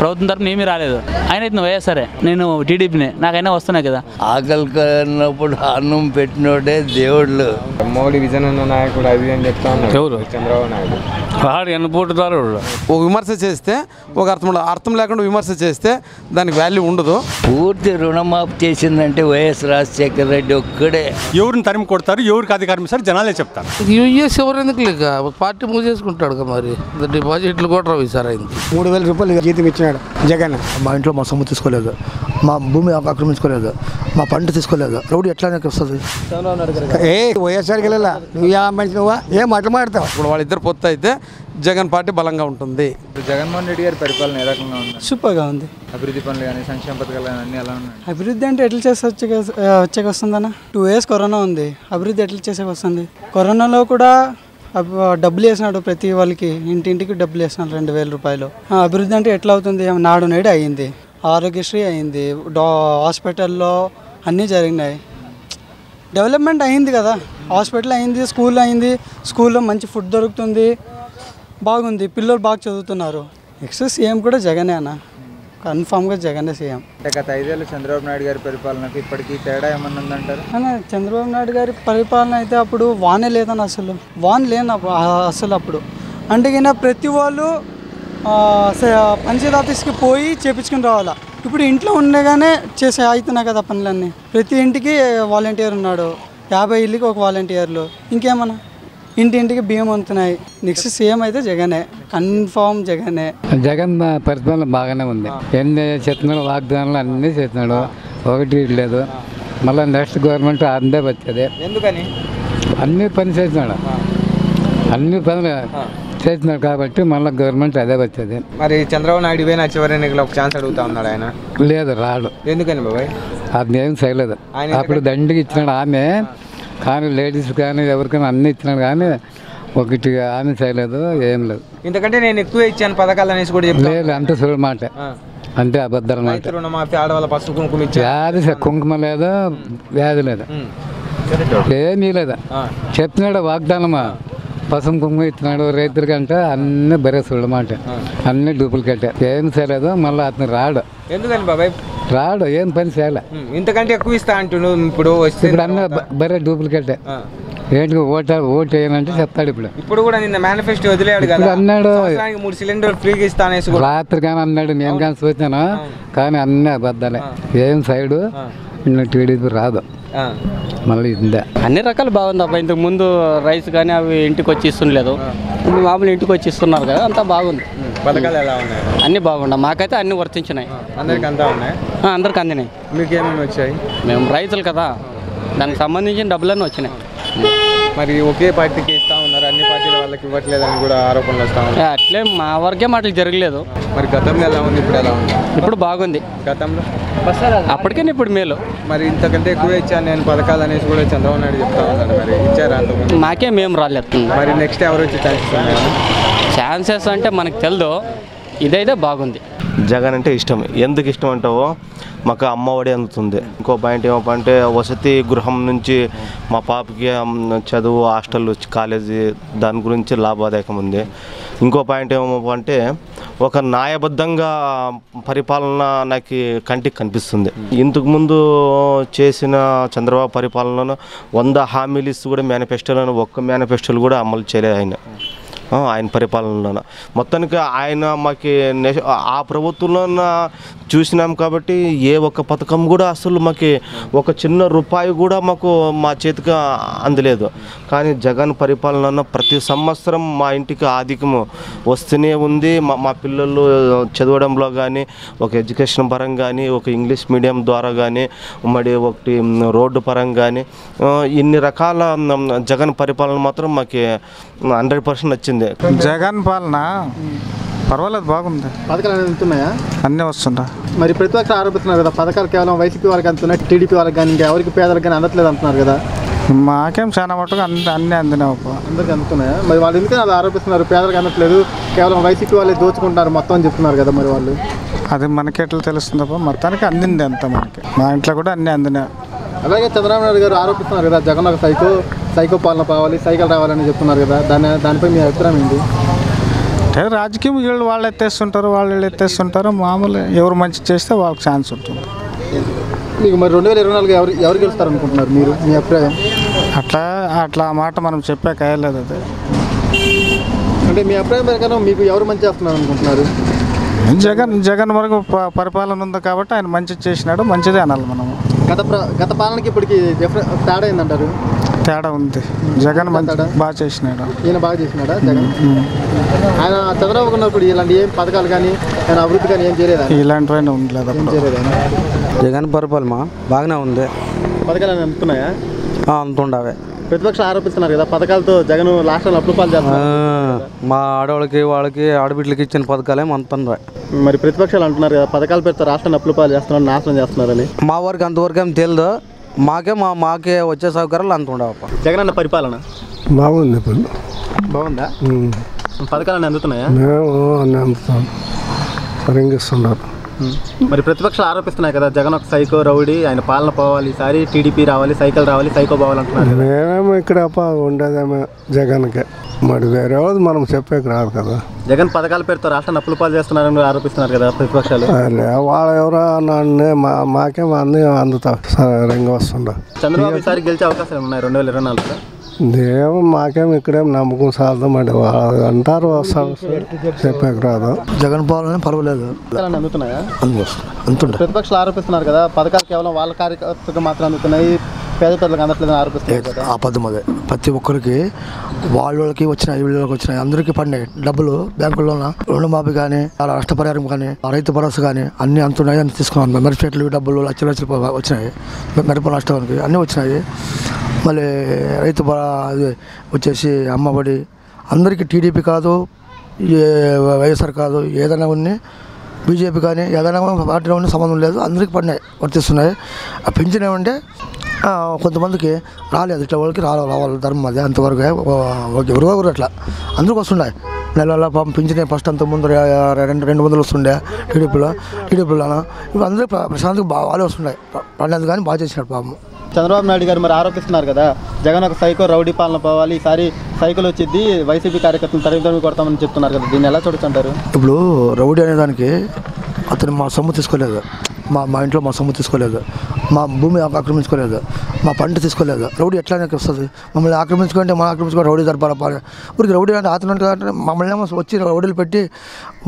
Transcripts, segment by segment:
ప్రభుత్వం తరపున ఏమీ రాలేదు. ఆయన అయితే వైఎస్ఆరే, నేను టీడీపీనే, నాకైనా వస్తున్నాయి కదా. ఆకలి కన్నప్పుడు అన్నం పెట్టినోడే దేవుళ్ళు. మోడీ విజన్ ఉన్న నాయకుడు అది అని చెప్తా ఉన్నాడు. ఎవరు? చంద్రబాబు నాయుడు. వాడు ఎన్నుపోటుదారు. ఒక విమర్శ చేస్తే ఒక అర్థం లేకుండా విమర్శ చేస్తే దానికి వాల్యూ ఉండదు. పూర్తి రుణమాఫీ చేసిందంటే వైఎస్ రాజశేఖర రెడ్డి ఒక్కడే. ఎవరిని తరిమి కొడతారు, ఎవరికి అధికారం ఇస్తారు జనాలే చెప్తారు. యూఎస్ ఎవరు ఎందుకు లేక పార్టీ మూవ్ చేసుకుంటాడు కదా, మరి డిపాజిట్లు కూడా రావు ఈసారి అయింది. 3,000 రూపాయలు జీతం ఇచ్చినాడు జగన్. మా ఇంట్లో మా సొమ్ము తీసుకోలేదు, మా భూమి ఆక్రమించుకోలేదు, మా పంట తీసుకోలేదు. రౌడీ ఎట్లా వస్తుంది? వైఎస్ఆర్కి వెళ్ళా నువ్వు మంచి నువ్వా ఏం మాట్లాడతావు? ఇప్పుడు వాళ్ళిద్దరు పొత్తు అయితే జగన్ పార్టీ బలంగా ఉంటుంది. జగన్మోహన్ రెడ్డి గారి పరిపాలన ఏ రకంగా ఉంది? సూపర్గా ఉంది. అభివృద్ధి పనులు కానీ సంక్షేమ పథకాలు కానీ అన్నీ ఎలా ఉన్నాయి? అభివృద్ధి అంటే ఎట్లా చేస్తే వచ్చేకి వస్తుందన్న? 2 years కరోనా ఉంది, అభివృద్ధి ఎట్లా చేసేకి వస్తుంది? కరోనాలో కూడా డబ్బులు వేసినాడు, ప్రతి వాళ్ళకి ఇంటింటికి డబ్బులు వేసినాడు 2,000 రూపాయలు. అభివృద్ధి అంటే ఎట్లా అవుతుంది? నాడు నేడు అయ్యింది, ఆరోగ్యశ్రీ అయింది, హాస్పిటల్లో అన్నీ జరిగినాయి, డెవలప్మెంట్ అయింది కదా. హాస్పిటల్ అయింది, స్కూల్ అయింది, స్కూల్లో మంచి ఫుడ్ దొరుకుతుంది, బాగుంది, పిల్లలు బాగా చదువుతున్నారు. నెక్స్ట్ సీఎం కూడా జగనే అన్న, కన్ఫామ్గా జగనే సీఎం. గత 5 ఏళ్ళు చంద్రబాబు నాయుడు గారి పరిపాలనకి ఇప్పటికీ తేడా ఏమన్నా ఉందంటారు? అన్న చంద్రబాబు నాయుడు గారి పరిపాలన అయితే అప్పుడు వానే లేదన్న, వాన లేని అసలు అప్పుడు అంటే ప్రతి వాళ్ళు పంచాయతీ ఆఫీస్కి పోయి చేపించుకుని రావాలా. ఇప్పుడు ఇంట్లో ఉండగానే అవుతున్నాయి కదా పనులన్నీ. ప్రతి ఇంటికి వాలంటీర్ ఉన్నాడు, 50 ఇళ్ళకి ఒక వాలంటీర్లు, ఇంకేమన్నా ఇంటింటికి బియ్యం అందుతున్నాయి. నెక్స్ట్ సీఎం అయితే జగనే, కన్ఫామ్ జగనే. జగన్ పరిపాలన బాగానే ఉంది. ఎన్ని చెప్తున్నాడు, వాగ్దానాలు అన్నీ చేస్తున్నాడు, ఒకటి లేదు. మళ్ళీ నెక్స్ట్ గవర్నమెంట్ అందే వచ్చేది. ఎందుకని? అన్ని పని చేస్తున్నాడు, అన్ని పనులు చేస్తున్నాడు కాబట్టి మళ్ళీ గవర్నమెంట్ అదే వచ్చేది. మరి చంద్రబాబు నాయుడు పోయినా చివరి ఎన్నికలు ఒక ఛాన్స్ అడుగుతా ఉన్నాడు ఆయన. లేదు, రాడు. ఎందుకని బాబాయ్? అది ఏం చేయలేదు. అప్పుడు దండికి ఇచ్చినాడు ఆమె, కానీ లేడీస్ కానీ ఎవరికైనా అన్నీ ఇచ్చినాడు, కానీ ఒకటి ఆమె చేయలేదు, ఏం లేదు. ఇంతకంటే నేను ఎక్కువ ఇచ్చాను పథకాలు అనేసి కూడా చెప్పలేదు. లేదు, అంతే చూడ మాట, అంతే అబద్ధాలు మాట. ఆడవాళ్ళ పసుపు కుంకుమ వ్యాధి కుంకుమ లేదు, వ్యాధి లేదు, ఏమీ లేదా. చెప్తున్నాడు వాగ్దానమా, పసుపు కుంకుమ ఇచ్చినాడు రైతులకంటే, అన్నీ బరే చూడ మాట, అన్నీ డూప్లికేట్, ఏం చేయలేదు. మళ్ళీ అతను రాడు. ఎందుకని బాబాయ్? రాడు, ఏం పని చేయలే. ఇంతకంటే ఎక్కువ ఇస్తా అంటున్నాడు. ఇప్పుడు అన్నీ బరే డూప్లికేట్. ఏంటి ఓటు వేయనంటే చెప్తాడు. ఇప్పుడు కూడా నిన్న మేనిఫెస్టో వదిలేడు కదా, అన్నాడు 3 సిలిండర్లు ఫ్రీగా ఇస్తా అనేసి రాత్రి కానీ అన్నాడు. నేను కానీ చూసాను, కానీ అన్నీ అబద్ధాలే. ఏం సైడు టీడీపీ రాదు, మళ్ళీ ఇందే. అన్ని రకాలు బాగుంది అబ్బా. ఇంతకు ముందు రైస్ కానీ అవి ఇంటికి వచ్చి ఇస్తుండలేదు, ఇప్పుడు మామూలు ఇంటికి వచ్చి ఇస్తున్నారు కదా, అంతా బాగుంది. పథకాలు ఎలా ఉన్నాయి? అన్నీ బాగుండా, మాకైతే అన్నీ వర్తించినాయి. అందరికి అంతా ఉన్నాయి? అందరికి అందినాయి. మీకు ఏమేమి వచ్చాయి? మేము రైతులు కదా, దానికి సంబంధించిన డబ్బులన్నీ వచ్చినాయి. మరి ఒకే పార్టీకి ఇస్తా ఉన్నారు, అన్ని పార్టీల వాళ్ళకి ఇవ్వట్లేదని కూడా ఆరోపణలు వస్తా ఉన్నాయి. అట్లే మా వరకే మాటలు జరగలేదు. మరి గతంలో ఎలా ఉంది, ఇప్పుడు ఎలా ఉంది? ఇప్పుడు బాగుంది. గతంలో అప్పటికే ఇప్పుడు మేలు. మరి ఇంతకంటే ఎక్కువ ఇచ్చాను నేను పథకాలు అనేసి కూడా చంద్రబాబు నాయుడు చెప్తా ఉన్నాడు. మరి ఇచ్చారా? మాకే మేము రాలేదు. మరి నెక్స్ట్ ఎవరు వచ్చే ఛాన్సెస్ ఉన్నాయి? ఛాన్సెస్ అంటే మనకు తెలియదు, ఇదైతే బాగుంది. జగన్ అంటే ఇష్టం. ఎందుకు ఇష్టం అంటావో, మాకు అమ్మఒడి అందుతుంది. ఇంకో పాయింట్ ఏమంటే వసతి గృహం నుంచి మా పాపకి చదువు, హాస్టల్, కాలేజీ, దాని గురించి లాభదాయకం ఉంది. ఇంకో పాయింట్ ఏమంటే ఒక న్యాయబద్ధంగా పరిపాలన నాకు కంటికి కనిపిస్తుంది. ఇంతకుముందు చేసిన చంద్రబాబు పరిపాలనలో 100 హామీలు ఇస్తూ కూడా మేనిఫెస్టోలను ఒక్క మేనిఫెస్టోలు కూడా అమలు చేయలేదు ఆయన పరిపాలనలో. మొత్తానికి ఆయన మాకు ఆ ప్రభుత్వంలో చూసినాం కాబట్టి ఏ ఒక్క పథకం కూడా అసలు మాకు ఒక చిన్న రూపాయి కూడా మాకు మా చేతికి అందలేదు. కానీ జగన్ పరిపాలన ప్రతి సంవత్సరం మా ఇంటికి ఆధిక్యము వస్తూనే ఉంది. మా పిల్లలు చదవడంలో కానీ, ఒక ఎడ్యుకేషన్ పరంగా కానీ, ఒక ఇంగ్లీష్ మీడియం ద్వారా కానీ, మరి ఒకటి రోడ్డు పరంగా కానీ, ఇన్ని రకాల జగన్ పరిపాలన మాత్రం మాకు 100% నచ్చింది. జగన్ పాలన పర్వాలేదు, బాగుంది. పథకాలు అనేది ఉంటున్నాయా? అన్నీ వస్తుంటా. మరి ప్రతిపక్షాలు ఆరోపిస్తున్నారు కదా, పథకాలు కేవలం వైసీపీ వాళ్ళకి అందుతున్నాయి, టీడీపీ వాళ్ళకి కానీ ఇంకా ఎవరికి పేదలకు కానీ అందట్లేదు అంటున్నారు కదా. మాకేం చాలా మటుకు అన్నీ అందినావు, అందరికి అందుతున్నాయా? మరి వాళ్ళు ఎందుకని అది ఆరోపిస్తున్నారు, పేదలకు అందట్లేదు, కేవలం వైసీపీ వాళ్ళే దోచుకుంటున్నారు మొత్తం అని చెప్తున్నారు కదా. మరి వాళ్ళు అది మనకి ఎట్లా తెలుస్తుందప్ప, మొత్తానికి అందింది అంత మనకి. మా ఇంట్లో కూడా అన్నీ అందినా. అలాగే చంద్రబాబు నాయుడు గారు ఆరోపిస్తున్నారు కదా, జగన్ ఒక సైకో పాలన కావాలి, సైకిల్ రావాలని చెప్తున్నారు కదా, దానిపై మీ అభిప్రాయం ఏంటి? అంటే రాజకీయం వీళ్ళు వాళ్ళు ఎత్తేస్తుంటారు, వాళ్ళు ఎత్తేస్తుంటారు. మామూలు ఎవరు మంచి చేస్తే వాళ్ళకి ఛాన్స్ ఉంటుంది. మీకు మరి 2024 ఎవరు గెలుస్తారు అనుకుంటున్నారు మీరు, మీ అభిప్రాయం? అట్లా మాట మనం చెప్పాక అయ్యలేదు. అది అంటే మీ అభిప్రాయం ప్రకారం మీకు ఎవరు మంచి చేస్తున్నారు అనుకుంటున్నారు? జగన్ వరకు పరిపాలన ఉంది కాబట్టి ఆయన మంచి చేసినాడు, మంచిదే అనాలి మనము. గత పాలనకి ఇప్పటికి తేడా ఏందంటారు? తేడా ఉంది. జగన్ బాగా చేసినాడు. ఈయన బాగా చేసినాడా జగన్? ఆయన చంద్రబాబు ఉన్నప్పుడు ఇలాంటి ఏం పథకాలు కానీ ఆయన అభివృద్ధి కానీ ఏం చేయలేదా? ఇలాంటివన్నీ ఉండలేదు. జగన్ పరిపాలన బాగానే ఉంది. పథకాలు అని అందుతున్నాయా? అందుతుండవే. ప్రతిపక్షాలు ఆరోపిస్తున్నారు కదా పథకాలతో జగన్ రాష్ట్రాలు అప్పులు పాలు చేస్తున్నారు. మా ఆడవాళ్ళకి వాళ్ళకి ఆడబిడ్డలకి ఇచ్చిన పథకాలే అంతున్నాయి. మరి ప్రతిపక్షాలు అంటున్నారు కదా పథకాల పేరుతో రాష్ట్రాన్ని అప్పులు పాలు చేస్తున్నారు, నాశనం చేస్తున్నారని. మా వారికి అంతవరకు ఏం తెలియదు. మాకే వచ్చే సౌకర్యాలు అంత ఉండవప్ప. జగన్ అన్న పరిపాలన బాగుంది. బాగుందా? పథకాలు అందుతున్నాయా? అందుతాం సరిగ్గా ఇస్తున్నారు. మరి ప్రతిపక్షాలు ఆరోపిస్తున్నాయి కదా జగన్ ఒక సైకో రౌడీ, ఆయన పాలన పోవాలి, ఈసారి టీడీపీ రావాలి, సైకిల్ రావాలి, సైకో పోవాలంటున్నారు. మేమేమో ఇక్కడ ఉండేదేమో జగన్కి, మరి వేరే వాళ్ళు మనం చెప్పేకి రాదు కదా. జగన్ పథకాల పేరుతో రాష్ట్రాన్ని అప్పులు పాలు చేస్తున్నారని ఆరోపిస్తున్నారు కదా ప్రతిపక్షాలు. వాళ్ళు ఎవరో మాకేమో అన్నీ అందుతా సరిగ్గా వస్తుండ. చంద్రబాబు ఈసారి గెలిచే అవకాశాలు ఉన్నాయి 2024లో. ఏమో మాకేమో ఇక్కడేం నమ్మకం సాధమండి, వాళ్ళు అంటారు వస్తారు చెప్పాక రాదు. జగన్ పాలన పర్వాలేదు. అందుతున్నాయా? అందుతుంది. ప్రతిపక్షాలు ఆరోపిస్తున్నారు కదా పథకాలు కేవలం వాళ్ళ కార్యకర్తలకు మాత్రం అందుతున్నాయి, పేద ప్రజలకు అందట్లేదని ఆరోపిస్తున్నారు. అబద్ధం అదే. ప్రతి ఒక్కరికి వాళ్ళకి వచ్చినాయి, వీళ్ళకి వచ్చినాయి, అందరికీ పడినాయి డబ్బులు బ్యాంకుల్లో. రుణమాఫీ కానీ, నష్టపరిహారం కానీ, రైతు భరోసా కానీ అన్నీ అంతున్నాయి. అన్ని తీసుకున్నాం. మెరిఫెట్లు డబ్బులు లక్షలు వచ్చినాయి, మిరప నష్టానికి అన్నీ వచ్చినాయి. మళ్ళీ రైతు వచ్చేసి అమ్మఒడి అందరికీ టీడీపీ కాదు, వైఎస్ఆర్ కాదు, ఏదైనా ఉన్నాయి బీజేపీ కానీ ఏదైనా పార్టీలో ఉన్న సంబంధం లేదు, అందరికీ పడినాయి, వర్తిస్తున్నాయి. ఆ పెంచిన ఏమంటే కొంతమందికి రాలేదు, ఇట్లా వాళ్ళకి రావాలి ధర్మం అది అంతవరకు. ఎవరు అట్లా అందరికి వస్తున్నాయి. నెల పింఛనే ఫస్ట్ అంత ముందు 200 వస్తుండే టీడీపీలో. ఇప్పుడు అందరూ ప్రశాంత్కి వాళ్ళే వస్తున్నాయి. పడినందుకు కానీ బాగా చేసినాడు పాపం. చంద్రబాబు నాయుడు గారు మరి ఆరోపిస్తున్నారు కదా జగన్ ఒక సైకో రౌడీ పాలన పోవాలి, ఈసారి సైకిల్ వచ్చింది, వైసీపీ కార్యకర్తలు తరిమి కొడతామని చెప్తున్నారు కదా, దీన్ని ఎలా చూడొచ్చు అంటారు? ఇప్పుడు రౌడీ అనేదానికి అతను మా సొమ్ము తీసుకోలేదు, మా ఇంట్లో మా సొమ్ము తీసుకోలేదు, మా భూమి ఆక్రమించుకోలేదు, మా పంట తీసుకోలేదు. రౌడీ ఎట్లా వస్తుంది? మమ్మల్ని ఆక్రమించుకుంటే మనం ఆక్రమించుకుంటే రౌడీ దర్బారా ఊరికి రౌడీ అంటే అతను మమ్మల్ని ఏమో వచ్చి రౌడీలు పెట్టి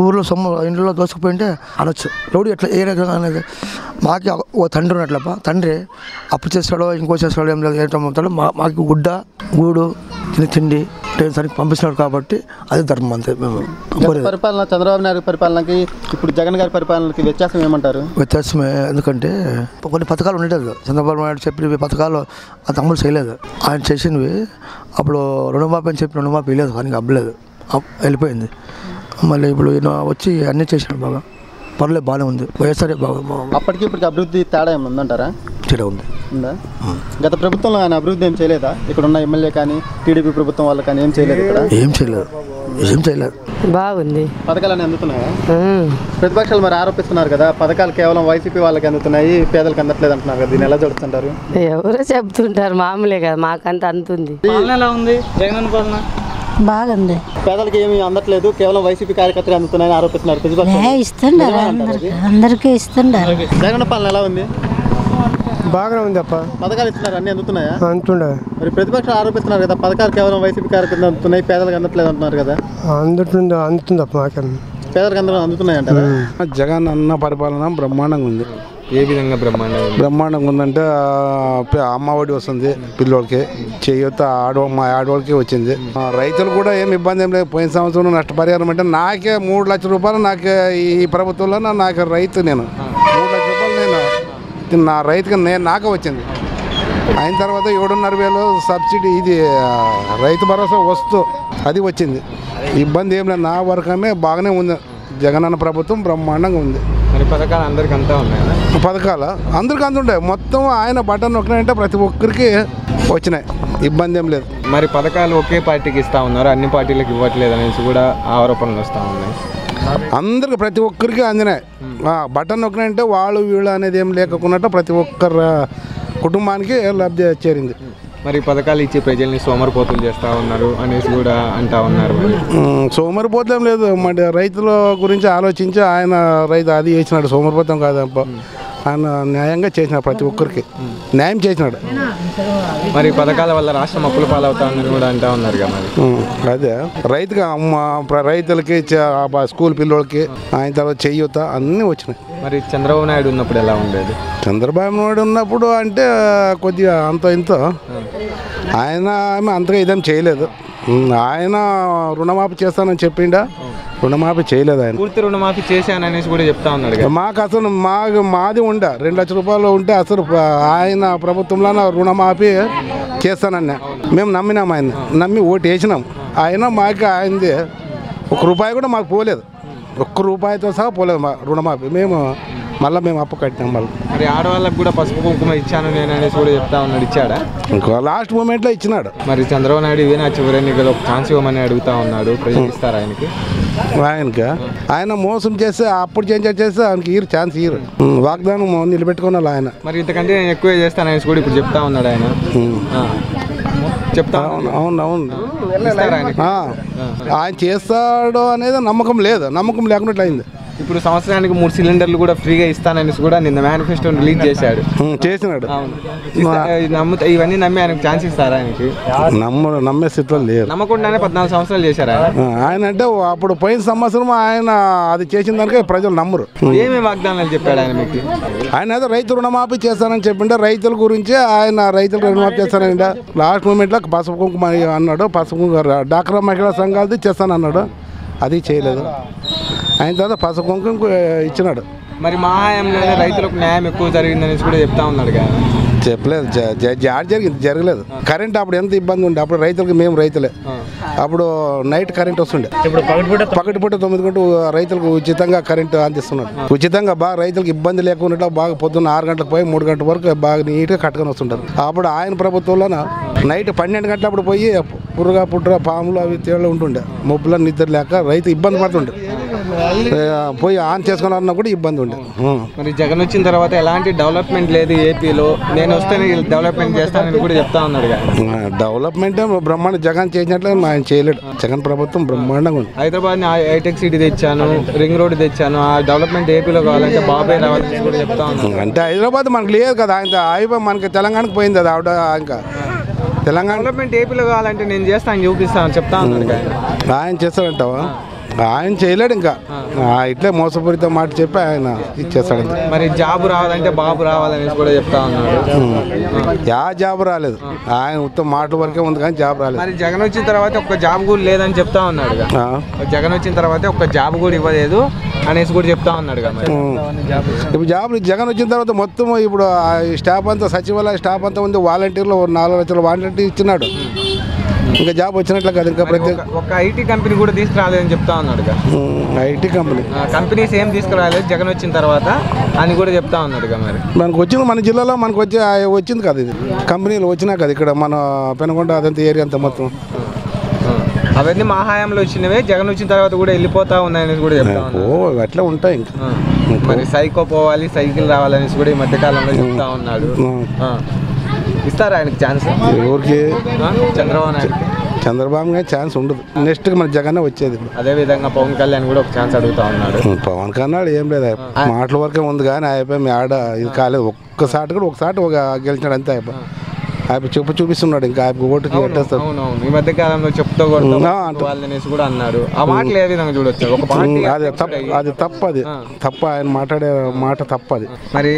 ఊళ్ళో సొమ్ము ఇంట్లో దోసుకుపోయింటే అనొచ్చు. రౌడీ ఎట్లా ఏ రకంగా అనేది? మాకు ఓ తండ్రి ఉన్నట్లప్ప, తండ్రి అప్పు చేస్తాడో ఇంకో చేస్తాడో ఏం లేదు, ఏంటో మాకు గూడు తిండి సరికి పంపిస్తున్నాడు కాబట్టి అది ధర్మం అంతే. మేము పరిపాలన చంద్రబాబు నాయుడు పరిపాలనకి ఇప్పుడు జగన్ గారి పరిపాలనకి వ్యత్యాసం ఏమంటారు? వ్యత్యాసమే. ఎందుకంటే కొన్ని పథకాలు ఉండేది చంద్రబాబు నాయుడు చెప్పినవి పథకాలు అది అమలు చేయలేదు. ఆయన చేసినవి అప్పుడు రుణమాఫీ అని చెప్పి రుణమాఫీ లేదు, కానీ అవ్వలేదు, వెళ్ళిపోయింది. మళ్ళీ ఇప్పుడు వచ్చి అన్నీ చేసినాడు బాగా, పర్లేదు బాగానే ఉంది. వైఎస్ఆర్ అప్పటికి ఇప్పటికి అభివృద్ధి తేడా ఏమైనా ఉందంటారా? తేడా ఉంది. ఉందా? గత ప్రభుత్వంలో ఆయన అభివృద్ధి ఏం చేయలేదా? ఇక్కడ ఉన్న ఎమ్మెల్యే కానీ టీడీపీ ప్రభుత్వం వాళ్ళు కానీ ఏం చేయలేదు? ఇక్కడ ఏం చేయలేదు. బాగుంది. పథకాలన్నీ అందుతున్నాయా? ప్రతిపక్షాలు మరి ఆరోపిస్తున్నారు కదా పథకాలు కేవలం వైసీపీ వాళ్ళకి అందుతున్నాయి, పేదలకు అందట్లేదు అంటున్నారు కదా, దీన్ని ఎలా చూడుతుంటారు? ఎవరో చెప్తుంటారు, మామూలే కదా, మాకంత అందుతుంది. ఎలా ఉంది జగన్ పాలన? బాగుంది. పేదలకు ఏమి అందట్లేదు, కేవలం వైసీపీ కార్యకర్తలు అందుతున్నాయని ఆరోపిస్తున్నారు ప్రతిపక్షాలు. ఇస్తున్నారు, అందరికీ ఇస్తున్నారు. జగన్ పాలన ఎలా ఉంది? బాగానే ఉంది అప్ప. పథకాలు ఇస్తున్నారు, అన్ని అందుతున్నాయా? అంటుండే. మరి ప్రతిపక్షాలు ఆరోపిస్తున్నారు కదా పథకాలు కేవలం వైసీపీ కార్యకర్తలు అందుతున్నాయి, పేదలకు అందట్లేదు అంటున్నారు కదా. అందుతుంది అప్ప. పేదలకు అందరూ అందుతున్నాయి అంటారా? జగన్ అన్న పరిపాలన బ్రహ్మాండంగా ఉంది. ఏ విధంగా బ్రహ్మాండంగా ఉందంటే అమ్మఒడి వస్తుంది పిల్లోడికి, చేయూత మా ఆడవాళ్ళకి వచ్చింది. రైతులు కూడా ఏమి ఇబ్బంది ఏం లేదు. పోయిన సంవత్సరం నష్టపరిహారం అంటే నాకే 3 లక్షల రూపాయలు నాకు ఈ ప్రభుత్వంలో నాకు రైతు నేను 3 లక్షల రూపాయలు నా రైతుకి నాకే వచ్చింది. అయిన తర్వాత 7,500 సబ్సిడీ ఇది రైతు భరోసా వస్తూ అది వచ్చింది. ఇబ్బంది ఏం లేదు. నా వరకమే బాగానే ఉంది. జగనన్న ప్రభుత్వం బ్రహ్మాండంగా ఉంది. మరి పథకాలు అందరికి అంతా ఉన్నాయి? పథకాలు అందరికి అందుండే, మొత్తం ఆయన బటన్ నొక్కినాయంటే ప్రతి ఒక్కరికి వచ్చినాయి, ఇబ్బంది ఏం లేదు. మరి పథకాలు ఒకే పార్టీకి ఇస్తా ఉన్నారు, అన్ని పార్టీలకు ఇవ్వట్లేదు అనేసి కూడా ఆరోపణలు వస్తూ ఉన్నాయి. అందరికి ప్రతి ఒక్కరికి అందినాయి. బటన్ నొక్కినాయంటే వాళ్ళు వీళ్ళు అనేది ఏం లేకుండా ప్రతి ఒక్కరు కుటుంబానికి లబ్ధి చేరింది. మరి పథకాలు ఇచ్చి ప్రజల్ని సోమరిపోతులు చేస్తూ ఉన్నారు అనేసి కూడా అంటా ఉన్నారు. సోమరిపోతం లేదు, మరి రైతుల గురించి ఆలోచించి ఆయన రైతు అది చేసినాడు. సోమరిపోతం కాదప్ప, ఆయన న్యాయంగా చేసినాడు, ప్రతి ఒక్కరికి న్యాయం చేసినాడు. మరి పథకాల వల్ల రాష్ట్రం అప్పుల పాలవుతా ఉందని కూడా అంటా ఉన్నారు కదా. మరి అదే రైతుగా రైతులకి స్కూల్ పిల్లలకి ఆయన తర్వాత చెయ్యూత అన్నీ వచ్చినాయి. మరి చంద్రబాబు నాయుడు ఉన్నప్పుడు ఎలా ఉండేది? చంద్రబాబు నాయుడు ఉన్నప్పుడు అంటే కొద్దిగా అంత ఇంత ఆయన అంతగా ఇదేం చేయలేదు. ఆయన రుణమాఫీ చేస్తానని చెప్పిండా, రుణమాఫీ చేయలేదు. ఆయన పూర్తి రుణమాఫీ చేశాననేసి కూడా చెప్తా ఉన్నాడు. మాకు అసలు మాది ఉండే 2 లక్షల రూపాయలు ఉంటే అసలు ఆయన ప్రభుత్వంలో రుణమాఫీ చేస్తానన్నా మేము నమ్మినాం, ఆయన నమ్మి ఓటు వేసినాం. ఆయన మాకు ఆయనది 1 రూపాయి కూడా మాకు పోలేదు, 1 రూపాయితో సహా పోలేదు మా రుణమాఫీ. మేము అప్పు కట్టినాం. మరి ఆడవాళ్ళకి కూడా పసుపు కుంకుమ ఇచ్చాను నేను అనేసి కూడా చెప్తా ఉన్నాడు. ఇచ్చాడా? ఇంకో లాస్ట్ మూమెంట్లో ఇచ్చినాడు. మరి చంద్రబాబు నాయుడు ఇవే నా చివరి ఎన్నికలు ఒక ఛాన్స్ ఇవ్వమని అడుగుతా ఉన్నాడు. ప్రజలు ఇస్తారు ఆయనకి? ఆయన మోసం చేస్తే అప్పుడు చేంజ్ చేస్తే ఆయనకి ఛాన్స్ ఇయ్యరు. వాగ్దానం నిలబెట్టుకున్నారు ఆయన. మరి ఇంతకంటే నేను ఎక్కువ చేస్తాను అనేసి కూడా ఇప్పుడు చెప్తా ఉన్నాడు ఆయన. చెప్తా అవును ఆయన చేస్తాడు అనేది నమ్మకం లేదు, నమ్మకం లేకున్నట్లు అయింది. ఇప్పుడు సంవత్సరానికి 3 సిలిండర్లు కూడా ఫ్రీగా ఇస్తాననేసి కూడా నిన్న మేనిఫెస్టో రిలీజ్ చేశాడు. చేసినాడు. ఇవన్నీ నమ్మి ఆయనకు ఛాన్స్ ఇస్తారా? ఆయనకి నమ్మే స్థితిలో లేదు. నమ్మకుండానే 14 సంవత్సరాలు చేశారు ఆయన. అంటే అప్పుడు పోయిన సంవత్సరం ఆయన అది చేసిన దానికే ప్రజలు నమ్మరు. ఏమేమి వాగ్దానాలు చెప్పాడు ఆయన మీకు? ఆయన అయితే రైతు రుణమాఫీ చేస్తానని చెప్పిండే, రైతుల గురించి ఆయన రైతులు రుణమాఫీ చేస్తానంటే లాస్ట్ మూమెంట్లో పసుపు కుంకుమ అన్నాడు. పసుపు కుంకుమ డాక్రా మహిళా సంఘాలది చేస్తానన్నాడు, అది చేయలేదు. ఆయన తర్వాత పసుపు కుంకుమ ఇచ్చినాడు. మరి మా హయాంలోనే రైతులకు న్యాయం ఎక్కువ జరిగిందనేసి కూడా చెప్తా ఉన్నాడు కదా. చెప్పలేదు, జరగలేదు. కరెంట్ అప్పుడు ఎంత ఇబ్బంది ఉండే, అప్పుడు రైతులకి మేము రైతులే. అప్పుడు నైట్ కరెంట్ వస్తుండే, పగటిపూట 9 గంటలు రైతులకు ఉచితంగా కరెంట్ అందిస్తున్నాడు. ఉచితంగా బాగా రైతులకు ఇబ్బంది లేకుండా బాగా పొద్దున్న 6 గంటలకు పోయి 3 గంటల వరకు బాగా నీట్గా కట్టుకొని వస్తుంటారు. అప్పుడు ఆయన ప్రభుత్వంలో నైట్ 12 గంటల అప్పుడు పోయి పుట్ర పాములు అవి తేళ్ళు ఉంటుండే, మొబ్బులో నిద్ర లేక రైతు ఇబ్బంది పడుతుండే. పోయి ఆన్ చేసుకున్నారన్నా కూడా ఇబ్బంది ఉండే. మరి జగన్ వచ్చిన తర్వాత ఎలాంటి డెవలప్మెంట్ లేదు ఏపీలో, నేను వస్తే డెవలప్మెంట్ చేస్తానని కూడా చెప్తా ఉన్నాడు. డెవలప్మెంట్ బ్రహ్మాండ జగన్ చేసినట్లు ఆయన చేయలేడు. జగన్ ప్రభుత్వం బ్రహ్మాండంగా ఉంది. హైదరాబాద్ హైటెక్ సిటీ తెచ్చాను, రింగ్ రోడ్ తెచ్చాను, ఆ డెవలప్మెంట్ ఏపీలో కావాలంటే బాబాయ్ రావాలని కూడా చెప్తా ఉన్నాడు. అంటే హైదరాబాద్ మనకు లేదు కదా, ఆయన మనకి తెలంగాణకు పోయింది అది ఆవిడ. ఇంకా తెలంగాణ డెవలప్మెంట్ ఏపీలో కావాలంటే నేను చేస్తాను చూపిస్తాను చెప్తా ఉన్నాడు. ఆయన చేస్తాడంటావా? ఆయన చేయలేడు. ఇంకా ఇట్లే మోసపూరిత మాట చెప్పి ఆయన ఇచ్చేస్తాడు. మరి జాబ్ రావాలంటే బాబు రావాలని కూడా చెప్తా ఉన్నాడు. జాబ్ రాలేదు, ఆయన ఉత్తమ మాటల వరకే ఉంది కానీ జాబ్ రాలేదు. మరి జగన్ వచ్చిన తర్వాత ఒక్క జాబ్ కూడా లేదని చెప్తా ఉన్నాడు. జగన్ వచ్చిన తర్వాత ఒక్క జాబ్ కూడా ఇవ్వలేదు అనేసి కూడా చెప్తా ఉన్నాడు. ఇప్పుడు జాబ్ జగన్ వచ్చిన తర్వాత మొత్తం ఇప్పుడు స్టాఫ్ అంతా సచివాలయ స్టాఫ్ అంతా ఉంది, వాలంటీర్లు 4 లక్షల వాలంటీర్ ఇచ్చినాడు. ఇంకా జాబ్ వచ్చినట్లు కదా. ఇంకా ప్రత్యేక ఒక ఐటీ కంపెనీ కూడా తీసుకురాలేదని చెప్తా ఉన్నాడు. ఐటీ కంపెనీస్ ఏం తీసుకురాలేదు జగన్ వచ్చిన తర్వాత అని కూడా చెప్తా ఉన్నాడు. మరి మనకు వచ్చింది, మన జిల్లాలో మనకు వచ్చింది కదా, ఇది కంపెనీలు వచ్చినా కదా ఇక్కడ మన పెనుగొండ అదంతా ఏరియా అంతా మొత్తం. అవన్నీ మా హయాంలో వచ్చినవే, జగన్ వచ్చిన తర్వాత కూడా వెళ్ళిపోతా ఉన్నాయని కూడా చెప్తా ఉన్నాడు. అట్లా ఉంటాయి. ఇంకా మరి సైకో పోవాలి, సైకిల్ రావాలనేసి కూడా ఈ మధ్యకాలంలో చెప్తా ఉన్నాడు. ఇస్తారా ఆయనకి ఛాన్స్? ఎవరికి? చంద్రబాబు నాయుడు. చంద్రబాబు గారికి ఛాన్స్ ఉండదు. నెక్స్ట్ మన జగన్ వచ్చేది. అదే విధంగా పవన్ కళ్యాణ్ కూడా ఒక ఛాన్స్ అడుగుతా ఉన్నాడు. పవన్ కళ్యాణ్ ఏం లేదు, మాటల వరకే ఉంది కానీ అయిపోయి మీ ఆడ ఇది కాలేదు. ఒక్కసారి కూడా ఒకసారి గెలిచినాడు అంతే. ఆయన చూపిస్తున్నాడు. ఇంకా ఆయన ఓటుకి పెట్టేస్తారు. ఈ మధ్య కాలంలో చెప్తా వాళ్ళనేసి కూడా అన్నాడు. ఆ మాటలు ఏ విధంగా చూడొచ్చు? అది తప్ప ఆయన మాట్లాడే మాట తప్పది. మరి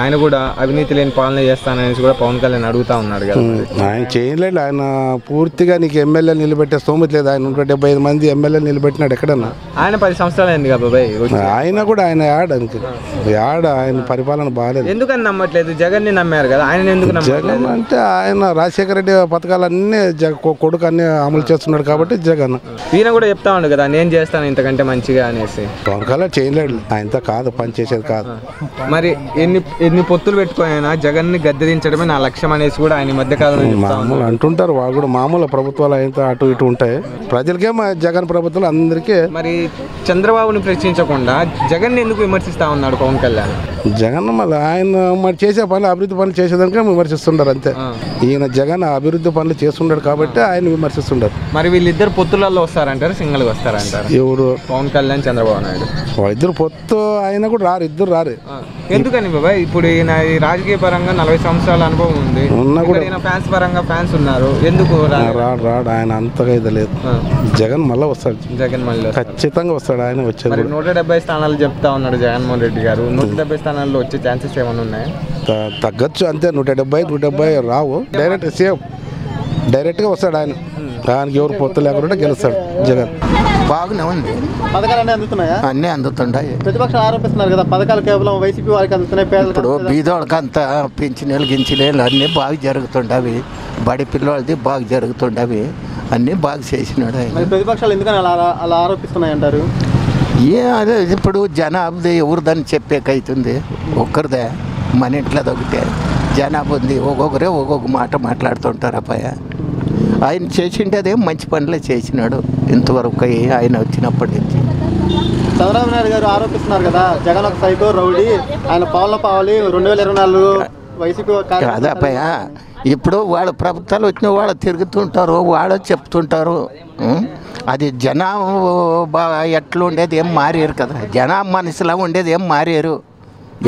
ఆయన కూడా అవినీతి లేని పాలన చేస్తాననేసి కూడా పవన్ కళ్యాణ్ అడుగుతా ఉన్నాడు కదా. ఆయన చేయలేదు. ఆయన పూర్తిగా నీకు ఎమ్మెల్యే నిలబెట్టే స్తోమత లేదు. ఆయన 175 మంది ఎమ్మెల్యే నిలబెట్టినాడు ఎక్కడన్నా. ఆయన 10 సంవత్సరాలు అయింది కదా బాబాయ్. ఆయన కూడా ఆయన ఆయన పరిపాలన బాగాలేదు. ఎందుకని నమ్మట్లేదు? జగన్ ని నమ్మారు కదా, ఆయన ఎందుకు నమ్మారు? జగన్ అంటే ఆయన రాజశేఖర రెడ్డి పథకాలన్నీ కొడుకు అన్ని అమలు చేస్తున్నాడు కాబట్టి జగన్. ఈయన కూడా చెప్తా ఉండు కదా నేను చేస్తాను ఇంతకంటే మంచిగా అనేసి. పవన్ కళ్యాణ్ చేయలేడు, ఆయనతో కాదు పని చేసేది కాదు. మరి ఎన్ని పొత్తులు పెట్టుకున్నా జగన్ ని గద్దెదించడమే నా లక్ష్యం అనేసి కూడా ఆయన మధ్య కాలంలో మామూలు అంటుంటారు. వాళ్ళు కూడా మామూలు ప్రభుత్వాలు అయితే అటు ఇటు ఉంటాయి. ప్రజలకే జగన్ ప్రభుత్వాలు అందరికీ. మరి చంద్రబాబుని ప్రశ్నించకుండా జగన్ ఎందుకు విమర్శిస్తా ఉన్నాడు పవన్ కళ్యాణ్? జగన్ మళ్ళీ ఆయన మరి చేసే పనులు అభివృద్ధి పనులు చేసేదానికే విమర్శిస్తుంటారు అంతే. ఈయన జగన్ అభివృద్ధి పనులు చేస్తుంటారు కాబట్టి ఆయన విమర్శిస్తుంటారు. మరి వీళ్ళిద్దరు పొత్తులలో వస్తారంటారు, సింగిల్గా వస్తారంటారు? ఎవరు? పవన్ కళ్యాణ్, చంద్రబాబు నాయుడు. వాళ్ళిద్దరు పొత్తు అయినా కూడా రారు, ఇద్దరు రారు. ఎందుకని బాబాయ్? ఇప్పుడు ఈయన రాజకీయ పరంగా 40 సంవత్సరాల అనుభవం ఉంది, ఫ్యాన్స్ పరంగా ఫ్యాన్స్ ఉన్నారు, ఎందుకు రాడు? ఆయన అంతగా ఇది లేదు. జగన్ మళ్ళీ వస్తాడు, జగన్ మళ్ళీ ఖచ్చితంగా వస్తాడు. ఆయన వచ్చాడు. 170 స్థానాలు చెప్తా ఉన్నాడు జగన్మోహన్ రెడ్డి గారు. 170 స్థానాల్లో వచ్చే ఛాన్సెస్ ఏమైనా ఉన్నాయా? తగ్గచ్చు అంతే. 170 రావు. డైరెక్ట్ సేమ్ డైరెక్ట్గా వస్తాడు ఆయన. ఆయనకి ఎవరు పొత్తు లేకుండా గెలుస్తాడు జగన్. బాగానే ఉంది. పథకాలు అందుతున్నాయా? అన్నీ అందుతుంటాయి. ప్రతిపక్షాలు ఆరోపిస్తున్నారు కదా పథకాలు కేవలం వైసీపీ వారికి అందుతున్నాయి, ఇప్పుడు బీదోళ్ళకి అంతా పింఛనీళ్ళు గించలేళ్ళు అన్నీ బాగా జరుగుతుండవి. బడి పిల్లలది బాగా జరుగుతుండవి. అన్నీ బాగా చేసినాడు ఆయన. ప్రతిపక్షాలు ఎందుకని అలా ఆరోపిస్తున్నాయి అంటారు? అదే ఇప్పుడు జనాభాది ఎవరిదని చెప్పేకైతుంది. ఒక్కరిదే మన ఇంట్లో ఒకటే జనాభా ఉంది. ఒక్కొక్కరే ఒక్కొక్క మాట మాట్లాడుతుంటారు. అబ్బాయి ఆయన చేసిండేదేం మంచి పనులే చేసినాడు ఇంతవరకు ఆయన వచ్చినప్పటి నుంచి. చంద్రబాబు నాయుడు గారు ఆరోపిస్తున్నారు కదా జగన్ ఒక సైకో రౌడీ, ఆయన పాలన పావాలి 2024 వైసీపీ. అదే అబ్బాయి ఇప్పుడు వాళ్ళ ప్రభుత్వాలు వచ్చిన వాళ్ళు తిరుగుతుంటారు, వాళ్ళు చెప్తుంటారు. అది జనాభా ఎట్లా ఉండేది ఏం మారారు కదా. జనాభా మనసులా ఉండేది ఏం మారారు.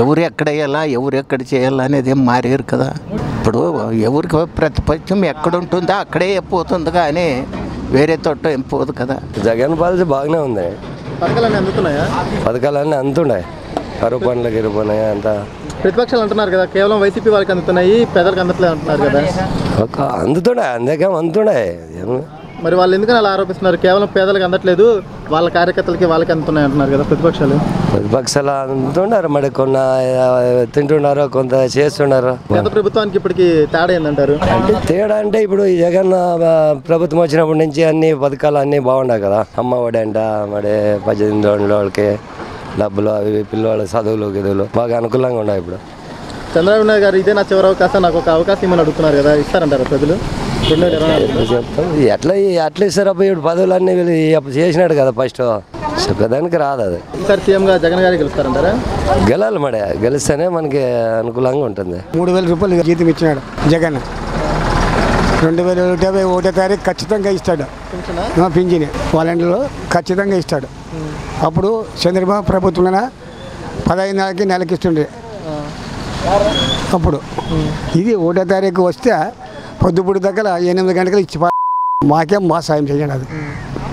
ఎవరు ఎక్కడ వేయాలా, ఎవరు ఎక్కడ చేయాలా అనేది ఏం మారారు కదా. ఇప్పుడు ఎవరికి ప్రతిపక్షం ఎక్కడ ఉంటుందో అక్కడే పోతుంది కానీ వేరే తోట ఏం పోదు కదా. జగన్ పాలసీ బాగానే ఉంది. పథకాలన్నీ అందుతున్నాయా? పథకాలన్నీ అందుతున్నాయి. కరువు పనులు గిరిపోయినాయి అంతా. ప్రతిపక్షాలు అంటున్నారు కదా కేవలం వైసీపీ వాళ్ళకి అందుతున్నాయి, పేదలకు అందట్లేదు అంటున్నారు కదా. అందుతున్నాయి, అందుకే అందుతున్నాయి. మరి వాళ్ళు ఎందుకని అలా ఆరోపిస్తున్నారు? కేవలం పేదలకు అందట్లేదు, వాళ్ళ కార్యకర్తలకి వాళ్ళకి అందుతున్నాయి అంటున్నారు కదా ప్రతిపక్షాలు. ప్రతిపక్షాలు అందుతున్నారు, మరి కొన్న తింటున్నారు, కొంత చేస్తున్నారు. గత ప్రభుత్వానికి ఇప్పటికి తేడా ఏందంటారు? అంటే తేడా అంటే ఇప్పుడు ఈ జగన్ ప్రభుత్వం వచ్చినప్పటి నుంచి అన్ని పథకాలు అన్నీ బాగున్నాయి కదా. అమ్మ ఒడి అంట, మరి 18 వాళ్ళకి డబ్బులు, అవి పిల్లవాళ్ళ చదువులు గిదువులు బాగా అనుకూలంగా ఉన్నాయి. ఇప్పుడు చంద్రబాబు నాయుడు గారు ఇదే నా చివరి అవకాశం, నాకు ఒక అవకాశం ఇమ్మని అడుగుతున్నారు కదా, ఇస్తారంటారు ప్రజలు? 2024 చెప్తాం ఎట్లా ఇస్తారబ్బా? ఇప్పుడు పదవులు అన్నీ చేసినాడు కదా ఫస్ట్, చెప్పేదానికి రాదు. అది ఈసారి సీఎంగా జగన్ గారికి గెలుస్తారంటారా? గెలాలి మరి, గెలిస్తేనే మనకి అనుకూలంగా ఉంటుంది. 3000 రూపాయలు జీతం ఇచ్చినాడు జగన్. 2021 తారీఖు ఖచ్చితంగా ఇస్తాడు పింఛని. వాలంటీర్లు ఖచ్చితంగా ఇస్తాడు. అప్పుడు చంద్రబాబు ప్రభుత్వం 15 నెలకి ఇస్తుండే. అప్పుడు ఇది 1 తారీఖు వస్తే పొద్దుపుడు దగ్గర 8 గంటలకు ఇచ్చి మాకేం మా సాయం చేయండి. అది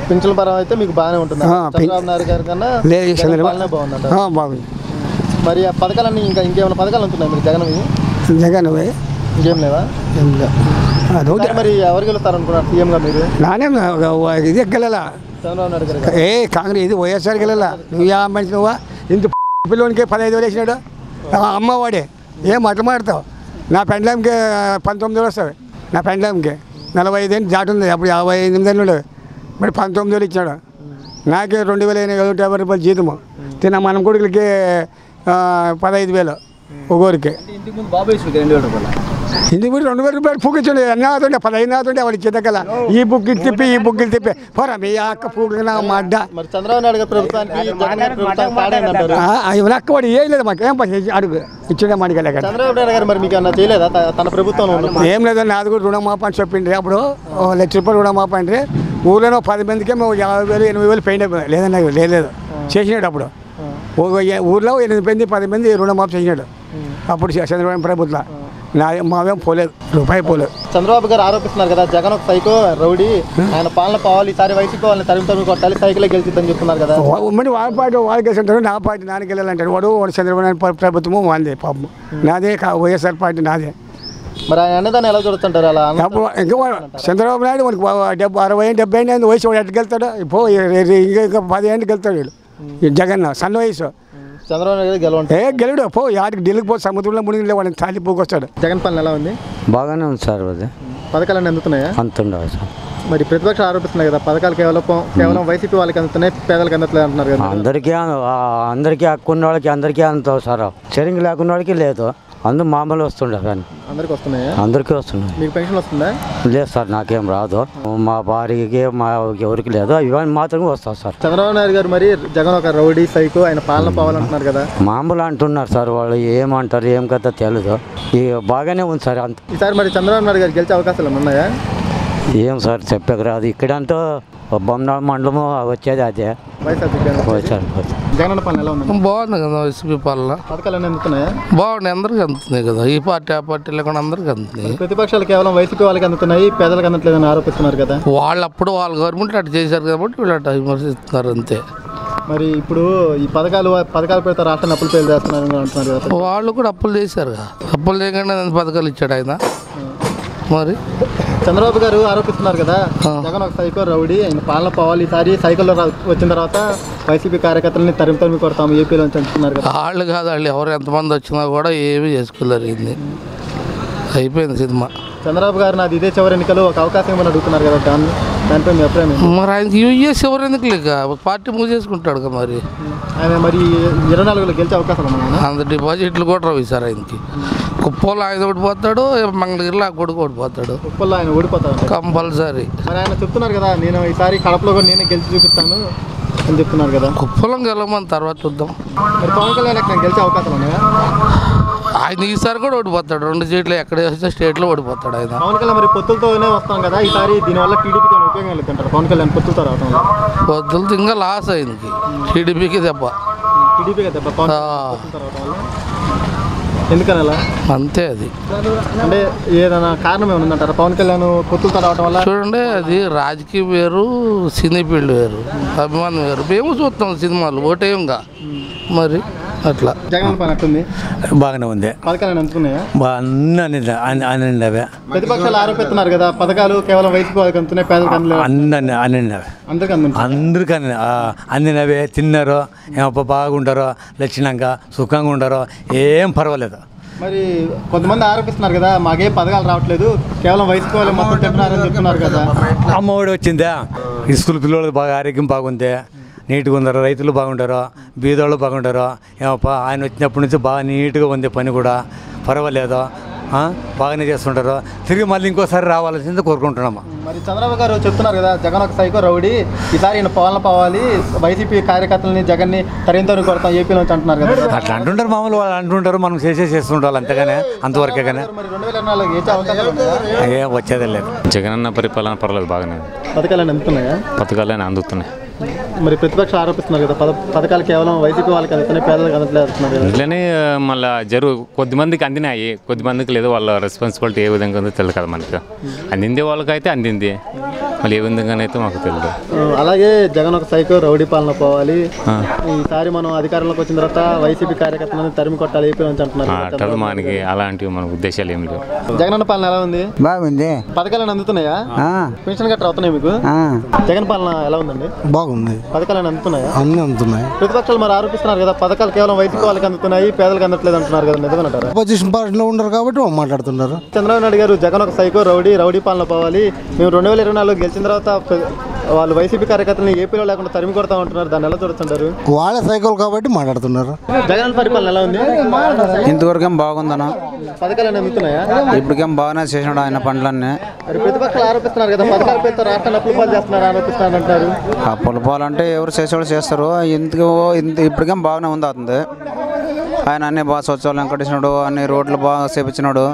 పింఛన్ పరం అయితే మీకు బాగానే ఉంటుంది. చంద్రబాబు నాయుడు గారి కన్నా బాగుంది. మరి ఆ పథకాలన్నీ ఇంకేమైనా పథకాలు ఉంటున్నాయి మీరు జగన్? జగన్ ఇంకేం లేవా? మరి ఎవరు గెలుస్తారు అనుకున్నారు సీఎంగా మీరు? నానే ఇది గెలలా చంద్రబాబు నాయుడు గారు. కాంగ్రెస్ ఇది వైఎస్ఆర్ గెలలా. నువ్వు మంచి నువ్వా ఇంత పిల్లోనికి 15,000 వేసినాడు. అమ్మవాడే ఏం అట్లా మాడతావు? నా పెండ్లాంకి 19,000 వస్తుంది. నా పెండ్లాంకి 45 ఏళ్ళు దాటుంది. అప్పుడు 58 ఏళ్ళు ఉండేవి. మరి 19,000 ఇచ్చాడు. నాకే 2,750 రూపాయలు జీతము. తిన్న మనం కొడుకులకి 15,000 ఒక్కొరికి. ఇంటికి 2,000 రూపాయలు పూకించండి. అన్నీ అవుతుండే 15 అవుతుండే వాడి చిత్తకల. ఈ బుక్కి తిప్పి ఈ బుక్కిలు తిప్పి పోరా మీ అక్క పూకిన మా అడ్డ. చంద్రబాబు నాయుడు గారి ప్రభుత్వానికి అక్క వాడు ఏం లేదు మాకు. ఏం పని అడుగు ఇచ్చిండే మాడికెళ్ళ. చంద్రబాబు నాయుడు గారు మరి మీకు ఏమన్నా చేయలేదా తన ప్రభుత్వం? ఏం లేదు, నాది కూడా రుణమాప అని చెప్పిండ్రి. అప్పుడు 1,00,000 రూపాయలు రుణమాప అంటే ఊళ్ళో 10 మందికే మేము 50,000 8,000 పెయిన్ లేదన్నా లేదు చేసినాడు. అప్పుడు ఊళ్ళో 8 మంది 10 మంది రుణమాఫీ చేసినాడు. అప్పుడు చంద్రబాబు ప్రభుత్వం మావేం పోలేదు, రూపాయి పోలేదు. చంద్రబాబు గారు ఆరోపిస్తున్నారు కదా జగన్ ఒక సైకో రౌడీ, ఆయన పాలన పోవాలి, ఈసారి వైసీపీ వాళ్ళని తరిమి కొట్టాలి, సైకిల్ గెలిచిద్దని చెప్తున్నారు కదా. ఉమ్మడి వాళ్ళ పార్టీ వాళ్ళు గెలిచింటారు, నా పార్టీ నాన్నకి వెళ్ళాలంటాడు. వాడు చంద్రబాబు నాయుడు ప్రభుత్వము వాందే పాపం. నాదే వైఎస్ఆర్ పార్టీ నాదే. మరి ఆయన అన్నదాన్ని ఎలా చూడుతుంటారు? అలా ఇంకా చంద్రబాబు నాయుడు మనకు 60-70 ఏళ్ళు వయసు వాడు ఎట్టు వెళ్తాడు? ఇంకా 10 ఏళ్ళకి వెళ్తాడు వీళ్ళు. జగన్ సన్న వయసు. చంద్రబాబు నాయుడు గెలుడు పో యాడికి ఢిల్లీకి పో సముద్రంలో మునిగి వాడిని తాళి పోకొస్తాడు. జగన్ పాలన ఎలా ఉంది? బాగానే ఉంది సార్. అది పథకాలన్నీ అందుతున్నాయా? అందుతుండవు సార్. మరి ప్రతిపక్షాలు ఆరోపిస్తున్నాయి కదా పథకాలు కేవలం వైసీపీ వాళ్ళకి అందుతున్నాయి, పేదలకు అందట్లేదు అంటున్నారు కదా. అందరికీ హక్కు ఉన్న వాళ్ళకి అందరికీ అందుతావు సార్. చెరింగ్ లేకున్న వాళ్ళకి లేదు. అందరూ మామూలు వస్తుండే కానీ అందరికి వస్తున్నాయా? అందరికీ వస్తున్నాయి. మీకు పెన్షన్ వస్తుందా? లేదు సార్, నాకేం రాదు. మా భార్యకి మా ఎవరికి లేదు, ఇవన్నీ మాత్రమే వస్తాయి సార్. చంద్రబాబు నాయుడు గారు మరి జగన్ ఒక రౌడీ సైకో, ఆయన పాలన పోవాలంటున్నారు కదా. మామూలు అంటున్నారు సార్, వాళ్ళు ఏమంటారు ఏం కదా తెలియదు. బాగానే ఉంది సార్. అంత ఈసారి మరి చంద్రబాబు నాయుడు గారు గెలిచే అవకాశాలు ఉన్నాయా? ఏం సార్ చెప్పక రాదు. ఇక్కడంతా బొమ్మనాడు మండలము వచ్చేది అదే. జగన్ పాలన ఎలా ఉంది? బాగుంది కదా వైసీపీ పాలన. పథకాలు అన్నీ అందుతున్నాయా? బాగున్నాయి, అందరికీ అందుతున్నాయి కదా. ఈ పార్టీ ఆ పార్టీ లేకుండా అందరికీ అందుతున్నాయి. ప్రతిపక్షాలు కేవలం వైసీపీ వాళ్ళకి అందుతున్నాయి, పేదలకు అందట్లేదని ఆరోపిస్తున్నారు కదా. వాళ్ళు అప్పుడు వాళ్ళ గవర్నమెంట్ అటు చేశారు కాబట్టి వీళ్ళు అటు విమర్శిస్తున్నారు అంతే. మరి ఇప్పుడు ఈ పథకాలు పెడితే రాష్ట్రాన్ని అప్పులు పేరు చేస్తున్నారు అంటున్నారు కదా. వాళ్ళు కూడా అప్పులు చేశారు కదా, అప్పులు చేయకుండా పథకాలు ఇచ్చాడు ఆయన. మరి చంద్రబాబు గారు ఆరోపిస్తున్నారు కదా, జగన్ ఒక సైకో రౌడీ, ఆయన పాలన పోవాలి, ఈసారి సైకిల్లో వచ్చిన తర్వాత వైసీపీ కార్యకర్తలని తరిమి కొడతాము ఏపీలో నుంచి అంటున్నారు కదా. వాళ్ళు కాదు, వాళ్ళు ఎవరు ఎంతమంది వచ్చినా కూడా ఏమీ చేసుకోలేరు. ఇది అయిపోయింది సినిమా. చంద్రబాబు గారు నాది ఇదే చివరి ఎన్నికలు, ఒక అవకాశం ఇవ్వని అడుగుతున్నారు కదా, దానిపై మీ అభిప్రాయం? మరి ఆయనకి యూఎస్ ఎవరు ఎందుకు లేక పార్టీ మూవ్ చేసుకుంటాడు కదా. మరి ఆయన మరి 24లో గెలిచే అవకాశం ఉన్నాయి. అంత డిపాజిట్లు కూడా రావు ఈసారి ఆయనకి. కుప్పలో ఆయన ఓడిపోతాడు, మంగళగిరిలో ఆ కొడుకు ఓడిపోతాడు. కుప్పలో ఆయన ఓడిపోతాడు కంపల్సరీ. మరి ఆయన చెప్తున్నారు కదా, నేను ఈసారి కడపలో కూడా నేనే గెలిచి చూపిస్తాను అని చెప్తున్నారు కదా. కుప్పలం గెలవమని తర్వాత చూద్దాం. మరి పవన్ కళ్యాణ్ నేను గెలిచే అవకాశం ఉన్నాయా? ఆయన ఈసారి కూడా ఓడిపోతాడు, 2 సీట్లు ఎక్కడ వస్తే స్టేట్లో ఓడిపోతాడు ఆయన. పవన్ కళ్యాణ్ మరి పొత్తులతోనే వస్తాం కదా, ఈసారి దీనివల్ల టీడీపీకి ఉపయోగం లేదంటారు. పవన్ కళ్యాణ్ పొత్తులతో రావడం పొత్తులతో ఇంకా లాస్ అయింది, టీడీపీకి దెబ్బ. టీడీపీకి దెబ్బ పవన్ పొత్తులతో రావడం వల్ల. ఎందుకని అలా? అంతే అది. అంటే ఏదైనా కారణం ఏమైనా ఉందంటారా పవన్ కళ్యాణ్ పొత్తులతో రావడం వల్ల? చూడండి, అది రాజకీయం వేరు, సినీ ఫీల్డ్ వేరు, అభిమానం వేరు. మేము చూస్తాం సినిమాలు ఓటేయంగా. మరి అట్లా జగన్ పని అట్టుంది, బాగానే ఉంది. పథకాలు అందుకున్నాయా? అన్నీ అవే. ప్రతిపక్షాలు ఆరోపిస్తున్నారు కదా, పథకాలు కేవలం వైసీపీ వాళ్ళకి అందుతున్నాయి, పేదలకు అందలేదు. అందరికీ అందినవే. తిన్నారు, ఏమో బాగుంటారో, లక్షణంగా సుఖంగా ఉండరో, ఏం పర్వాలేదు. మరి కొంతమంది ఆరోపిస్తున్నారు కదా, మాకే పథకాలు రావట్లేదు, కేవలం వైసీపీ వాళ్ళు మొత్తం తింటున్నారని చెప్తున్నారు కదా. అమ్మఒడి వచ్చిందా, స్కూల్ పిల్లలకు బాగా ఆరోగ్యం బాగుంది, నీట్గా ఉండారు, రైతులు బాగుంటారు, బీదోళ్ళు బాగుంటారు. ఏమప్పా ఆయన వచ్చినప్పటి నుంచి బాగా నీట్గా ఉంది, పని కూడా పర్వాలేదు, బాగానే చేస్తుంటారు. తిరిగి మళ్ళీ ఇంకోసారి రావాల్సింది కోరుకుంటున్నాము. మరి చంద్రబాబు గారు చెప్తున్నారు కదా, జగన్ ఒక సైకో రౌడీ, ఈసారి ఈయన పాలన పోవాలి, వైసీపీ కార్యకర్తలని జగన్ని తరిగి కొడతాం ఏపీలో నుంచి అంటున్నారు కదా. అట్లా అంటుంటారు, మామూలు వాళ్ళు అంటుంటారు, మనం చేస్తుంటారు అంతేగానే, అంతవరకే కానీ. మరి 2024 ఏ అవకాశాలు ఉన్నాయా? ఏం వచ్చేదే లేదు. జగనన్న పరిపాలన పర్లేదు, బాగానే. పథకాలు అందుతున్నాయా? పథకాలు అందుతున్నాయి. మరి ప్రతిపక్ష ఆరోపిస్తున్నారు కదా, పథకాలు కేవలం వైసీపీ వాళ్ళకి అందుతున్నాయి, పేదలకు అందట్లేదు అంటున్నారు కదా. ఇట్లనే మళ్ళీ కొద్దిమందికి అందినాయి, కొద్దిమందికి లేదు. వాళ్ళ రెస్పాన్సిబిలిటీ ఏ విధంగా ఉందో తెలియదు కదా మనకు. అందిందే వాళ్ళకైతే అందింది, మళ్ళీ ఏ విధంగానైతే మాకు తెలియదు. అలాగే జగన్ ఒక సైకో రౌడీ పాలన పోవాలి, ఈసారి మనం అధికారంలోకి వచ్చిన తర్వాత వైసీపీ కార్యకర్తలను తరిమి కొట్టాలి ఏపీ నుంచి అంటున్నారు. అట్లా మనకి అలాంటివి మన ఉద్దేశాలు ఏమి లేవు. జగన్ పాలన ఎలా ఉంది? బాగుంది. పథకాలు అందుతున్నాయా? పెన్షన్ గట్రా అవుతున్నాయి మీకు? జగన్ పాలన ఎలా ఉందండి? బాగుంది. పథకాలు అందుతున్నాయా? అన్నీ అందుతున్నాయి. ప్రతిపక్షాలు మరి ఆరోపిస్తున్నారు కదా, పథకాలు కేవలం వైసీపీ వాళ్ళకి అందుతున్నాయి, పేదలకు అందట్లేదు అంటున్నారు కదా, నిజమేనంటారా? అపోజిషన్ పార్టీలో ఉండరు కాబట్టి మాట్లాడుతున్నారు. చంద్రబాబు నాయుడు గారు జగన్ ఒక సైకో రౌడీ పాలన పోవాలి, మేము 2024లో గెలిచిన తర్వాత వాళ్ళు వైసీపీ కార్యకర్తలను ఏపీలో లేకుండా తరిమి కొడతా ఉంటున్నారు, దాన్ని ఎలా చూడుతుంటారు? వాళ్ళ సైకిల్ కాబట్టి మాట్లాడుతున్నారు. జగన్ పరిపాలన ఎలా ఉంది? ఇంతవరకేం బాగుందన్న. పథకాలు అందుతున్నాయా? ఇప్పటికేం బాగానే చేసినాడు ఆయన పనులన్నీ. మరి ప్రతిపక్షాలు ఆరోపిస్తున్నారు కదా, పథకాల పేరుతో రాష్ట్రాన్ని అప్పులు పాలు చేస్తున్నారు ఆరోపిస్తున్నారు అంటారు. అప్పులు పాలంటే ఎవరు చేసేవాళ్ళు చేస్తారు. ఇప్పటికేం బాగానే ఉంది అవుతుంది. ఆయన అన్ని బాగా స్వచ్ఛాలను కట్టించినాడు, అన్ని రోడ్లు బాగా చేపించినాడు,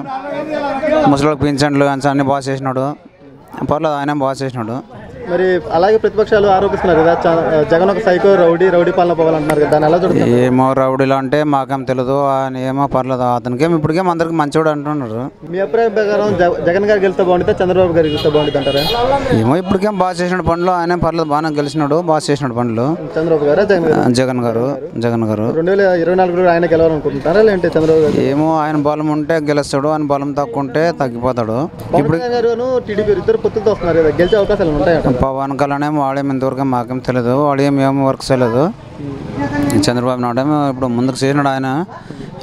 ముసలికి పింఛన్లు అన్ని బాగా చేసినాడు. పర్లేదు, ఆయన బాగా చేసినాడు. మరి అలాగే ప్రతిపక్షాలు ఆరోపిస్తున్నారు కదా, జగన్ ఒక సైకో రౌడీ పాలన పోవాలంటున్నారు కదా, దాన్ని ఎలా చూడుతున్నారు? ఏమో రౌడీలు అంటే మాకేం తెలియదు, ఆయన ఏమో పర్లేదు, అతనికేం ఇప్పటికేం అందరికి మంచివాడు అంటున్నారు. మీ అభిప్రాయం ప్రకారం జగన్ గారు గెలిస్తే బాగుంటుంది, చంద్రబాబు గారు గెలిస్తే బాగుంటుంది అంటారా? ఏమో ఇప్పటికేం బాగా చేసినాడు పనులు, ఆయన పర్లేదు బాగానే గెలిచినాడు, బాగా చేసినాడు పనులు. చంద్రబాబు గారు జగన్ గారు 2024 ఆయన గెలవాలనుకుంటున్నారా లేదంటే చంద్రబాబు గారు? ఏమో ఆయన బలం ఉంటే గెలుస్తాడు, ఆయన బలం తక్కువ ఉంటే తగ్గిపోతాడు. ఇప్పుడు టీడీపీ ఇద్దరు పొత్తులతో వస్తున్నారు కదా, గెలిచే అవకాశాలు ఉంటాయి. పవన్ కళ్యాణ్ ఏమో వాడేమి ఇంతవరకు మాకేం తెలియదు, వాడు ఏం వర్క్ చేయలేదు. చంద్రబాబు నాయుడు ఏమో ఇప్పుడు ముందుకు చేసినాడు, ఆయన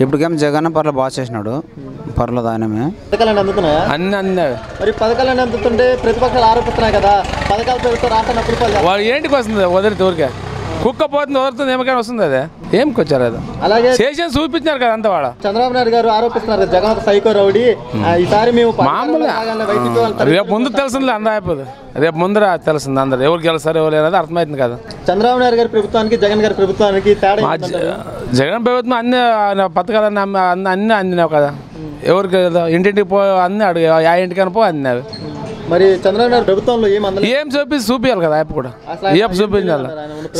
ఇప్పటికేం జగన్ పర్లేదు బాగా చేసినాడు, పర్లేదు ఆయనమే. పథకాలు అందుతున్నాయా? అన్నీ అందినవి. మరి పథకాలు అందుతుంటే ప్రతిపక్షాలు ఆరోపిస్తున్నాయి కదా, పథకాల పేరుతో రాష్ట్రాన్ని అప్పులు పాలు వాళ్ళు ఏంటికి వస్తుంది వదిలితే ఊరికే కుక్క పోతుంది వదులుతుంది ఏమకైనా వస్తుంది అదే ఏమికొచ్చారు అది అలాగే చేసి చూపించారు కదా అంత వాడ చంద్రబాబు నాయుడు గారు ఆరోపిస్తున్నారు కదా జగన్ ఒక సైకో రౌడీ ఈసారి మేము మామూలు రేపు ముందు తెలిసింది అందరూ అయిపోదు రేపు ముందర తెలిసింది అందరు ఎవరు గెలుస్తారు ఎవరు లేదని అర్థమవుతుంది కదా. చంద్రబాబు నాయుడు గారి ప్రభుత్వానికి జగన్ గారి ప్రభుత్వానికి తేడా జగన్ ప్రభుత్వం అన్ని పథకాలన్నీ అన్నీ అందినావు కదా. ఎవరికి ఇంటింటికి పో అన్నీ అడుగు ఆ ఇంటికైనా పో అందినావు. మరి చంద్రబాబు నాయుడు ప్రభుత్వంలో ఏం చూపించాలి కదా అప్పుడు కూడా ఏం చూపించాలి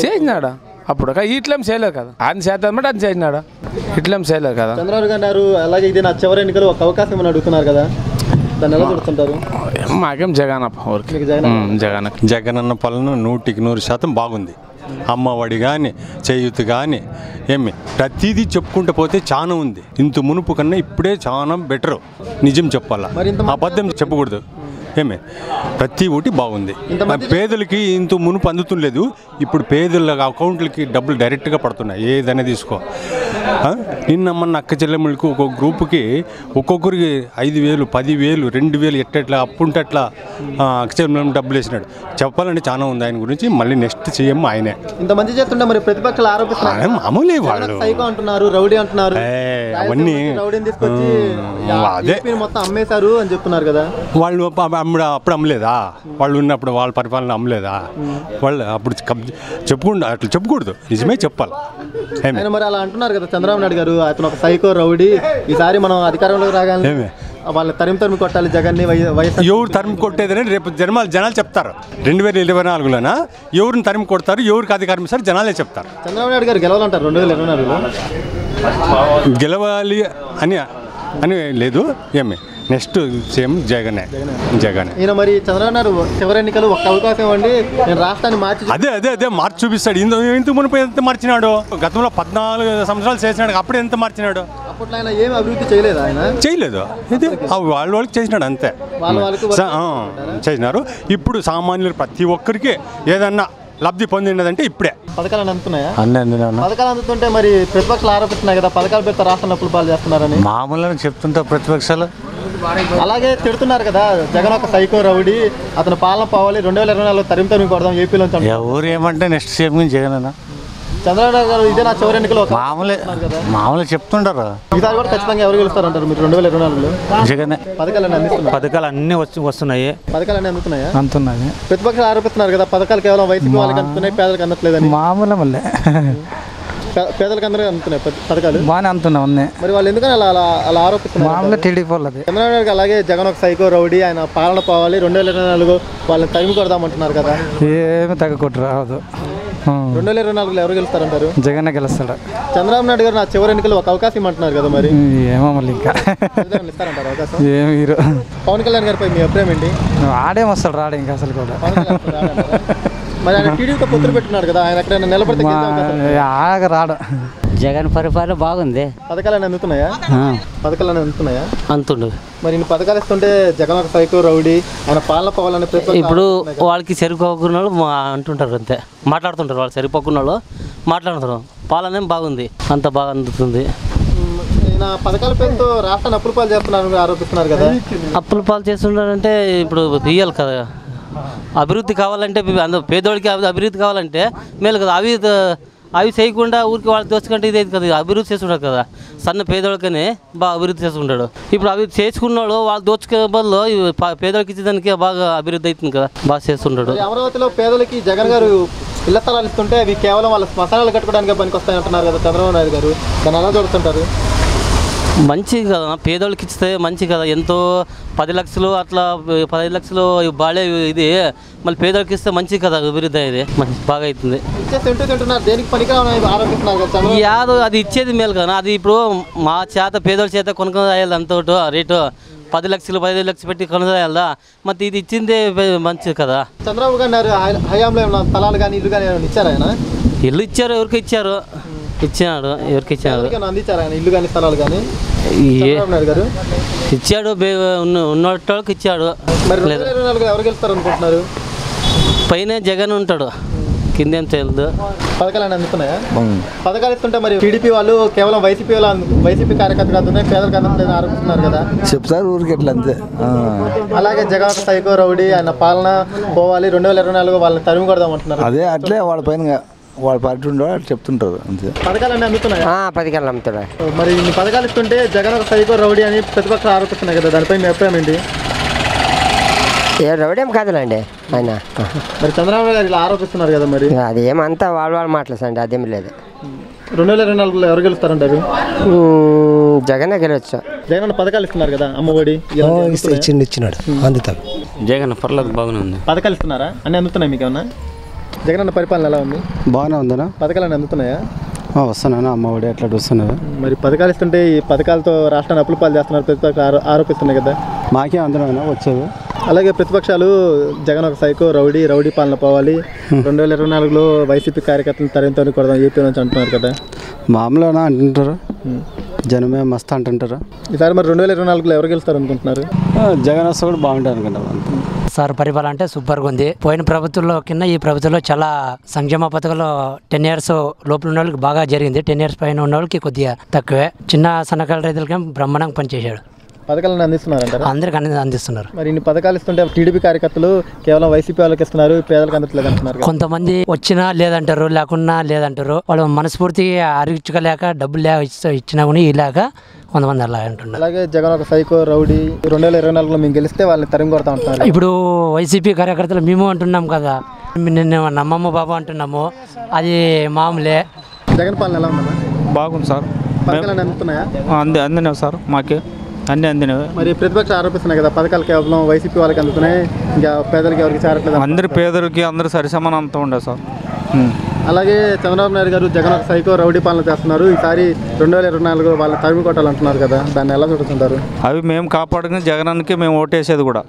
చేసినాడు అప్పుడు ఇట్లేం చేయలేదు కదా. ఆయన చేద్దాం అంటే ఆయన చేసినాడు ఇట్లేం చేయలేదు కదా. చంద్రబాబు గారు అలాగే ఇది నా చివరి ఎన్నికలు ఒక అవకాశం అని అడుగుతున్నారు కదా, దాన్ని ఎలా చూస్తుంటారు? మాకేం జగన్ జగన్ అన్న పాలన 100% బాగుంది. అమ్మఒడి కానీ చేయూత కానీ ప్రతిదీ చెప్పుకుంటూ పోతే చాలా ఉంది. ఇంత మునుపు కన్నా ఇప్పుడే చాలా బెటరు. నిజం చెప్పాలా, అబద్ధం చెప్పకూడదు. ప్రతి ఒక్కటి బాగుంది. పేదలకి ఇంత మునుపు అందుతుండలేదు, ఇప్పుడు పేదల అకౌంట్లకి డబ్బులు డైరెక్ట్గా పడుతున్నాయి. ఏదైనా తీసుకో. నిన్న మొన్న అక్క చెల్లెమ్మలకు ఒక్కొక్క గ్రూప్కి ఒక్కొక్కరికి 5,000 10,000 2,000 ఎట్లా అప్పుంటే అట్లా అక్క చెల్లెమ్మలకు డబ్బులు వేసినాడు. చెప్పాలంటే చాలా ఉంది ఆయన గురించి. మళ్ళీ నెక్స్ట్ సీఎం ఆయనే. ఇంత మంచి చేస్తుంటే మరి ప్రతిపక్షాలు ఆరోపిస్తున్నారు మామూలే వాళ్ళు సైకో అంటున్నారు, రౌడీ అంటున్నారు. అవన్నీ రౌడీని తీసుకొచ్చి అదే మొత్తం అమ్మేశారు అని చెప్తున్నారు కదా. వాళ్ళు అప్పుడు అమ్మలేదా? వాళ్ళు ఉన్నప్పుడు వాళ్ళ పరిపాలన అమ్మలేదా? వాళ్ళు అప్పుడు చెప్పుకుండా అట్లా చెప్పకూడదు, నిజమే చెప్పాలి. మరి అలా అంటున్నారు కదా చంద్రబాబు నాయుడు గారు, అతను ఒక సైకో రౌడీ, ఈసారి మనం అధికారంలోకి రాగానే వాళ్ళని తరిమి కొట్టాలి జగన్ని. ఎవరు తరిమి కొట్టేదని రేపు జనాలు చెప్తారు. 2024లోనా ఎవరిని తరిమి కొడతారు, ఎవరికి అధికారం ఇస్తారు జనాలే చెప్తారు. చంద్రబాబు నాయుడు గారు గెలవాలంటారు 2024లో. గెలవాలి అని లేదు. నెక్స్ట్ సీఎం జగనే. ఈయన మరి చంద్రబాబు నాయుడు చివరి ఎన్నికలు ఒక అవకాశం అండి, నేను రాష్ట్రాన్ని మార్చి అదే మార్చి చూపిస్తాడు. ఇంత మునుపు ఎంత మార్చినాడు? గతంలో 14 సంవత్సరాలు చేసినాడు, అప్పుడు ఎంత మార్చినాడు? అప్పట్లో ఆయన ఏం అభివృద్ధి చేయలేదు. ఆయన చేయలేదు, ఇది వాళ్ళకి చేసినాడు అంతే. చేసినారు. ఇప్పుడు సామాన్యులు ప్రతి ఒక్కరికి ఏదన్నా లబ్ధి పొందిండదంటే ఇప్పుడే. పథకాలు అందుతున్నాయా? పథకాలు అందుతుంటే మరి ప్రతిపక్షాలు ఆరోపిస్తున్నాయి కదా, పథకాలు పెడితే రాష్ట్రం అప్పులు పాలు చేస్తున్నారని. మామూలుగా చెప్తుంటారు ప్రతిపక్షాలు. అలాగే తిడుతున్నారు కదా జగన్ ఒక సైకో రౌడీ, అతను పాలన పోవాలి, 2024లో తరిమి కొడదాం ఏపీలో. ఎవరు ఏమంటే నెక్స్ట్ సీఎం జగన్ అన్న. చంద్రబాబు నాయుడు గారు ఇదే నా చివరి ఎన్నికలు మామూలుగా చెప్తుంటారు. ఈసారి కూడా ఖచ్చితంగా ఎవరు గెలుస్తారంటారు మీరు 2024లో? జగన్. పథకాలు అన్ని వస్తున్నాయి. పథకాలు అందుతున్నాయా? అందుతున్నాయి. ప్రతిపక్షాలు ఆరోపిస్తున్నారు కదా పథకాలు కేవలం వైసీపీ వాళ్ళకి అందుతున్నాయి, పేదలకు అందట్లేదని. మామూలు మళ్ళీ పేదలకు అందరూ అందుతున్నాయి పథకాలు, బాగానే అందుతున్నాయి. మరి వాళ్ళు ఎందుకని అలా ఆరోపిస్తున్నారు? చంద్రబాబు నాయుడు అలాగే జగన్ ఒక సైకో రౌడీ, ఆయన పాలన పోవాలి, 2024 వాళ్ళని తరిమి కొడదామంటున్నారు కదా. ఏమి తగ్గకొట్టు రాదు. 2024లో ఎవరు గెలుస్తారంటారు? జగన్ గెలుస్తాడు. చంద్రబాబు నాయుడు గారు నా చివరి ఎన్నికలు ఒక అవకాశం ఇవ్వమంటున్నారు కదా, మరి ఏమో మళ్ళీ ఇంకా ఇస్తారంటారు అవకాశం? ఏమి పవన్ కళ్యాణ్ గారిపై మీ అభిప్రాయం ఏంటి? ఆడేం వస్తాడు, రాడు ఇంకా అసలు కూడా. మరి ఆయన టీడీపీతో పొత్తులు పెట్టున్నాడు కదా, ఆయన ఎక్కడైనా నిలబడితే రాడు. జగన్ పరిపాలన బాగుంది. పథకాలు అందుతున్నాయా? పథకాలు అందుతున్నాయా? అంతుండు. మరి ఇన్ని పథకాలు ఇస్తుంటే జగన్ ఒక సైకో రౌడీ, ఆయన పాలన పోవాలని ఇప్పుడు వాళ్ళకి సరిపోకున్న వాళ్ళు అంటుంటారు, అంతే మాట్లాడుతుంటారు. వాళ్ళు సరిపోకున్న వాళ్ళు మాట్లాడుతారు. పాలన బాగుంది, అంత బాగా అందుతుంది. ఈయన పథకాల పేరుతో రాష్ట్రాన్ని అప్పుల పాలు చేస్తున్నారు ఆరోపిస్తున్నారు కదా. అప్పుల పాలు చేస్తున్నారంటే ఇప్పుడు ఇయ్యాలి కదా. అభివృద్ధి కావాలంటే పేదోడికి అభివృద్ధి కావాలంటే మేలు కదా. అవి చేయకుండా ఊరికి వాళ్ళు దోచుకుంటే ఇదే కదా, అభివృద్ధి చేసుకుంటారు కదా. సన్న పేదోళ్ళకనే బాగా అభివృద్ధి చేసుకుంటాడు. ఇప్పుడు అభివృద్ధి చేసుకున్నాడు, వాళ్ళు దోచుకునే బదులు పేదోళ్ళకి ఇచ్చేదానికి బాగా అభివృద్ధి అవుతుంది కదా, బాగా చేస్తుంటాడు. అమరావతిలో పేదలకి జగన్ గారు ఇళ్ల స్థలాలు ఇస్తుంటే అవి కేవలం వాళ్ళ శ్మశానాలు కట్టుకోవడానికి పనికి వస్తాయి అంటున్నారు కదా చంద్రబాబు నాయుడు గారు, దాన్ని ఎలా చూడుతుంటారు? మంచిది కదా, పేదోళ్ళకి ఇస్తే మంచి కదా. ఎంతో 10 లక్షలు అట్లా 15 లక్షలు బాడే ఇది మళ్ళీ పేదోళ్ళకి ఇస్తే మంచి కదా, అభివృద్ధి ఇది మంచి బాగా అవుతుంది. యాదో అది ఇచ్చేది మేలు కదా. అది ఇప్పుడు మా చేత పేదోళ్ళ చేత కొనుక్కోవాలి అంత రేటు 10 లక్షలు 15 లక్షలు పెట్టి కొనుక్కోవాలా, మరి ఇది ఇచ్చిందే మంచిది కదా. చంద్రబాబు గారు హయాంలో ఏమైనా స్థలాలు కానీ ఇల్లు కానీ ఏమైనా ఇచ్చారు? ఆయన ఇల్లు ఇచ్చారు, ఎవరికి ఇచ్చారు? ఇచ్చినాడు, ఎవరికి ఇచ్చాడు? ఇల్లు కానీ స్థలాలు కానీ ఇచ్చాడు, ఉన్నోళ్ళకి ఇచ్చాడు. ఎవరు గెలుస్తారు అనుకుంటున్నారు? పైన జగన్ ఉంటాడు, కిందేం తెలియదు. పథకాలు అందుతున్నాయా? పథకాలు ఇస్తుంటే మరి టీడీపీ వాళ్ళు కేవలం వైసీపీ కార్యకర్తలు అందుతున్నాయి, పేదలకు అందట్లేదని ఆరోపిస్తున్నారు కదా. చెప్తారు ఊరికి ఎట్లా అంతే. అలాగే జగన్ ఒక సైకో రౌడీ, ఆయన పాలన పోవాలి, 2024 వాళ్ళని తరిమి కొడదాం అంటున్నారు. అదే అట్లే వాళ్ళ పైన వాళ్ళ పార్టీ ఉండో వాళ్ళు చెప్తుంటారు అంతే. పథకాలన్నీ అందుతున్నాయా? పథకాలు అమ్ముతున్నాయి. మరి ఇన్ని పథకాలు ఇస్తుంటే జగన్ ఒక సైకో రౌడీ అని ప్రతిపక్షాలు ఆరోపిస్తున్నాయి కదా, దానిపై మీ అభిప్రాయం ఏంటి? ఏ రౌడేం కాదులేండి ఆయన. మరి చంద్రబాబు గారు ఇలా ఆరోపిస్తున్నారు కదా, మరి అది ఏమంతా వాళ్ళ మాటలేసండి, అదేం లేదు. 2024లో ఎవరు గెలుస్తారంటారు? జగనే గెలవచ్చు. జగన్ పథకాలు ఇస్తున్నారు కదా, అమ్మఒడి ఇచ్చినాడు అందుతాడు. జగన్ పర్లేదు బాగానే ఉంది. పథకాలు ఇస్తున్నారా? అన్నీ అందుతున్నాయి మీకు ఏమన్నా? జగన్ అన్న పరిపాలన ఎలా ఉంది? బాగానే ఉందనా? పథకాలు అన్నీ అందుతున్నాయా? వస్తున్నాను, అమ్మఒడి అట్లా వస్తున్నారు. మరి పథకాలు ఇస్తుంటే ఈ పథకాలతో రాష్ట్రాన్ని అప్పుల పాలు చేస్తున్నారు ప్రతిపక్షాలు ఆరోపిస్తున్నాయి కదా. మాకే అందులో వచ్చేది. అలాగే ప్రతిపక్షాలు జగన్ ఒక సైకో రౌడీ పాలన పోవాలి, 2024లో వైసీపీ కార్యకర్తలను తరిమి కొడదాం ఏపీ నుంచి అంటున్నారు కదా. మామూలుగా అంటుంటారు, జనమే మస్తు అంటుంటారు. ఈసారి మరి 2024లో ఎవరు గెలుస్తారు అనుకుంటున్నారు? జగన్ వస్తే కూడా బాగుంటుంది అనుకుంటాం. సార్ పరిపాలన అంటే సూపర్గా ఉంది. పోయిన ప్రభుత్వంలో కింద ఈ ప్రభుత్వంలో చాలా సంక్షేమ పథకాలు 10 years లోపల ఉన్న వాళ్ళకి బాగా జరిగింది. 10 years పైన ఉన్న వాళ్ళకి కొద్దిగా తక్కువే. చిన్న సన్నకారు రైతులకి బ్రహ్మాండంగా పనిచేశాడు. పథకాలను అందిస్తున్నారంటారా? అందరికి అందిస్తున్నారు. మరి ఇన్ని పథకాలు ఇస్తుంటే టీడీపీ కార్యకర్తలు కేవలం వైసీపీ వాళ్ళకి ఇస్తున్నారు, పేదలకు అందట్లేదు అంటున్నారు. కొంతమంది వచ్చినా లేదంటారు, లేకున్నా లేదంటారు. వాళ్ళు మనస్ఫూర్తిగా అరిగించుకోలేక డబ్బులు ఇచ్చినా కూడా ఇలాగ కొంతమంది అలా అంటున్నారు. అలాగే జగన్ ఒక సైకో రౌడీ, 2024లో మేము గెలిస్తే వాళ్ళని తరిమి కొడతా ఉంటున్నారు. ఇప్పుడు వైసీపీ కార్యకర్తలు మేము అంటున్నాం కదా, నిన్న నమ్మమ్మ బాబు అంటున్నాము, అది మామూలే. జగన్ పాలన ఎలా ఉందన్నా? బాగుంది సార్. పథకాలు అందుతున్నాయా? అందినావు సార్, మాకే అన్నీ అందినవి. మరి ప్రతిపక్షాలు ఆరోపిస్తున్నాయి కదా, పథకాలు కేవలం వైసీపీ వాళ్ళకి అందుతున్నాయి, ఇంకా పేదలకి ఎవరికి చేరట్లేదు. అందరి పేదలకి అందరూ సరిసమానం అంతా ఉండే సార్. అలాగే చంద్రబాబు నాయుడు గారు జగన్ ఒక సైకో రౌడీ పాలన చేస్తున్నారు, ఈసారి 2024 వాళ్ళని తరిమి కొట్టాలంటున్నారు కదా, దాన్ని ఎలా చూడుతుంటారు? అవి మేము కాపాడుకుని జగనానికి మేము ఓటేసేది కూడా.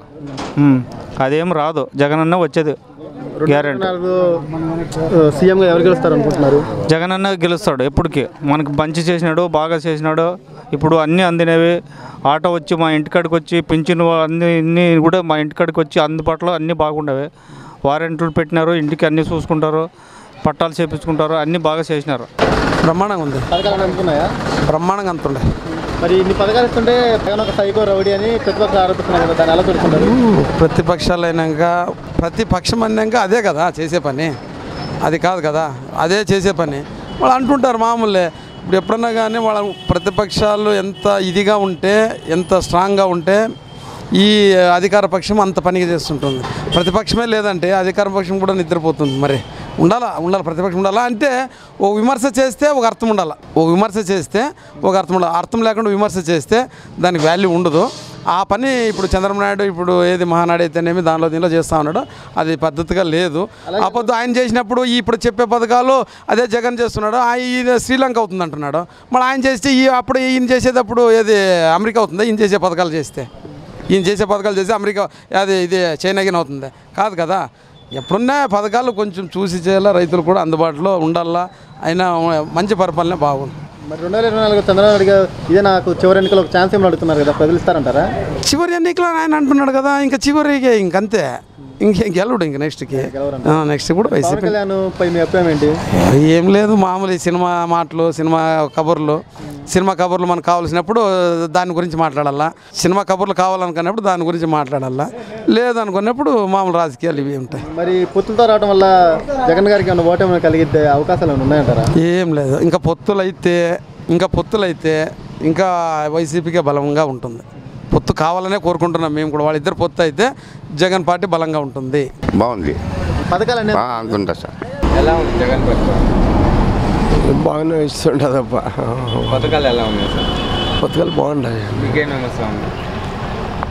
అదేం రాదు, జగనన్న వచ్చేది గ్యారెంటీ. సీఎంగా ఎవరు గెలుస్తారు అనుకుంటున్నారు? జగనన్న గెలుస్తాడు ఎప్పటికీ. మనకు మంచి చేసినాడు, బాగా చేసినాడు. ఇప్పుడు అన్నీ అందినవి. ఆటో వచ్చి మా ఇంటికాడికి వచ్చి పింఛను అన్నీ కూడా మా ఇంటికాడికి వచ్చి అందుబాటులో అన్నీ బాగుండేవి. వారంట్లు పెట్టినారు, ఇంటికి అన్నీ చూసుకుంటారు, పట్టాలు చేపించుకుంటారు, అన్నీ బాగా చేసినారు. బ్రహ్మాండంగా ఉంది. పథకాలు అందుతున్నాయా? బ్రహ్మాండంగా అంతుండే. మరి ఇన్ని పథకాలు ఇస్తుంటే జగన్ ఒక సైకో రౌడీ అని ప్రతిపక్షాలు ఆరోపిస్తున్నారు కదా, దాన్ని ఎలా చూడుతుంటారు? ప్రతిపక్షాలు అయినాక ప్రతిపక్షం అన్నాక అదే కదా చేసే పని, అది కాదు కదా, అదే చేసే పని. వాళ్ళు అంటుంటారు మామూలే. ఇప్పుడు ఎప్పుడన్నా కానీ వాళ్ళ ప్రతిపక్షాలు ఎంత ఇదిగా ఉంటే, ఎంత స్ట్రాంగ్గా ఉంటే ఈ అధికార పక్షం అంత పనికి చేస్తుంటుంది. ప్రతిపక్షమే లేదంటే అధికార పక్షం కూడా నిద్రపోతుంది. మరి ఉండాలా ప్రతిపక్షం ఉండాలా అంటే ఓ విమర్శ చేస్తే ఒక అర్థం ఉండాలి, అర్థం లేకుండా విమర్శ చేస్తే దానికి వాల్యూ ఉండదు. ఆ పని ఇప్పుడు చంద్రబాబు నాయుడు ఇప్పుడు ఏది మహానాడు అయితేనేమి దీనిలో చేస్తూ ఉన్నాడు, అది పద్ధతిగా లేదు. ఆ పొద్దు ఆయన చేసినప్పుడు ఇప్పుడు చెప్పే పథకాలు అదే జగన్ చేస్తున్నాడు, ఈయన శ్రీలంక అవుతుంది అంటున్నాడు. మరి ఆయన చేస్తే అప్పుడు ఈయన చేసేటప్పుడు ఏది అమెరికా అవుతుందా? ఈయన చేసే పథకాలు చేస్తే అమెరికా ఇది చైనాకిన అవుతుంది కాదు కదా. ఎప్పుడున్నా పథకాలు కొంచెం చూసి చేయాలా, రైతులు కూడా అందుబాటులో ఉండాలా. అయినా మంచి పరిపాలన బాగుంది. మరి 2024 చంద్రబాబు నాయుడు గారు ఇదే నాకు చివరి ఎన్నికలు ఒక ఛాన్స్ ఏమో అడుగుతున్నారు కదా, ప్రజలు ఇస్తారంటారా? చివరి ఎన్నికలు ఆయన అంటున్నాడు కదా, ఇంకా చివరికి ఇంకంతే, ఇంకేం గెలవడు. ఇంక నెక్స్ట్ కూడా పవన్ కళ్యాణ్ పై మీ అభిప్రాయం ఏంటి? ఏం లేదు, మామూలు సినిమా మాటలు, సినిమా కబుర్లు మనకు కావాల్సినప్పుడు దాని గురించి మాట్లాడాలా, సినిమా కబుర్లు కావాలనుకున్నప్పుడు దాని గురించి మాట్లాడాలా, లేదనుకున్నప్పుడు మామూలు రాజకీయాలు ఇవి ఉంటాయి. మరి పొత్తులతో రావడం వల్ల జగన్ గారికి ఏమైనా ఓటమి కలిగితే అవకాశాలు ఏమైనా ఉన్నాయంటారా? ఏం లేదు, ఇంకా పొత్తులైతే ఇంకా వైసీపీకే బలంగా ఉంటుంది. పొత్తు కావాలనే కోరుకుంటున్నాం మేము కూడా. వాళ్ళిద్దరు పొత్తు అయితే జగన్ పార్టీ బలంగా ఉంటుంది. బాగుంది పథకాలు అనుకుంటా సార్. ఎలా ఉంది జగన్ పరిపాలన? బాగానే ఇస్తుంటుందప్ప. పథకాలు ఎలా ఉన్నాయి సార్? పథకాలు బాగున్నాయి. మీకేమేమి వస్తా ఉంది?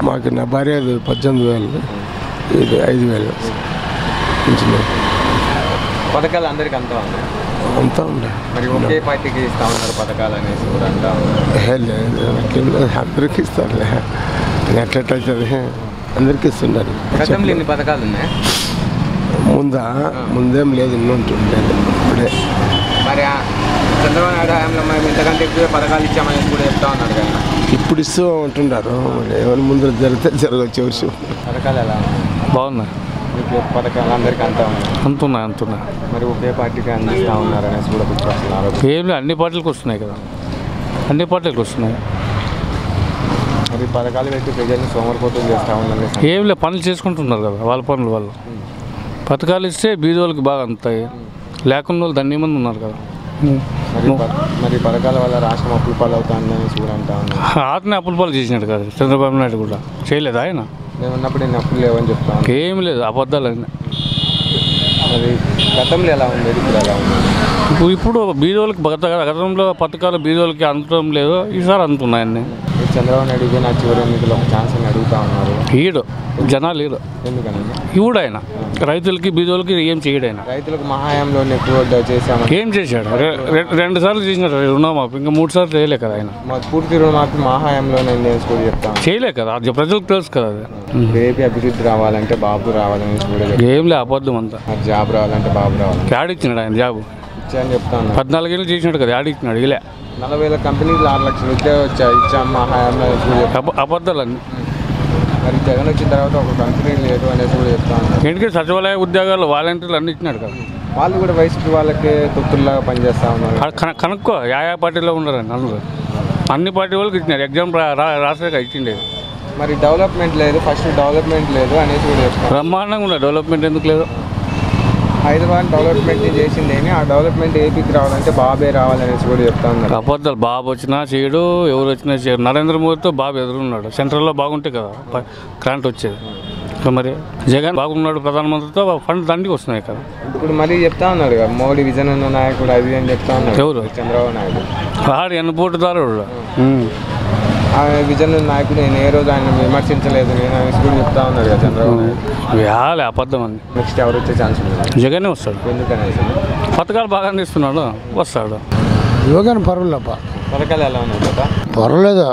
మాకు నా భార్య 18,000, ఇది 5,000 పథకాలు అందరికి అంతా ఉన్నాయి. అంతా ఉన్నాయి. మరి ఒకే పార్టీకి ఇస్తా ఉన్నారు పథకాలు అనేసి కూడా అంటా లేదు, అందరికి ఇస్తారులే. ఎట్లయితుంది, అందరికి ఇస్తున్నారు. గతంలో ఇన్ని పథకాలు ఉన్నాయి? ముందేం లేదు, ఇన్ని ఉంటుండేది ఇప్పుడే. మరి చంద్రబాబు నాయుడు హయాంలో మేము ఇంతకంటే ఎక్కువ పథకాలు ఇచ్చామని కూడా చెప్తా ఉన్నారు కదా. ఇప్పుడు ఇస్తూ ఉంటున్నారు. మరి ఏమైనా ముందు జరిగితే జరగచ్చు. పథకాలు ఎలా బాగున్నాయి? మీకు పథకాలు అందరికీ అంతా ఉన్నాయి? అంటున్నాయి. మరి ఒకే పార్టీకి అందిస్తూ ఉన్నారు అనేసి కూడా ప్రతిపక్షాలు ఆరోపణ. ఏం లేదు, అన్ని పార్టీలకు వస్తున్నాయి కదా, అన్ని పార్టీలకు వస్తున్నాయి. మరి పథకాలు పెట్టి ప్రజల్ని సోమరిపోతులు చేస్తూ ఉన్నారు. ఏం లేదు, పనులు చేసుకుంటున్నారు కదా వాళ్ళ పనులు వాళ్ళు. పథకాలు ఇస్తే బీదోళ్ళకి బాగా అందుతాయి, లేకుండా వాళ్ళు దండి మంది ఉన్నారు కదా. మరి పథకాల వల్ల రాష్ట్రం అప్పుల పాలు అవుతుందని కూడా అంటా ఉన్నారు. అతనే అప్పుల పాలు చేసినాడు కదా చంద్రబాబు నాయుడు కూడా. చేయలేదు ఆయన? మేము ఉన్నప్పుడు నేను అప్పులు లేవని చెప్తాను. ఏం లేదు, అబద్ధాలు అన్నీ. మరి గతంలో ఎలా ఉండేది, ఇప్పుడు ఎలా ఉంది? ఇప్పుడు బీదోళ్ళకి గతంలో పథకాలు బీదోళ్ళకి అందడం లేదు, ఈసారి అందుతున్నాయన్నీ. చంద్రబాబు నాయుడు నా చివరి ఎన్నికలు ఒక ఛాన్స్ అని అడుగుతా ఉన్నారు. ఈడు జనాలు ఈడు ఎందుకని ఇవుడు ఆయన రైతులకి బీదోళ్ళకి ఏం చేయడు ఆయన. రైతులకు మహాయంలో ఎక్కువ చేశాము. ఏం చేశాడు? 2 సార్లు చేసినాడు రుణమాఫీ, ఇంకా 3 సార్లు చేయలే కదా ఆయన. పూర్తి రుణమాఫీ మహాయంలోనే కూడా చెప్తాను. చేయలే కదా, అది ప్రజలకు తెలుసు కదా. అది ఏపీ అభివృద్ధి రావాలంటే బాబు రావాలని కూడా ఏం లే, అబద్ధం అంతా. జాబ్ రావాలంటే బాబు రావాలి. యాడిచ్చినాడు ఆయన జాబు? ఇచ్చాయని చెప్తాను. 14 ఏళ్ళు చేసినాడు కదా, యాడిచ్చినాడు? ఇలా 40,000 కంపెనీలు 6 లక్షలు ఉద్యోగాలు వచ్చాయి, ఇచ్చాం మహాయంలో. అబద్ధాలన్నీ. మరి జగన్ వచ్చిన తర్వాత ఒక కంపెనీ లేదు అనేసి కూడా చెప్తాను. ఎందుకంటే సచివాలయ ఉద్యోగాలు వాలంటీర్లు అన్ని ఇచ్చినాడు కదా. వాళ్ళు కూడా వైసీపీ వాళ్ళకి తొత్తుల్లాగా పనిచేస్తూ ఉన్నారు. కనుక్కో యా పార్టీలో ఉన్నారండి అందరూ. అన్ని పార్టీ వాళ్ళకి ఇచ్చినారు, ఎగ్జామ్ రాసాక ఇచ్చిండేది. మరి డెవలప్మెంట్ లేదు, ఫస్ట్ డెవలప్మెంట్ లేదు అనేసి కూడా చెప్తాను. బ్రహ్మాండంగా ఉన్నారు, డెవలప్మెంట్ ఎందుకు లేదు? హైదరాబాద్ డెవలప్మెంట్ చేసిందేమి, ఆ డెవలప్మెంట్ ఏపీకి రావాలంటే బాబే రావాలనేసి కూడా చెప్తా ఉన్నారు. అబద్ధాలు. బాబు వచ్చినా చేయడు, ఎవరు వచ్చినా చేయడు. నరేంద్ర మోదీతో బాబు ఎదురున్నాడు. సెంట్రల్లో బాగుంటే కదా కరెంట్ వచ్చేది. మరి జగన్ బాగున్నాడు, ప్రధానమంత్రితో ఫండ్ దండికి వస్తున్నాయి కదా. ఇప్పుడు మరీ చెప్తా ఉన్నాడు కదా, మోడీ విజన్ ఉన్న నాయకుడు అది అని చెప్తా ఉన్నాడు. ఎవరు? చంద్రబాబు నాయుడు. ఆడు ఎన్నుపోటుదారుడు. ఆ విజన్ నాయకుడు నేను ఏ రోజు ఆయన విమర్శించలేదు నేను అనేసి కూడా చెప్తా ఉన్నాడు కదా చంద్రబాబు నాయుడు. వేయాలి అబద్ధం అని. నెక్స్ట్ ఎవరు వచ్చే ఛాన్స్ ఉంది? జగనే వస్తాడు. ఎందుకనేసి పథకాలు బాగా అందిస్తున్నాడు, వస్తాడు. యోగాని పర్వాలేప. పథకాలు ఎలా ఉన్నాయి కదా? పర్వాలేదు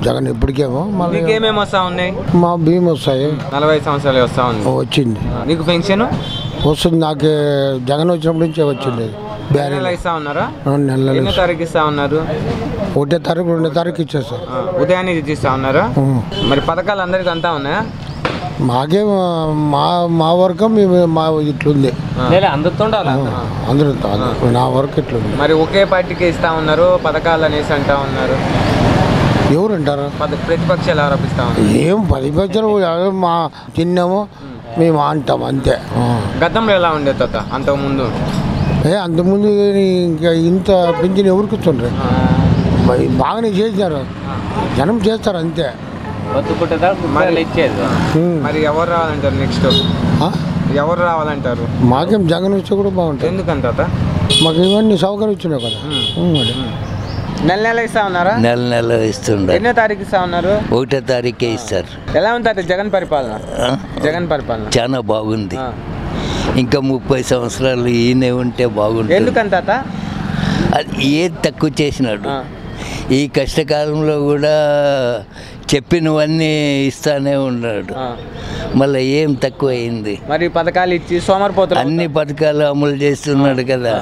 జగన్ ఇప్పటికేమో. మీకు ఏమేమి వస్తా ఉన్నాయి? మా భీమ్ వస్తాయి. 40 సంవత్సరాలు వస్తా ఉంది. వచ్చింది. నీకు పెన్షన్ వస్తుంది. నాకు జగన్ వచ్చినప్పటి నుంచే వచ్చింది. నెల ఇస్తా ఉన్నారా? 2 నెలలు. ఎన్నో తారీఖు ఇస్తా ఉన్నారు? 1వ తారీఖు 2వ తారీఖు ఇచ్చేస్తారు. ఉదయాన్నే ఇచ్చిస్తా ఉన్నారా? మరి పథకాలు అందరికి అంతా ఉన్నాయా? మాకే మా వర్గం మా ఇట్లుంది. అందరూ నా వర్క్ ఇట్లుంది. మరి ఒకే పార్టీకి ఇస్తా ఉన్నారు పథకాలు అనేసి అంటా ఉన్నారు. ఎవరు అంటారు? ప్రతిపక్షాలు ఆరోపిస్తా ఉన్నారు. ఏం ప్రతిపక్షాలు మా తిన్నాము మేము అంటాం అంతే. గతంలో ఎలా ఉండేది తాత అంతకుముందు? అంతకుముందు ఇంకా ఇంత పెంచిన ఎవరికి ఇస్తుండ్రు? బాగానే చేసినారు, జనం చేస్తారు అంతే. మరి ఎవరు రావాలంటారు నెక్స్ట్? ఎవరు రావాలంటారు? మాకేం జగన్ వస్తే కూడా బాగుంటుంది. ఎందుకంత మాకు ఇవన్నీ సౌకర్యం ఇచ్చినాయి కదా. నెల ఇస్తా ఉన్నారా? నెల ఇస్తుండ్రు. ఎన్నో తారీఖు ఇస్తా ఉన్నారు? 1వ తారీఖే ఇస్తారు. ఎలా ఉంటుంది జగన్ పరిపాలన? జగన్ పరిపాలన చాలా బాగుంది. ఇంకా 30 సంవత్సరాలు ఈయనే ఉంటే బాగుంటుంది. ఎందుకంత అది ఏది తక్కువ చేసినాడు. ఈ కష్టకాలంలో కూడా చెప్పినవన్నీ ఇస్తానే ఉన్నాడు. మళ్ళీ ఏం తక్కువ అయింది? మరి పథకాలు ఇచ్చి సోమరిపోతులు అన్ని పథకాలు అమలు చేస్తున్నాడు కదా.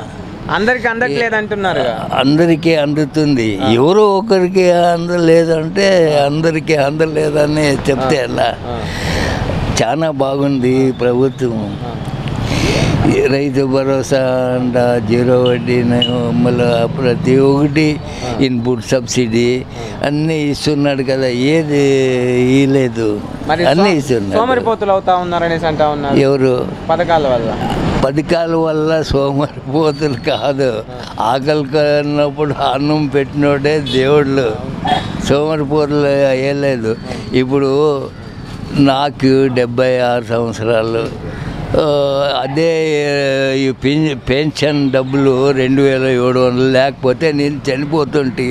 అందరికి అందట్లేదంటున్నారు. అందరికీ అందుతుంది. ఎవరో ఒకరికి అందలేదంటే అందరికీ అందలేదని చెప్తే అలా. చాలా బాగుంది ప్రభుత్వం. రైతు భరోసా అంట, 0 వడ్డీ, మళ్ళీ ప్రతి ఒక్కటి ఇన్పుట్ సబ్సిడీ అన్నీ ఇస్తున్నాడు కదా. ఏది ఇలేదు, అన్నీ ఇస్తున్నాడు. సోమరిపోతులు అవుతా ఉన్నారనేసి అంటా ఉన్నారు. ఎవరు? పథకాల వల్ల. పథకాల వల్ల సోమరిపోతులు కాదు. ఆకలి కన్నప్పుడు అన్నం పెట్టినోడే దేవుళ్ళు. సోమరిపోతులు అయ్యలేదు. ఇప్పుడు నాకు 76 సంవత్సరాలు. అదే ఈ పెన్షన్ డబ్బులు 2,700 లేకపోతే నేను చనిపోతుంటే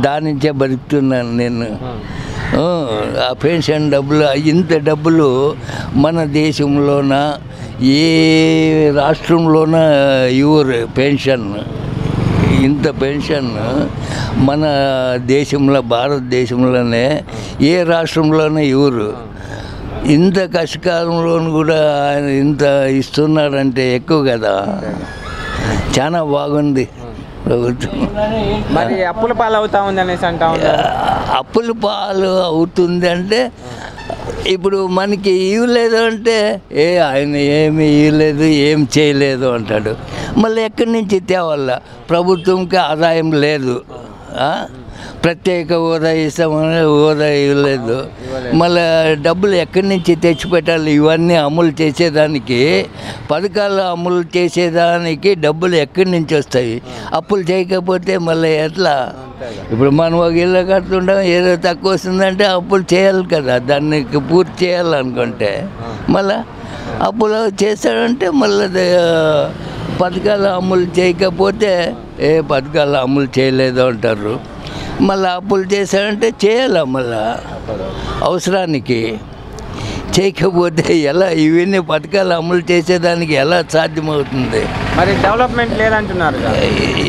దాని నుంచే బతుకుతున్నాను నేను. ఆ పెన్షన్ డబ్బులు, ఇంత డబ్బులు మన దేశంలోన ఏ రాష్ట్రంలోన ఇవ్వరు పెన్షన్. ఇంత పెన్షన్ మన దేశంలో, భారతదేశంలోనే ఏ రాష్ట్రంలోనే ఇవ్వరు. ఇంత కష్టకాలంలో కూడా ఆయన ఇంత ఇస్తున్నాడంటే ఎక్కువ కదా. చాలా బాగుంది ప్రభుత్వం. మరి అప్పుల పాలు అవుతా ఉంది అనేసి అంటా ఉన్నారు. అప్పుల పాలు అవుతుంది అంటే ఇప్పుడు మనకి ఇవ్వలేదు అంటే ఆయన ఏమి ఇవ్వలేదు, ఏం చేయలేదు అంటాడు. మళ్ళీ ఎక్కడి నుంచి తేవాల? ప్రభుత్వంకి ఆదాయం లేదు. ప్రత్యేక హోదా ఇస్తామని హోదా ఇవ్వలేదు. మళ్ళీ డబ్బులు ఎక్కడి నుంచి తెచ్చిపెట్టాలి? ఇవన్నీ అమలు చేసేదానికి, పథకాలు అమలు చేసేదానికి డబ్బులు ఎక్కడి నుంచి వస్తాయి? అప్పులు చేయకపోతే మళ్ళీ ఎట్లా? ఇప్పుడు మనం ఒక ఇల్లు కడుతుంటాం, ఏదో తక్కువ వస్తుందంటే అప్పులు చేయాలి కదా, దానికి పూర్తి చేయాలనుకుంటే. మళ్ళీ అప్పులు చేస్తాడంటే మళ్ళీ పథకాలు అమలు చేయకపోతే పథకాలు అమలు చేయలేదు అంటారు. మళ్ళీ అప్పులు చేశాడంటే చేయాలా? మళ్ళా అవసరానికి చేయకపోతే ఎలా? ఇవన్నీ పథకాలు అమలు చేసేదానికి ఎలా సాధ్యమవుతుంది? మరి డెవలప్మెంట్ లేదంటున్నారు.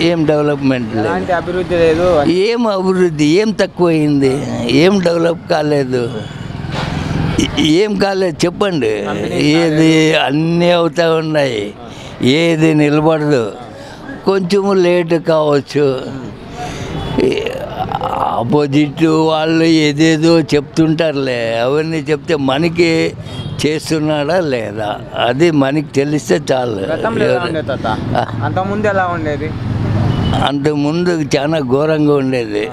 ఏం డెవలప్మెంట్ లేదు, అభివృద్ధి లేదు. ఏం అభివృద్ధి? ఏం తక్కువైంది? ఏం డెవలప్ కాలేదు? ఏం కాలేదు చెప్పండి. ఏది అన్నీ అవుతూ ఉన్నాయి, ఏది నిలబడదు. కొంచెము లేట్ కావచ్చు. ఆపోజిట్ వాళ్ళు ఏదేదో చెప్తుంటారులే, అవన్నీ చెప్తే మనకి చేస్తున్నాడా లేదా అది మనకి తెలిస్తే చాలు. అంతకుముందు ఎలా ఉండేది? అంతకుముందు చాలా ఘోరంగా ఉండేది.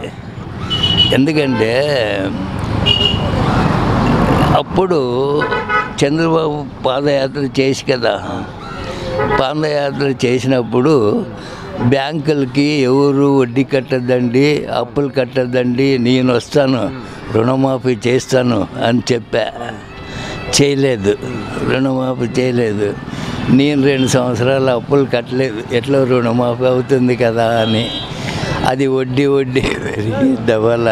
ఎందుకంటే అప్పుడు చంద్రబాబు పాదయాత్ర చేసి కదా, పాదయాత్ర చేసినప్పుడు బ్యాంకులకి ఎవరు వడ్డీ కట్టద్దండి, అప్పులు కట్టద్దండి, నేను వస్తాను రుణమాఫీ చేస్తాను అని చెప్పా. చేయలేదు, రుణమాఫీ చేయలేదు. నేను 2 సంవత్సరాలు అప్పులు కట్టలేదు, ఎట్లా రుణమాఫీ అవుతుంది కదా అని. అది వడ్డీ పెరిగి డబల్,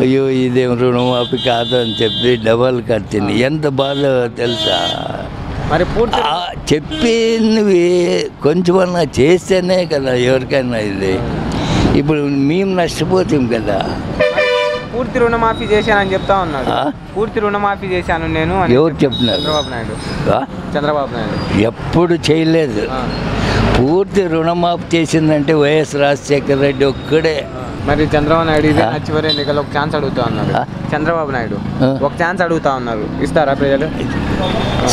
అయ్యో ఇదేం రుణమాఫీ కాదు అని చెప్పి డబల్ కట్టింది. ఎంత బాధ తెలుసా? మరి చెప్పినవి కొంచెమన్నా చేస్తేనే కదా ఎవరికైనా ఇది. ఇప్పుడు మేము నష్టపోతాం కదా. పూర్తి రుణమాఫీ చేశానని చెప్తా ఉన్నాడు. పూర్తి రుణమాఫీ చేశాను నేను. ఎవరు చెప్తున్నారు? చంద్రబాబు నాయుడు ఎప్పుడు చేయలేదు. పూర్తి రుణమాఫీ చేసిందంటే వైఎస్ రాజశేఖర రెడ్డి ఒక్కడే. మరి చంద్రబాబు నాయుడు ఇదే చివరి ఎన్నికల్లో ఒక ఛాన్స్ అడుగుతా ఉన్నారు. చంద్రబాబు నాయుడు ఒక ఛాన్స్ అడుగుతా ఉన్నారు, ఇస్తారా ప్రజలు?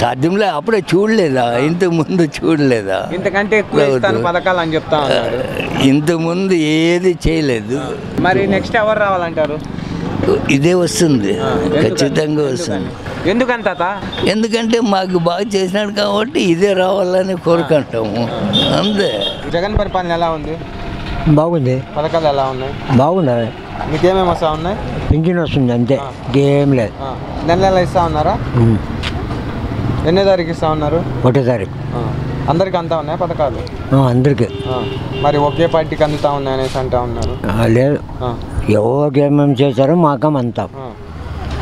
సాధ్యంలే. అప్పుడే చూడలేదా? ఇంతకుముందు చూడలేదా? ఇంతకంటే ఎక్కువ ఇస్తాను పథకాలు అని చెప్తా ఉన్నారు. ఇంతకుముందు ఏది చేయలేదు. మరి నెక్స్ట్ ఎవరు రావాలంటారు? ఇదే వస్తుంది, ఖచ్చితంగా వస్తుంది. ఎందుకంత? ఎందుకంటే మాకు బాగా చేసినాడు కాబట్టి ఇదే రావాలని కోరుకుంటాము, అంతే. జగన్ పరిపాలన ఎలా ఉంది? బాగుంది. పథకాలు ఎలా ఉన్నాయి? బాగున్నాయి. మీకేమేమి వస్తా ఉన్నాయి? పింఛన్ వస్తుంది అంతే, ఇంకేం లేదు. నెల ఇస్తా ఉన్నారా? ఎన్నో తారీఖు ఇస్తా ఉన్నారు? 1వ తారీఖు. అందరికి అంతా ఉన్నాయి పథకాలు? అందరికి. మరి ఒకే పార్టీకి అందుతా ఉన్నాయి అనేసి అంటా ఉన్నారు. లేదు, ఎవరికి ఏమేమి చేశారో మాకం అంతా.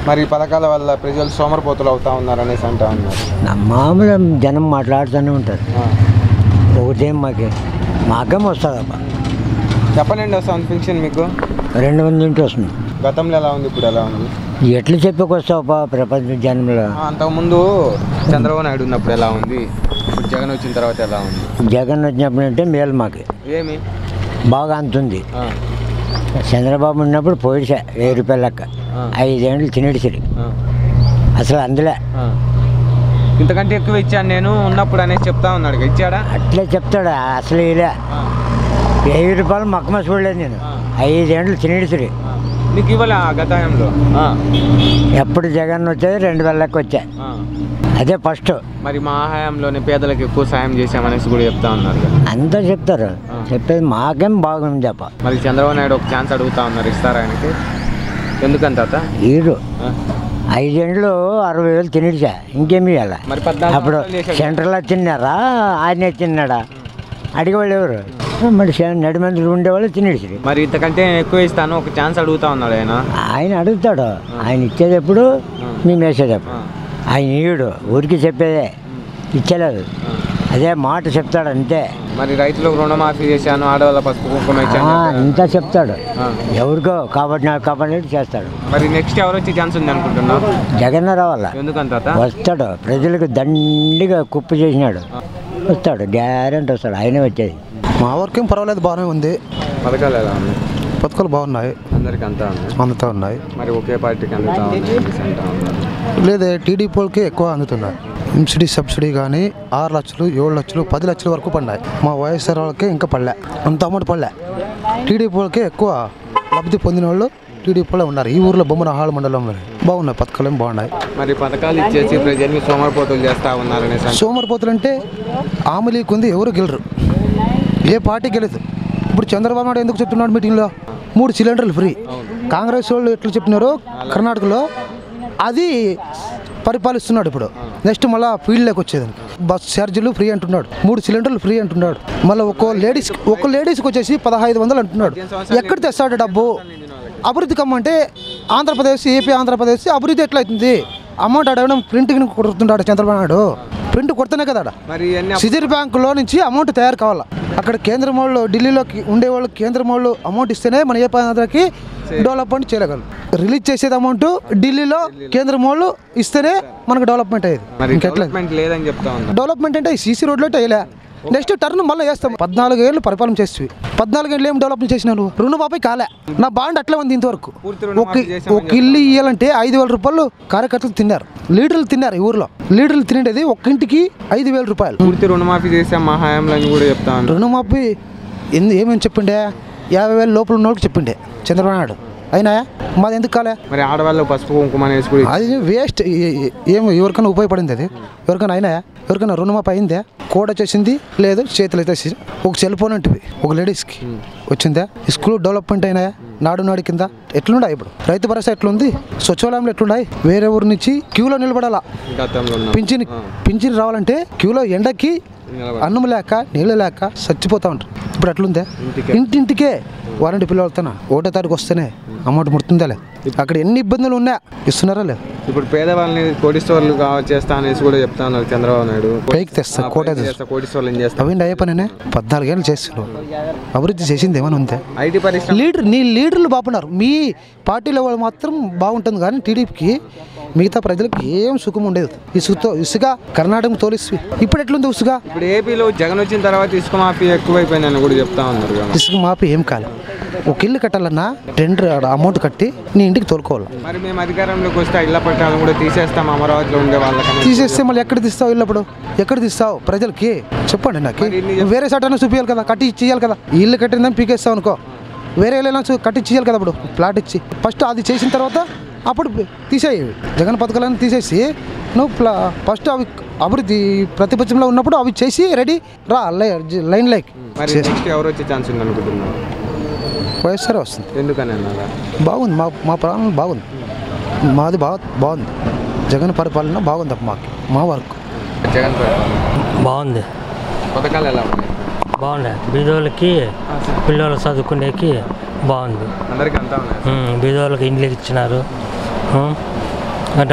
మరి పథకాల వల్ల ప్రజలు సోమరిపోతులు అవుతా ఉన్నారు అనేసి అంటా ఉన్నారు. మామూలు జనం మాట్లాడుతూనే ఉంటారు. ఒకటేం మాకేం వస్తుందబ్బా. చెప్పనండి వస్తుంది పింఛన్ మీకు? 200 వస్తుంది. గతంలో ఎలా ఉంది, ఇప్పుడు ఎలా ఉంది? ఎట్లా చెప్పకొస్తావా ప్రపంచ జనంలో? అంతకుముందు చంద్రబాబు నాయుడు ఉన్నప్పుడు ఎలా ఉంది, ఇప్పుడు జగన్ వచ్చిన తర్వాత ఎలా ఉంది? జగన్ వచ్చినప్పుడు అంటే మేలు మాకు ఏమి బాగా అంతుంది. చంద్రబాబు ఉన్నప్పుడు పోయిసా 1000 రూపాయల లెక్క, 5 ఏళ్ళు తినేడిసరి అసలు అందులే. ఇంతకంటే ఎక్కువ ఇచ్చాను నేను ఉన్నప్పుడు అనేసి చెప్తా ఉన్నాడు. ఇచ్చాడా? అట్లే చెప్తాడా? అసలు ఇలా 1000 రూపాయలు మక్కమ చూడలేదు నేను, 5 ఏళ్ళు తినేడిసరి. నీకు ఇవ్వాలి గతంలో? ఎప్పుడు జగన్ వచ్చేది 2000 లెక్క వచ్చా, అదే ఫస్ట్. మరి మా హయాంలోనే పేదలకు ఎక్కువ సాయం చేశామనేసి కూడా చెప్తా ఉన్నారు. అంతా చెప్తారు, చెప్పేది మాకేం బాగుంది చెప్ప. మరి చంద్రబాబు నాయుడు ఒక ఛాన్స్ అడుగుతా ఉన్నారు, ఇస్తారా ఆయనకి? ఎందుకంత? ఈడు 5 ఏళ్ళు 60,000 తినేసా, ఇంకేమి ఇవ్వాలా? అప్పుడు సెంటర్లో తిన్నారా, ఆయనే తిన్నాడా? అడిగేవాళ్ళు ఎవరు? మరి నడిమంది ఉండేవాళ్ళు తినేసి. మరి ఇంతకంటే ఎక్కువ ఇస్తాను ఒక ఛాన్స్ అడుగుతా ఉన్నాడు ఆయన అడుగుతాడు. ఆయన ఇచ్చేది ఎప్పుడు, మేము వేసేది ఎప్పుడు. ఆయన ఈడు ఊరికి చెప్పేదే, ఇచ్చలేదు, అదే మాట చెప్తాడు అంతే. మరి రైతులకు రుణమాఫీ చేశాను, ఆడవాళ్ళ పసుపు కుంకుమ ఇచ్చాను ఇంత చెప్తాడు. ఎవరికో కాబట్టి చేస్తాడు. మరి నెక్స్ట్ ఎవరు వచ్చే ఛాన్స్ ఉంది అనుకుంటున్నావు? జగన్ రావాలా? ఎందుకంత? వస్తాడు, ప్రజలకు దండిగా కుప్పు చేసినాడు, వస్తాడు, గ్యారెంటీ వస్తాడు, ఆయనే వచ్చేది. మా వర్కేం పర్వాలేదు, బాగానే ఉంది. పథకాలు ఎలా ఉన్నాయి? పథకాలు బాగున్నాయి, అందరికి అందుతా ఉన్నాయి. మరి ఒకే పార్టీకి అందుతా ఉన్నాయి? లేదా టీడీపీ వాళ్ళకి ఎక్కువ అందుతున్నాయి. సబ్సిడీ కానీ 6 లక్షలు, 7 లక్షలు, 10 లక్షల వరకు పడినాయి. మా వైఎస్ఆర్ వాళ్ళకి ఇంకా పడలే, అంత అమౌంట్ పడలే. టీడీపీ వాళ్ళకే ఎక్కువ లబ్ధి పొందిన వాళ్ళు టీడీపీలో ఉన్నారు. ఈ ఊర్లో బొమ్మనహాళ మండలంలో బాగున్నాయి, పథకాలు ఏం బాగున్నాయి. మరి పథకాలు ఇచ్చేసి ప్రజల్ని సోమరిపోతులు చేస్తా ఉన్నారనే సోమరిపోతులు అంటే ఆమెలీకు ఉంది, ఎవరు గెలరు, ఏ పార్టీ గెలదు. ఇప్పుడు చంద్రబాబు నాయుడు ఎందుకు చెప్తున్నాడు మీటింగ్లో 3 సిలిండర్లు ఫ్రీ. కాంగ్రెస్ వాళ్ళు ఎట్లా చెప్పినారో కర్ణాటకలో అది పరిపాలిస్తున్నాడు. ఇప్పుడు నెక్స్ట్ మళ్ళీ ఫీల్డ్లోకి వచ్చేదానికి బస్ ఛార్జీలు ఫ్రీ అంటున్నాడు, 3 సిలిండర్లు ఫ్రీ అంటున్నాడు. మళ్ళీ ఒక్కో లేడీస్కి వచ్చేసి 1500 అంటున్నాడు. ఎక్కడ తెస్తాడు డబ్బు? అభివృద్ధి కమ్మంటే ఆంధ్రప్రదేశ్, ఏపీ ఆంధ్రప్రదేశ్ అభివృద్ధి ఎట్లయితుంది? అమౌంట్ అడగడం ప్రింట్కి కొడుతున్నాడు చంద్రబాబు నాయుడు. ప్రింట్ కొడుతూనే కదా సిజర్ బ్యాంకులో నుంచి అమౌంట్ తయారు కావాలా. అక్కడ కేంద్రం వాళ్ళు ఢిల్లీలోకి ఉండేవాళ్ళు కేంద్రం వాళ్ళు అమౌంట్ ఇస్తేనే మన ఏపీ ఆంధ్రకి డెవలప్మెంట్ చేయగలరు. రిలీజ్ చేసేది అమౌంట్ ఢిల్లీలో కేంద్రం వాళ్ళు ఇస్తేనే మనకు డెవలప్మెంట్ అయ్యేది. డెవలప్మెంట్ అంటే సీసీ రోడ్లో వేయలే. నెక్స్ట్ టర్న్ మళ్ళీ వేస్తాం. 14 ఏళ్ళు పరిపాలన చేసి 14 ఏళ్ళు ఏం డెవలప్మెంట్ చేసినాను? రుణమాఫీ కాలే. నా బాండ్ అట్లే ఉంది ఇంతవరకు. ఒక ఇల్లు ఇవ్వాలంటే 5000 రూపాయలు కార్యకర్తలు తిన్నారు, లీడర్లు తిన్నారు. ఈ ఊర్లో లీడర్లు తినేది ఒక ఇంటికి 5000 రూపాయలు. పూర్తి రుణమాఫీ చేసాం మా హయాంలో అని కూడా చెప్తాను. రుణమాఫీ ఏమేమి చెప్పిండే? 50,000 లోపల ఉన్న వాళ్ళకి చెప్పిండే చంద్రబాబు నాయుడు. అయినా మాది ఎందుకు కాలే? మరి ఆడవాళ్ళు పసుపు కుంకుమ అది వేస్ట్. ఏమో ఎవరికైనా ఉపయోగపడింది? అది ఎవరికైనా అయినా? ఎవరికైనా రుణమాఫీ అయిందే? కోడ చేసింది లేదు, చేతులు అయితే ఒక సెల్ ఫోన్ అంటే ఒక లేడీస్కి వచ్చిందా? స్కూల్ డెవలప్మెంట్ అయినాయా? నాడు కింద ఎట్లున్నాయి? ఇప్పుడు రైతు భరోసా ఎట్లుంది? సచివాలయంలో ఎట్లున్నాయి? వేరే ఊరి నుంచి క్యూలో నిలబడాలా. పింఛన్ రావాలంటే క్యూలో ఎండకి అన్నం లేక నీళ్ళు లేక చచ్చిపోతా ఉంటారు. ఇప్పుడు అట్లుందే? ఇంటింటికే వారంటీ పిల్లలతో 1వ తారీఖు వస్తేనే అమౌంట్ ముడుతుందా లేదు? అక్కడ ఎన్ని ఇబ్బందులు ఉన్నాయా? ఇస్తున్నారా లేదు? ఇప్పుడు పేదవాళ్ళని కోటీశ్వర్లు చేస్తా అనేసి కూడా చెప్తా ఉన్నారు చంద్రబాబు నాయుడు. పైకి తెస్తా కోటీశ్వర్లు చేస్తా. అవి అయ్యే పనే 14 ఏళ్ళు చేస్తున్నారు. అభివృద్ధి చేసింది ఏమైనా ఉందా? ఐటీ పరిశ్రమ లీడర్లు బాగున్నారు. మీ పార్టీలో వాళ్ళు మాత్రం బాగుంటుంది, కానీ టీడీపీకి మిగతా ప్రజలకు ఏం సుఖం ఉండేది. ఇసుక కర్ణాటక తోలిసి ఇప్పుడు ఎట్లుంది ఇసుక? ఇప్పుడు ఏపీలో జగన్ వచ్చిన తర్వాత ఇసుక మాఫీ ఎక్కువైపోయిందని కూడా చెప్తా ఉన్నారు. ఇసుక మాఫీ ఏం కాలే. ఒక ఇల్లు కట్టాలన్నా టెండర్ అమౌంట్ కట్టి నీ ఇంటికి తోలుకోవాలి. మరి మేము అధికారంలోకి వస్తే ఇళ్ల పట్టాలను కూడా తీసేస్తాం అమరావతిలో ఉండే వాళ్ళకి. తీసేస్తే మళ్ళీ ఎక్కడ తీస్తావు? ఇల్లప్పుడు ఎక్కడ తీస్తావు? ప్రజలకి చెప్పండి. నాకు వేరే చట్టాన్ని చూపించాలి కదా, కట్టి ఇచ్చేయాలి కదా. ఇల్లు కట్టిందని పీకేస్తావు అనుకో, వేరే ఏమైనా కట్టి ఇచ్చేయాలి కదా. అప్పుడు ప్లాట్ ఇచ్చి ఫస్ట్ అది చేసిన తర్వాత అప్పుడు తీసేయి. జగన్ పథకాలను తీసేసి నువ్వు ఫస్ట్ అవి అభివృద్ధి ప్రతిపక్షంలో ఉన్నప్పుడు అవి చేసి రెడీ రా లైన్ లైక్. ఎవరు వచ్చే ఛాన్స్ ఉంది అనుకుంటున్నాను? వైఎస్ఆర్ వస్తుంది. ఎందుకని? బాగుంది, మా ప్రాణం బాగుంది, మాది బాగుంది. జగన్ పరిపాలన బాగుంది. మా వర్క్ జగన్ బాగుంది. పథకాలు ఎలా ఉన్నాయి? బాగున్నాయి. బీదోళ్ళకి పిల్లలు చదువుకునేకి బాగుంది. అందరికీ అంతా ఉన్నాయి. బీదోళ్ళకి ఇండ్లకి ఇచ్చినారు.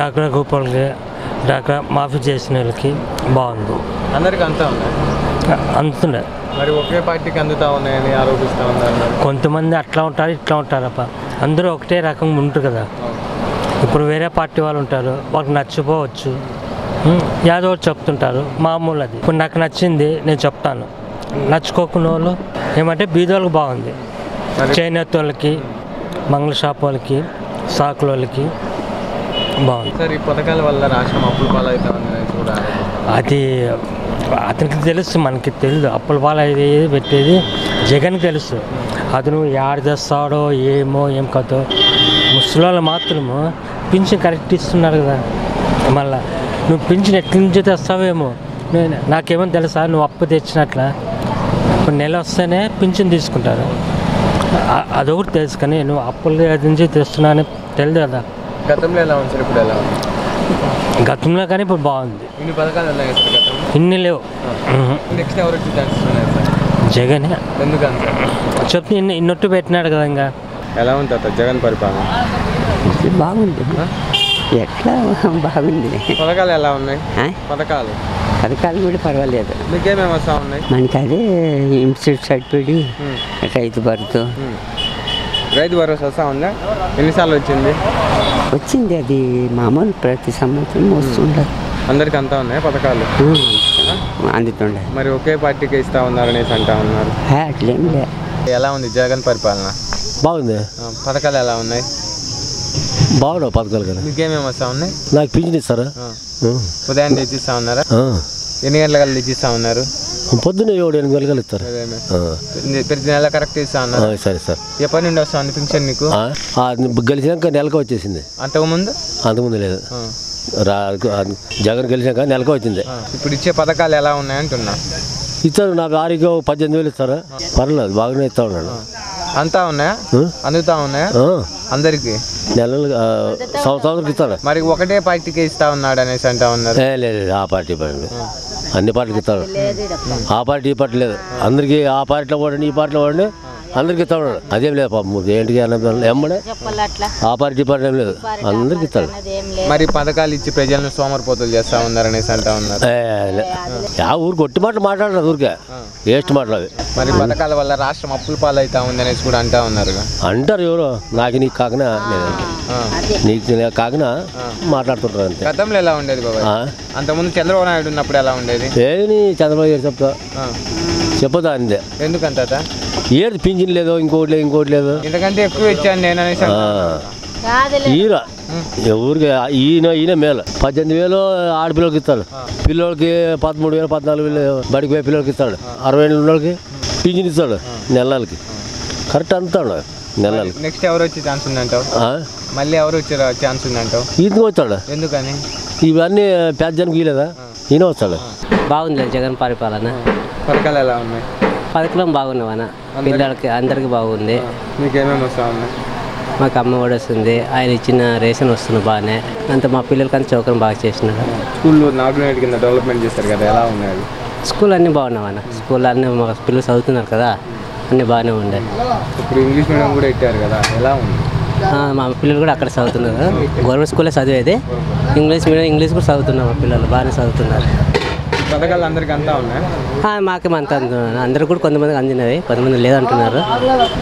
డాక్టర్ గ్రూపులకి డాక్టర్ మాఫీ చేసిన వాళ్ళకి బాగుంది. అందరికీ అంతా ఉన్నాయి. అందుతున్నాయి. మరి ఒకే పార్టీకి అందుతా ఉన్నాయని ఆరోపిస్తూ ఉన్నారు. కొంతమంది అట్లా ఉంటారు, ఇట్లా ఉంటారప్ప. అందరూ ఒకటే రకంగా ఉంటారు కదా. ఇప్పుడు వేరే పార్టీ వాళ్ళు ఉంటారు, వాళ్ళకి నచ్చిపోవచ్చు, యాదో చెప్తుంటారు, మామూలు. అది ఇప్పుడు నాకు నచ్చింది నేను చెప్తాను, నచ్చుకోకున్న వాళ్ళు ఏమంటే బీదోళ్ళకి బాగుంది. చేనేత వాళ్ళకి, మంగళ షాప్ వాళ్ళకి, సాకుల వాళ్ళకి బాగుంది. సార్, ఈ పథకాల వల్ల రాష్ట్రం అప్పుల పాలవుతామని కూడా అది అతనికి తెలుసు, మనకి తెలియదు. అప్పుల పాలు అయ్యేది పెట్టేది జగన్కి తెలుసు. అతను యాడ్ చేస్తాడో ఏం కథో. ముసలి మాత్రము పింఛన్ కరెక్ట్ ఇస్తున్నారు కదా. మళ్ళీ నువ్వు పింఛన్ ఎట్ల నుంచి తెస్తావేమో నాకేమో తెలుసా? నువ్వు అప్పు తెచ్చినట్ల ఇప్పుడు నెల వస్తేనే పింఛన్ తీసుకుంటారు, అదొకటి తెలుసు. కానీ నువ్వు అప్పుల నుంచి తెస్తున్నా అని తెలియదు కదా. గతంలో ఎలా ఉంది సార్, ఇప్పుడు ఎలా ఉంది? గతంలో కానీ ఇప్పుడు బాగుంది. ఇన్ని పథకాలు ఉన్నాయి సార్ గతంలో? ఇన్ని లేవు. నెక్స్ట్ ఎవరు వచ్చి ఛాన్సెస్ ఉన్నాయి సార్? జగనే. ఎందుకంటే చెప్తే ఇన్నొట్టు పెట్టినాడు కదా. ఇంకా ఎలా ఉంది సార్ జగన్ పరిపాలన? బాగుంది. ఎట్లా బాగుంది. పథకాలు ఎలా ఉన్నాయి? పథకాలు కూడా పర్వాలేదు. మీకేమేమి వస్తూ ఉన్నాయి? మనకి అదే ఇన్స్టిట్యూట్ సర్టిఫికేట్, రైతు భరోసా. రైతు భరోసా వస్తూ ఉందా? ఎన్నిసార్లు వచ్చింది? వచ్చింది అది మామూలు, ప్రతి సంవత్సరం వస్తుండదు. అందరికి అంతా ఉన్నాయి పథకాలు? అందుతుండే. మరి ఒకే పార్టీకి ఇస్తా ఉన్నారనేసి అంటా ఉన్నారు. అట్లేం లే. ఎలా ఉంది జగన్ పరిపాలన? బాగుంది. పథకాలు ఎలా ఉన్నాయి? బాగున్నావు పథకాలు కదా. మీకేమేమి వస్తూ ఉన్నాయి? నాకు పింఛన్ ఇస్తారా? ఉదయాన్నే ఇచ్చిస్తా ఉన్నారా? ఎన్ని గంటల కల్లా ఇచ్చిస్తా ఉన్నారు? పొద్దున్న 7-8 గంటలు ఇస్తారు. ప్రతి నెల కరెక్ట్ ఇస్తా అన్నారు. సరే సార్. ఎప్పటి నుండి వస్తుంది పింఛన్ నీకు? గెలిచినాక నెలకు వచ్చేసింది. అంతకుముందు లేదు. జగన్ గెలిచాక నెలకు వచ్చింది. ఇప్పుడు ఇచ్చే పథకాలు ఎలా ఉన్నాయంటున్నా? ఇస్తారు. నాకు ఆరోగ్యం 18,000 ఇస్తారు. పర్లేదు, బాగానే ఇస్తా ఉన్నాడు. అంతా ఉన్నాయా? అందుతా ఉన్నాయా అందరికి? నెలలు సంవత్సరానికి ఇస్తారు. మరి ఒకటే పార్టీకి ఇస్తా ఉన్నాడు అనేసి అంటా ఉన్నారు. లేదు, ఆ పార్టీ అన్ని పార్టీకి ఇస్తాడు. ఆ పార్టీ ఈ పార్టీ లేదు. అందరికి ఆ పార్టీలో వాడండి, ఈ పార్టీలో వాడండి, అందరికి ఇస్తాడు. అదేం లేదు పాపం, ఏంటికి ఎమ్మడే ఆ పార్టీ పార్టీ ఏం లేదు, అందరికి ఇస్తాడు. మరి పథకాలు ఇచ్చి ప్రజలను సోమరిపోతులు చేస్తా ఉన్నారు అనేసి అంటా ఉన్నారు. ఊరు కొట్టి మాటలు మాట్లాడరు, ఊరికే వేస్ట్ మాటలు. మరి పథకాల వల్ల రాష్ట్రం అప్పుల పాలు అవుతా ఉంది అనేసి కూడా అంటా ఉన్నారు. అంటారు ఎవరు, నీకు కాకనా నీకు కాకనా మాట్లాడుతుంటారు అంతే. గతంలో ఎలా ఉండేది బాబా? అంతకుముందు చంద్రబాబు నాయుడు ఉన్నప్పుడు ఎలా ఉండేది? ఏమి చంద్రబాబు గారు చెప్పదా అందే. ఎందుకంత ఏది పింఛన్ లేదు, ఇంకోటి లేదు. ఎందుకంటే ఎక్కువ ఇచ్చాను నేను అనేసి. ఊరికి ఈయన మేలు. 18,000 ఆడపిల్లలకి ఇస్తాడు. పిల్లలకి 13,000 14,000 బడికి పోయి పిల్లలకి ఇస్తాడు. 60 ఏళ్ళ వాళ్ళకి పింఛన్ ఇస్తాడు నెలలకి. కరెక్ట్ అంతాడు నెలలకి. నెక్స్ట్ ఎవరు వచ్చే ఛాన్స్ ఉందంటావు? మళ్ళీ ఎవరు వచ్చే ఛాన్స్ ఉందంటావు? ఈయన వస్తాడు. ఎందుకని? ఇవన్నీ పెద్ద జనకి ఇవ్వలేదా, ఈయన వస్తాడు. బాగుంది జగన్ పరిపాలన. పథకాలు ఎలా ఉన్నాయి? పథకాలు బాగున్నావన్న, పిల్లలకి అందరికి బాగుంది. మీకేమేమి వస్తా ఉన్నాయి? మాకు అమ్మఒడి వస్తుంది, ఆయన ఇచ్చిన రేషన్ వస్తుంది బాగానే. అంత మా పిల్లలకి అంత చౌకం బాగా చేసినాడు. స్కూల్లో నాడు కింద డెవలప్మెంట్ చేస్తారు కదా, ఎలా ఉన్నాయి? స్కూల్ అన్నీ బాగున్నావన్న. స్కూల్ అన్నీ మా పిల్లలు చదువుతున్నారు కదా, అన్నీ బాగానే ఉండే. ఇప్పుడు ఇంగ్లీష్ మీడియం కూడా పెట్టారు కదా, ఎలా ఉంది? మా పిల్లలు కూడా అక్కడ చదువుతున్నారు. గవర్నమెంట్ స్కూల్లో చదివేది. ఇంగ్లీష్ మీడియం ఇంగ్లీష్ కూడా చదువుతున్నారు మా పిల్లలు, బాగానే చదువుతున్నారు. పథకాలు అందరికి అంతా ఉన్నాయి? మాకేమంతా అందరూ కూడా కొంతమందికి అందినవి, కొంతమంది లేదంటున్నారు.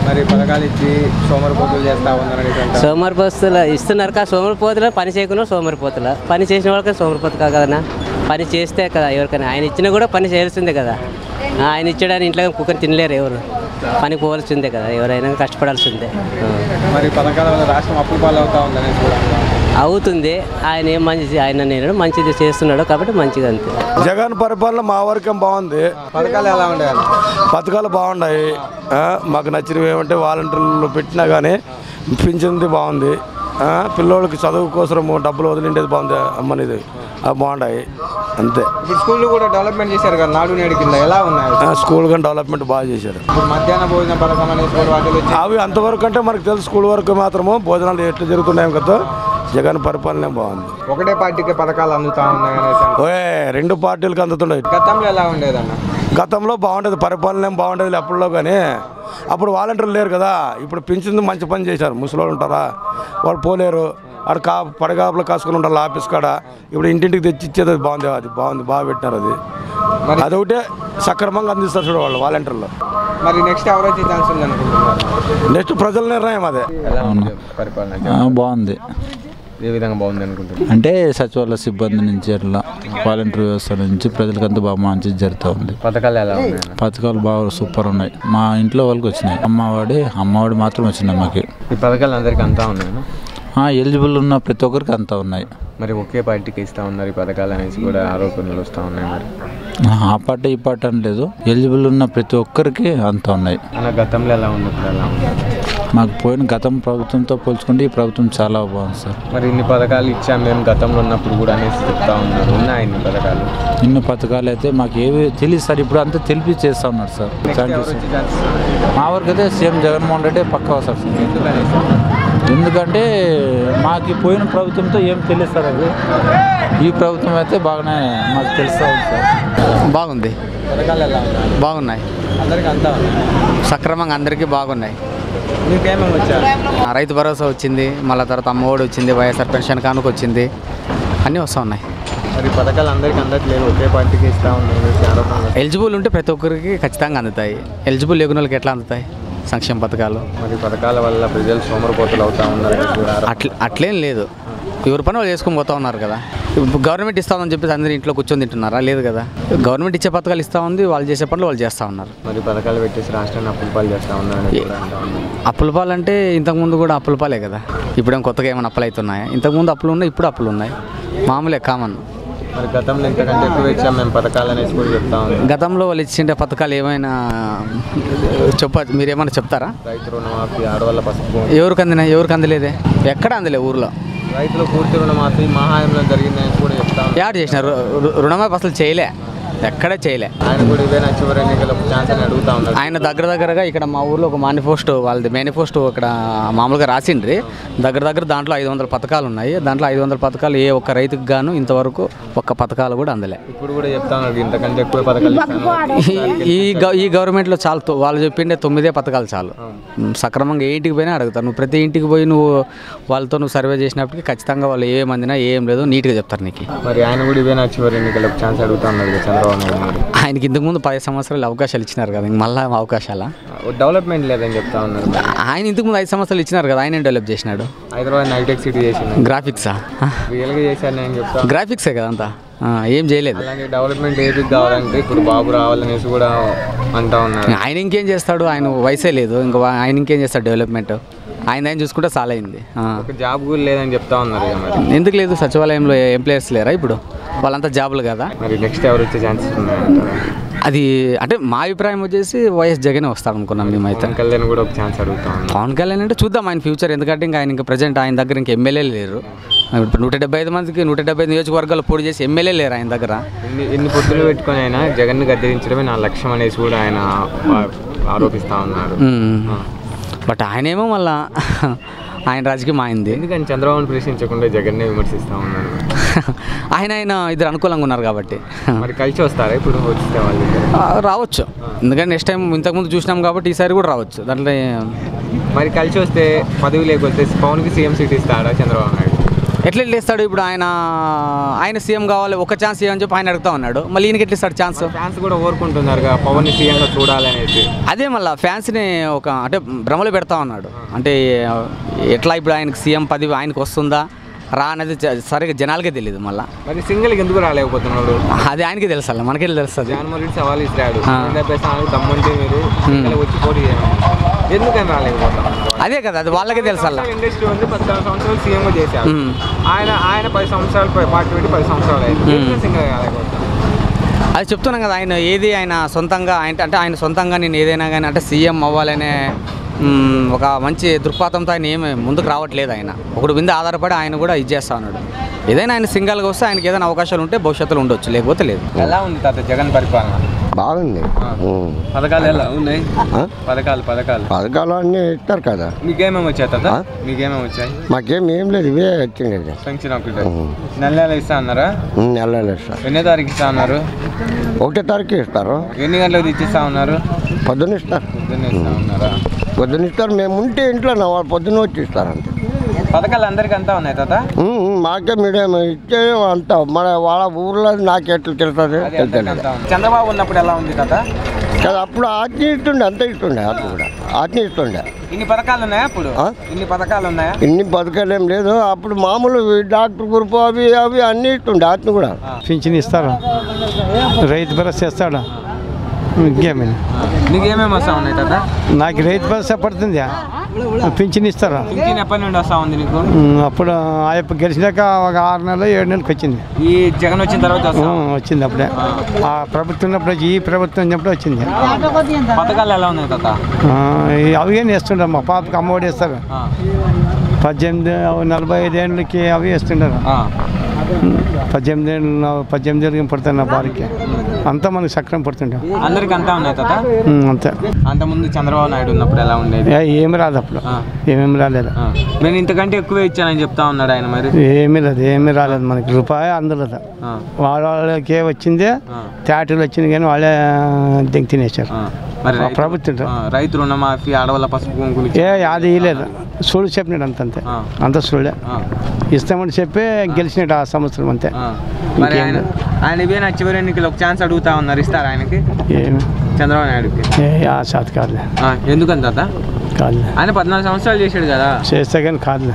మరి పథకాలు ఇచ్చి సోమరిపోతులు చేస్తా ఉన్నారు. సోమరిపోతులు ఇస్తున్నారు కదా, సోమరిపోతులు పని చేయకుండా సోమరిపోతులు. పని చేసిన వాళ్ళకి సోమరిపోతు కదన్నా, పని చేస్తే కదా ఎవరికైనా. ఆయన ఇచ్చినా కూడా పని చేయాల్సిందే కదా. ఆయన ఇచ్చడానికి ఇంట్లో కుక్కని తినలేరు ఎవరు, పని పోవాల్సిందే కదా, ఎవరైనా కష్టపడాల్సిందే. మరి పథకాల వల్ల రాష్ట్రం అప్పుల పాలు అవుతా ఉందని అవుతుంది. ఆయన ఏం మంచి, ఆయన నేను మంచిది చేస్తున్నాడు కాబట్టి మంచిగా అంతే. జగన్ పరిపాలన మా వరకేం బాగుంది. పథకాలు ఎలా ఉండే? పథకాలు బాగున్నాయి. మాకు నచ్చినవి ఏమంటే వాలంటీర్లు పెట్టినా కానీ పింఛన్ది బాగుంది. పిల్లోళ్ళకి చదువు కోసం డబ్బులు వదిలిండేది బాగుంది. అమ్మనిది అవి బాగున్నాయి అంతే. ఇప్పుడు స్కూల్ కూడా డెవలప్మెంట్ చేశారు కదా, నాడు నేడు కింద ఎలా ఉన్నాయి? స్కూల్ కానీ డెవలప్మెంట్ బాగా చేశారు. ఇప్పుడు మధ్యాహ్న భోజన పథకం అనేది అవి అంతవరకు అంటే మనకు తెలుసు, స్కూల్ వరకు మాత్రము భోజనాలు ఎట్లా జరుగుతున్నాయి కదా. జగన్ పరిపాలన బాగుంది. ఒకటే పార్టీకి పథకాలు అందుతా ఉన్నాయి? 2 పార్టీలకు అందుతున్నాయి. గతంలో ఎలా ఉండేదన్న? గతంలో బాగుండేది, పరిపాలన బాగుండేది అప్పుడులో. కానీ అప్పుడు వాలంటీర్లు లేరు కదా. ఇప్పుడు పింఛన్ మంచి పని చేశారు. ముసలి ఉంటారా, వాళ్ళు పోలేరు. అక్కడ పడగాపులో కాసుకొని ఉండాలి ఆఫీస్ కాడ. ఇప్పుడు ఇంటింటికి తెచ్చి ఇచ్చేది బాగుంది. అది బాగుంది, బాగా పెట్టినారు. అది అదొకటే సక్రమంగా అందిస్తారు చూడ వాళ్ళు వాలంటీర్లు. మరి నెక్స్ట్ ఎవరు వచ్చే ఛాన్స్ ఉంది అనుకుంటున్నారు? నెక్స్ట్ ప్రజల నిర్ణయం అదే. పరిపాలన బాగుంది. ఏ విధంగా బాగుంది అనుకుంటున్నారు? అంటే సచివాలయ సిబ్బంది నుంచి అట్లా వాలంటీర్ వ్యవస్థ నుంచి ప్రజలకు అంతా బాగా మంచి జరుగుతూ ఉంది. పథకాలు ఎలా ఉన్నాయి? పథకాలు బాగా సూపర్ ఉన్నాయి. మా ఇంట్లో వాళ్ళకి వచ్చినాయి. అమ్మఒడి మాత్రం వచ్చినాయి మాకు. ఈ పథకాలు అందరికీ అంతా ఉన్నాయి? ఎలిజిబుల్ ఉన్న ప్రతి ఒక్కరికి అంతా ఉన్నాయి. మరి ఒకే పార్టీకి ఇస్తా ఉన్నారు ఈ పథకాలు అనేసి కూడా ఆరోపణలు వస్తూ ఉన్నాయి. మరి ఆ పార్టీ ఈ పార్టీ అని లేదు, ఎలిజిబుల్ ఉన్న ప్రతి ఒక్కరికి అంతా ఉన్నాయి. గతంలో ఎలా ఉన్నప్పుడు ఎలా ఉంది? మాకు పోయిన గతం ప్రభుత్వంతో పోల్చుకుంటే ఈ ప్రభుత్వం చాలా బాగుంది సార్. మరి ఇన్ని పథకాలు ఇచ్చాం మేము గతంలో ఉన్నప్పుడు కూడా అనేసి చెప్తా ఉన్నారు. ఉన్నాయి ఇన్ని పథకాలు? ఇన్ని పథకాలు అయితే మాకు ఏవి తెలియదు సార్. ఇప్పుడు అంతా తెలిపి చేస్తూ ఉన్నారు సార్. మా వరకు అయితే సీఎం జగన్మోహన్ రెడ్డి పక్కా వస్తారు సార్. ఎందుకంటే మాకు పోయిన ప్రభుత్వంతో ఏం తెలియదు సార్. అది ఈ ప్రభుత్వం అయితే బాగానే మాకు తెలుస్తూ ఉంది సార్. బాగుంది. పథకాలు ఎలా ఉన్నాయి? బాగున్నాయి. అందరికీ అంతా సక్రమంగా అందరికీ బాగున్నాయి. మీకేమేమి వచ్చారు? రైతు భరోసా వచ్చింది, మళ్ళీ తర్వాత అమ్మఒడి వచ్చింది, వైఎస్ఆర్ పెన్షన్ కానుక వచ్చింది, అన్నీ వస్తూ ఉన్నాయి. మరి పథకాలు అందరికీ అందట్లేదు, ఒకే పార్టీకి ఇస్తూ ఉన్నాయి. ఎలిజిబుల్ ఉంటే ప్రతి ఒక్కరికి ఖచ్చితంగా అందుతాయి. ఎలిజిబుల్ లేకున్న వాళ్ళకి ఎట్లా అందుతాయి సంక్షేమ పథకాలు? మరి పథకాల వల్ల ప్రజలు సోమరిపోతులు అవుతా ఉన్నారు. అట్లేం లేదు, ఎవరి పని వాళ్ళు చేసుకొని పోతా ఉన్నారు కదా. గవర్నమెంట్ ఇస్తామని చెప్పేసి అందరూ ఇంట్లో కూర్చొని తింటున్నారా? లేదు కదా. గవర్నమెంట్ ఇచ్చే పథకాలు ఇస్తూ ఉంది, వాళ్ళు చేసే పనులు వాళ్ళు చేస్తూ ఉన్నారు. మరి పథకాలు పెట్టేసి రాష్ట్రాన్ని అప్పుల పాలు చేస్తూ ఉన్నారు. అప్పుల పాలు అంటే ఇంతకుముందు కూడా అప్పుల పాలే కదా. ఇప్పుడేం కొత్తగా ఏమైనా అప్పులు అవుతున్నాయా? ఇంతకుముందు అప్పులు ఉన్నాయి, ఇప్పుడు అప్పులు ఉన్నాయి. మామూలే, కామన్. మరి గతంలో ఇంతకంటే ఎక్కువ ఇచ్చాం మేము పథకాలు అనేసి కూడా చెప్తా ఉన్నాం. గతంలో వాళ్ళు ఇచ్చిన పథకాలు ఏమైనా మీరేమైనా చెప్తారా? రైతు రుణమాఫీ, ఆడవాళ్ళ పసుపు ఎవరికి అందలేదే? ఎక్కడ అందలే ఊర్లో. రైతులు పూర్తి రుణమాఫీ మహాయంలో జరిగిందని కూడా చెప్తా ఉన్నాం. యాడ్ చేసినారు రుణమాఫీ అసలు చేయలే, ఎక్కడే చేయలే. ఆయన కూడా ఇవే నా చివరి ఎన్నికల ఛాన్స్ అని అడుగుతా ఉన్నారు. ఆయన దగ్గరగా ఇక్కడ మా ఊర్లో ఒక మేనిఫెస్టో ఇక్కడ మామూలుగా రాసిండ్రి. దగ్గర దాంట్లో 500 పథకాలు ఉన్నాయి. దాంట్లో 500 పథకాలు ఏ ఒక్క రైతుకు గాను ఇంతవరకు ఒక్క పథకాలు కూడా అందలే. ఇప్పుడు కూడా చెప్తా ఉన్నారు ఇంతకంటే ఎక్కువ పథకాలు ఈ గవర్నమెంట్లో చాలు. వాళ్ళు చెప్పిండే 9 పథకాలు చాలు. సక్రమంగా ఏ ఇంటికి పోయినా అడుగుతారు. నువ్వు ప్రతి ఇంటికి పోయి వాళ్ళతో సర్వే చేసినప్పటికీ ఖచ్చితంగా వాళ్ళు ఏమందినా ఏం లేదు నీట్గా చెప్తారు నీకు. మరి ఆయన కూడా ఇవే నా చివరి ఎన్నికలకు ఛాన్స్ అడుగుతా ఉన్నారు చంద్రబాబు. ఆయనకి ఇంతకు ముందు 10 సంవత్సరాలు అవకాశాలు ఇచ్చినారు కదా, మళ్ళీ అవకాశాలా? డెవలప్మెంట్ లేదని చెప్తా ఉన్నారు. ఆయన ఇంతకు ముందు 5 సంవత్సరాలు ఇచ్చినారు కదా, ఆయన డెవలప్ చేసినాడు. హైదరాబాద్ హైటెక్ సిటీ చేసింది. గ్రాఫిక్సా? రియల్గా చేశాను నేను చెప్తా. గ్రాఫిక్సే కదా అంతా, ఏం చేయలేదు. అలాగే డెవలప్మెంట్ ఏది కావాలంటే ఇప్పుడు బాబు రావాలనేసి కూడా అంటా ఉన్నారు. ఆయన ఇంకేం చేస్తాడు? ఆయన వయసే లేదు, ఇంకా ఆయన ఇంకేం చేస్తాడు డెవలప్మెంట్? ఆయన చూసుకుంటే చాలా అయింది. ఒక జాబ్ కూడా లేదని చెప్తా ఉన్నారు. ఎందుకు లేదు? సచివాలయంలో ఎంప్లాయర్స్ లేరా ఇప్పుడు? వాళ్ళంతా జాబులు కదా. మరి నెక్స్ట్ ఎవరు వచ్చే ఛాన్సెస్ ఉన్నాయంటారు? అది అంటే మా అభిప్రాయం వచ్చేసి వైఎస్ జగన్ వస్తాడు అనుకున్నాం మేమైతే. పవన్ కళ్యాణ్ కూడా ఒక ఛాన్స్ అడుగుతాం. పవన్ కళ్యాణ్ అంటే చూద్దాం ఆయన ఫ్యూచర్, ఎందుకంటే ఇంకా ఆయన ఇంకా ప్రజెంట్ ఆయన దగ్గర ఇంకా ఎమ్మెల్యేలు లేరు. ఇప్పుడు 175 మందికి 175 నియోజకవర్గాలు పోటీ చేసి ఎమ్మెల్యే లేరు ఆయన దగ్గర. ఎన్ని పొత్తులు పెట్టుకొని ఆయన జగన్ గద్దెదించడమే నా లక్ష్యం అనేసి కూడా ఆయన ఆరోపిస్తూ ఉన్నారు. బట్ ఆయనేమో మళ్ళా ఆయన రాజకీయం అయింది. ఎందుకని చంద్రబాబుని ప్రశ్నించకుండా జగన్నే విమర్శిస్తూ ఉన్నారు? ఆయన ఇద్దరు అనుకూలంగా ఉన్నారు కాబట్టి. మరి కలిసి వస్తారా ఇప్పుడు వస్తే వాళ్ళు? రావచ్చు, ఎందుకంటే నెక్స్ట్ టైం ఇంతకుముందు చూసినాం కాబట్టి ఈసారి కూడా రావచ్చు. దాంట్లో మరి కలిసి వస్తే పదవి లేకపోతే పవన్కి సీఎం సీట్ ఇస్తాడా చంద్రబాబు నాయుడు? ఎట్లా ఇస్తాడు? ఇప్పుడు ఆయన సీఎం కావాలి, ఒక ఛాన్స్ అని చెప్పి ఆయన అడుగుతా ఉన్నాడు. మళ్ళీ ఈయనకి ఎట్లా ఇస్తాడు ఛాన్స్? ఫ్యాన్స్ కూడా కోరుకుంటున్నారు పవన్ సీఎంగా చూడాలనేసి. అదే మళ్ళీ ఫ్యాన్స్ని అంటే భ్రమలో పెడతా ఉన్నాడు. అంటే ఎట్లా ఇప్పుడు ఆయనకు సీఎం పదవి ఆయనకు వస్తుందా రా అనేది సరిగ్గా జనాలకే తెలియదు. మళ్ళీ మరి సింగిల్కి ఎందుకు రాలేకపోతున్నాడు? అది ఆయనకి తెలుసు, మనకే తెలుస్తుంది. జగన్మోహన్ రెడ్డి సవాల్ ఇస్తాడు, దమ్ముంటే మీరు వచ్చి పోటీ చేయాలి, ఎందుకని రాలేకపోతున్నాడు? అదే కదా, అది వాళ్ళకే తెలుసు. ఇండస్ట్రీ ఉంది, 14 సంవత్సరాలు సీఎంగా చేశారు. ఆయన 10 సంవత్సరాలు పార్టీ పెట్టి 10 సంవత్సరాలు అయింది, సింగిల్గా రాలేకపోతున్నాడు. అది చెప్తున్నాం కదా, ఆయన సొంతంగా అంటే ఆయన సొంతంగా నేను ఏదైనా కానీ అంటే సీఎం అవ్వాలనే ఒక మంచి దృక్పథంతో ఆయన ఏమి ముందుకు రావట్లేదు. ఆయన ఒకటి మీద ఆధారపడి ఆయన కూడా ఇది చేస్తా ఉన్నాడు. ఏదైనా ఆయన సింగిల్గా వస్తే ఆయనకి ఏదైనా అవకాశాలు ఉంటే భవిష్యత్తులో ఉండొచ్చు, లేకపోతే లేదు. ఎలా ఉంది తాత జగన్ పరిపాలన? బాగుంది. పథకాలు ఎలా ఉన్నాయి? పథకాలు అన్నీ ఇస్తారు కదా. మీకేమేమి వచ్చాయి తాత? మీకేమేమి వచ్చాయి? మాకేం లేదు, ఇవే వచ్చింది. పెన్షన్ ఒకటి నెల ఇస్తా అన్నారా? నెల ఇస్తారు. ఎన్నో తారీఖు ఇస్తా అన్నారు? 1వ తారీఖు ఇస్తారు. ఎన్ని గంటలకు తెచ్చిస్తా ఉన్నారు? పొద్దున్న ఇస్తారు. పొద్దున్న ఇస్తారు. మేము ఉంటే ఇంట్లో వాళ్ళు పొద్దున్న వచ్చి ఇస్తారు అంతే. పథకాలు అందరికి అంతా ఉన్నాయి తాత? మాకే మీడియం ఇచ్చే అంతా మన వాళ్ళ ఊర్లో నాకు ఎట్లా తెలుస్తుంది? చంద్రబాబు ఉన్నప్పుడు ఎలా ఉంది తాత? కదా అప్పుడు ఆజ్ఞ ఇస్తుండే, అంత ఇస్తుండే. అప్పుడు కూడా ఆజ్ఞ ఇస్తుండే. ఇన్ని పథకాలు ఉన్నాయా అప్పుడు? ఇన్ని పథకాలు ఉన్నాయా? ఇన్ని పథకాలు ఏం లేదు. అప్పుడు మామూలు డాక్టర్ గ్రూప్ అవి అన్నీ ఇస్తుండే. ఆజ్ఞ కూడా పింఛన్ ఇస్తారు, రైతు భరోసా చేస్తాడు. ఇంకేమైనా నీకేమేమి వస్తా ఉన్నాయి తాత? నాకు రైతు భరోసా పడుతుంది, పింఛన్ ఇస్తారా? పింఛన్ ఎప్పటి నుండి వస్తా ఉంది నీకు? అప్పుడు ఆయప్ప గెలిచినాక ఒక 6 నెలలు 7 నెలలకు వచ్చింది. ఈ జగన్ వచ్చిన తర్వాత వచ్చింది. అప్పుడే ఆ ప్రభుత్వం ఉన్నప్పుడు, ఈ ప్రభుత్వం ఉన్నప్పుడు వచ్చింది. పథకాలు ఎలా ఉన్నాయి తాత? అవి వేస్తుంటారు. మా పాపకి అమ్మఒడి ఇస్తారు. 45 ఏళ్ళకి అవి వేస్తుంటారు. 18 ఏళ్ళకి పడుతుంది నా భార్యకి. అంతా మనకి సక్రమం పడుతుంటాం. అందరికి అంతా ఉన్నాయి తాత? అంతే. అంతకుముందు చంద్రబాబు నాయుడు ఉన్నప్పుడు ఎలా ఉండేది? ఏమి రాదు అప్పుడు, ఏమేమి రాలేదు. నేను ఇంతకంటే ఎక్కువ ఇచ్చానని చెప్తా ఉన్నాడు ఆయన. మరి ఏమీ రాలేదు మనకి, రూపాయి అందలేదు. వాళ్ళకే వచ్చిందే, థియేటర్లు వచ్చింది కానీ వాళ్ళే దింగి తినేశారు. మరి ప్రభుత్వం రైతు రుణమాఫీ, ఆడవాళ్ళ పసుపు కుంకుమ అది ఇవ్వలేదు. సుళ్ళు చెప్పినాడు అంతే, అంత సుళ్ళే. ఇస్తామని చెప్పి గెలిచినట్టు ఆ సంవత్సరం అంతే. మరి ఆయన ఇవే చివరి ఎన్నికలు ఒక ఛాన్స్ అడుగుతా ఉన్నారు, ఇస్తారా ఆయనకి? ఏమి చంద్రబాబు నాయుడుకి శాత కాదులే. ఎందుకని తాత? కాదులే, ఆయన 14 సంవత్సరాలు చేశాడు కదా. చేస్తే కానీ కాదులే.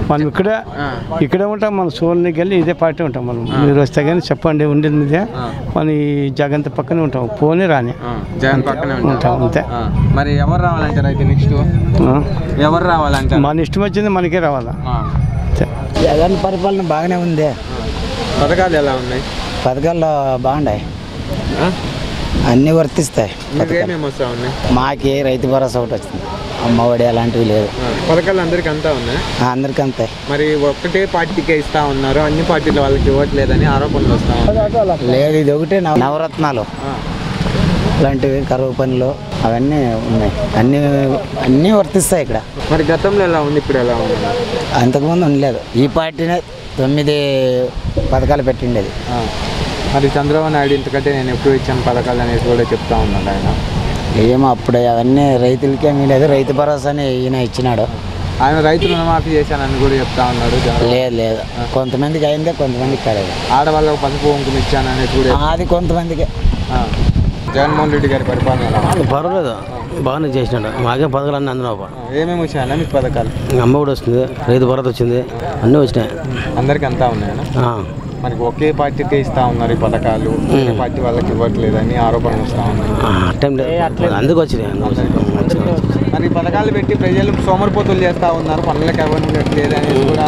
మనం ఇక్కడే ఉంటాం, మన సోల్నికి వెళ్ళి ఇదే పార్టీ ఉంటాం. మనం మీరు వస్తే కానీ చెప్పండి ఉండేది ఇదే. మన ఈ జగన్ పక్కనే ఉంటాం, పోనీ రాని జగన్ పక్కనే ఉంటాం అంతే. మరి ఎవరు రావాలంటారు అయితే నెక్స్ట్? ఎవరు రావాలంటే? మన ఇష్టం వచ్చింది మనకే రావాలా. జగన్ పరిపాలన బాగానే ఉంది. పథకాలు ఎలా ఉన్నాయి? పథకాలు బాగున్నాయి, అన్నీ వర్తిస్తాయి. మీకు ఏమేమి వస్తా ఉన్నాయి? మాకే రైతు భరోసా ఒకటి వచ్చింది, అమ్మఒడి అలాంటివి లేదు. పథకాలు అందరికి అంతా ఉన్నాయి? అందరికీ అంతే. మరి ఒక్కటే పార్టీకే ఇస్తా ఉన్నారు, అన్ని పార్టీల వాళ్ళకి ఇవ్వట్లేదని ఆరోపణలు వస్తా ఉన్నాయి. లేదు, ఇది ఒకటే నవరత్నాలు ఇలాంటివి, కరువు పనులు అవన్నీ ఉన్నాయి, అన్నీ వర్తిస్తాయి ఇక్కడ. మరి గతంలో ఎలా ఉంది, ఇప్పుడు ఎలా ఉంది? అంతకుముందు ఉండలేదు. ఈ పార్టీనే 9 పథకాలు పెట్టిండేది. మరి చంద్రబాబు నాయుడు ఇంతకంటే నేను ఎప్పుడు ఇచ్చాను పథకాలు అనేసి కూడా చెప్తా ఉన్నాడు ఆయన. ఏమో అప్పుడు అవన్నీ రైతులకే లేదు, రైతు భరోసాని ఈయన ఇచ్చినాడు. ఆయన రైతు రుణమాఫీ చేశానని కూడా చెప్తా ఉన్నాడు. లేదు, కొంతమందికి అయిందే, కొంతమందికి కాలేదు. ఆడవాళ్ళకు పసుపు కుంకుమ ఇచ్చాననేసి కూడా అది కొంతమందికి. జగన్మోహన్ రెడ్డి గారి పరిపాలన పర్వాలేదు, బాగానే చేసినాడు. మాకే పథకాలు అన్నీ అందులో. ఏమేమి వచ్చాయన్నా మీకు పథకాలు? అమ్మ కూడా వస్తుంది, రైతు భరోసా వచ్చింది, అన్నీ వచ్చినాయి. అందరికి అంతా ఉన్నాయన్నా? మరి ఒకే పార్టీకే ఇస్తా ఉన్నారు ఈ పథకాలు, ఒకే పార్టీ వాళ్ళకి ఇవ్వట్లేదని ఆరోపణలు వస్తా ఉన్నాయి. అందుకు వచ్చినాయి. మరి పథకాలు పెట్టి ప్రజలు సోమరిపోతులు చేస్తా ఉన్నారు, పనులకు ఇవ్వట్లేదు అనేసి కూడా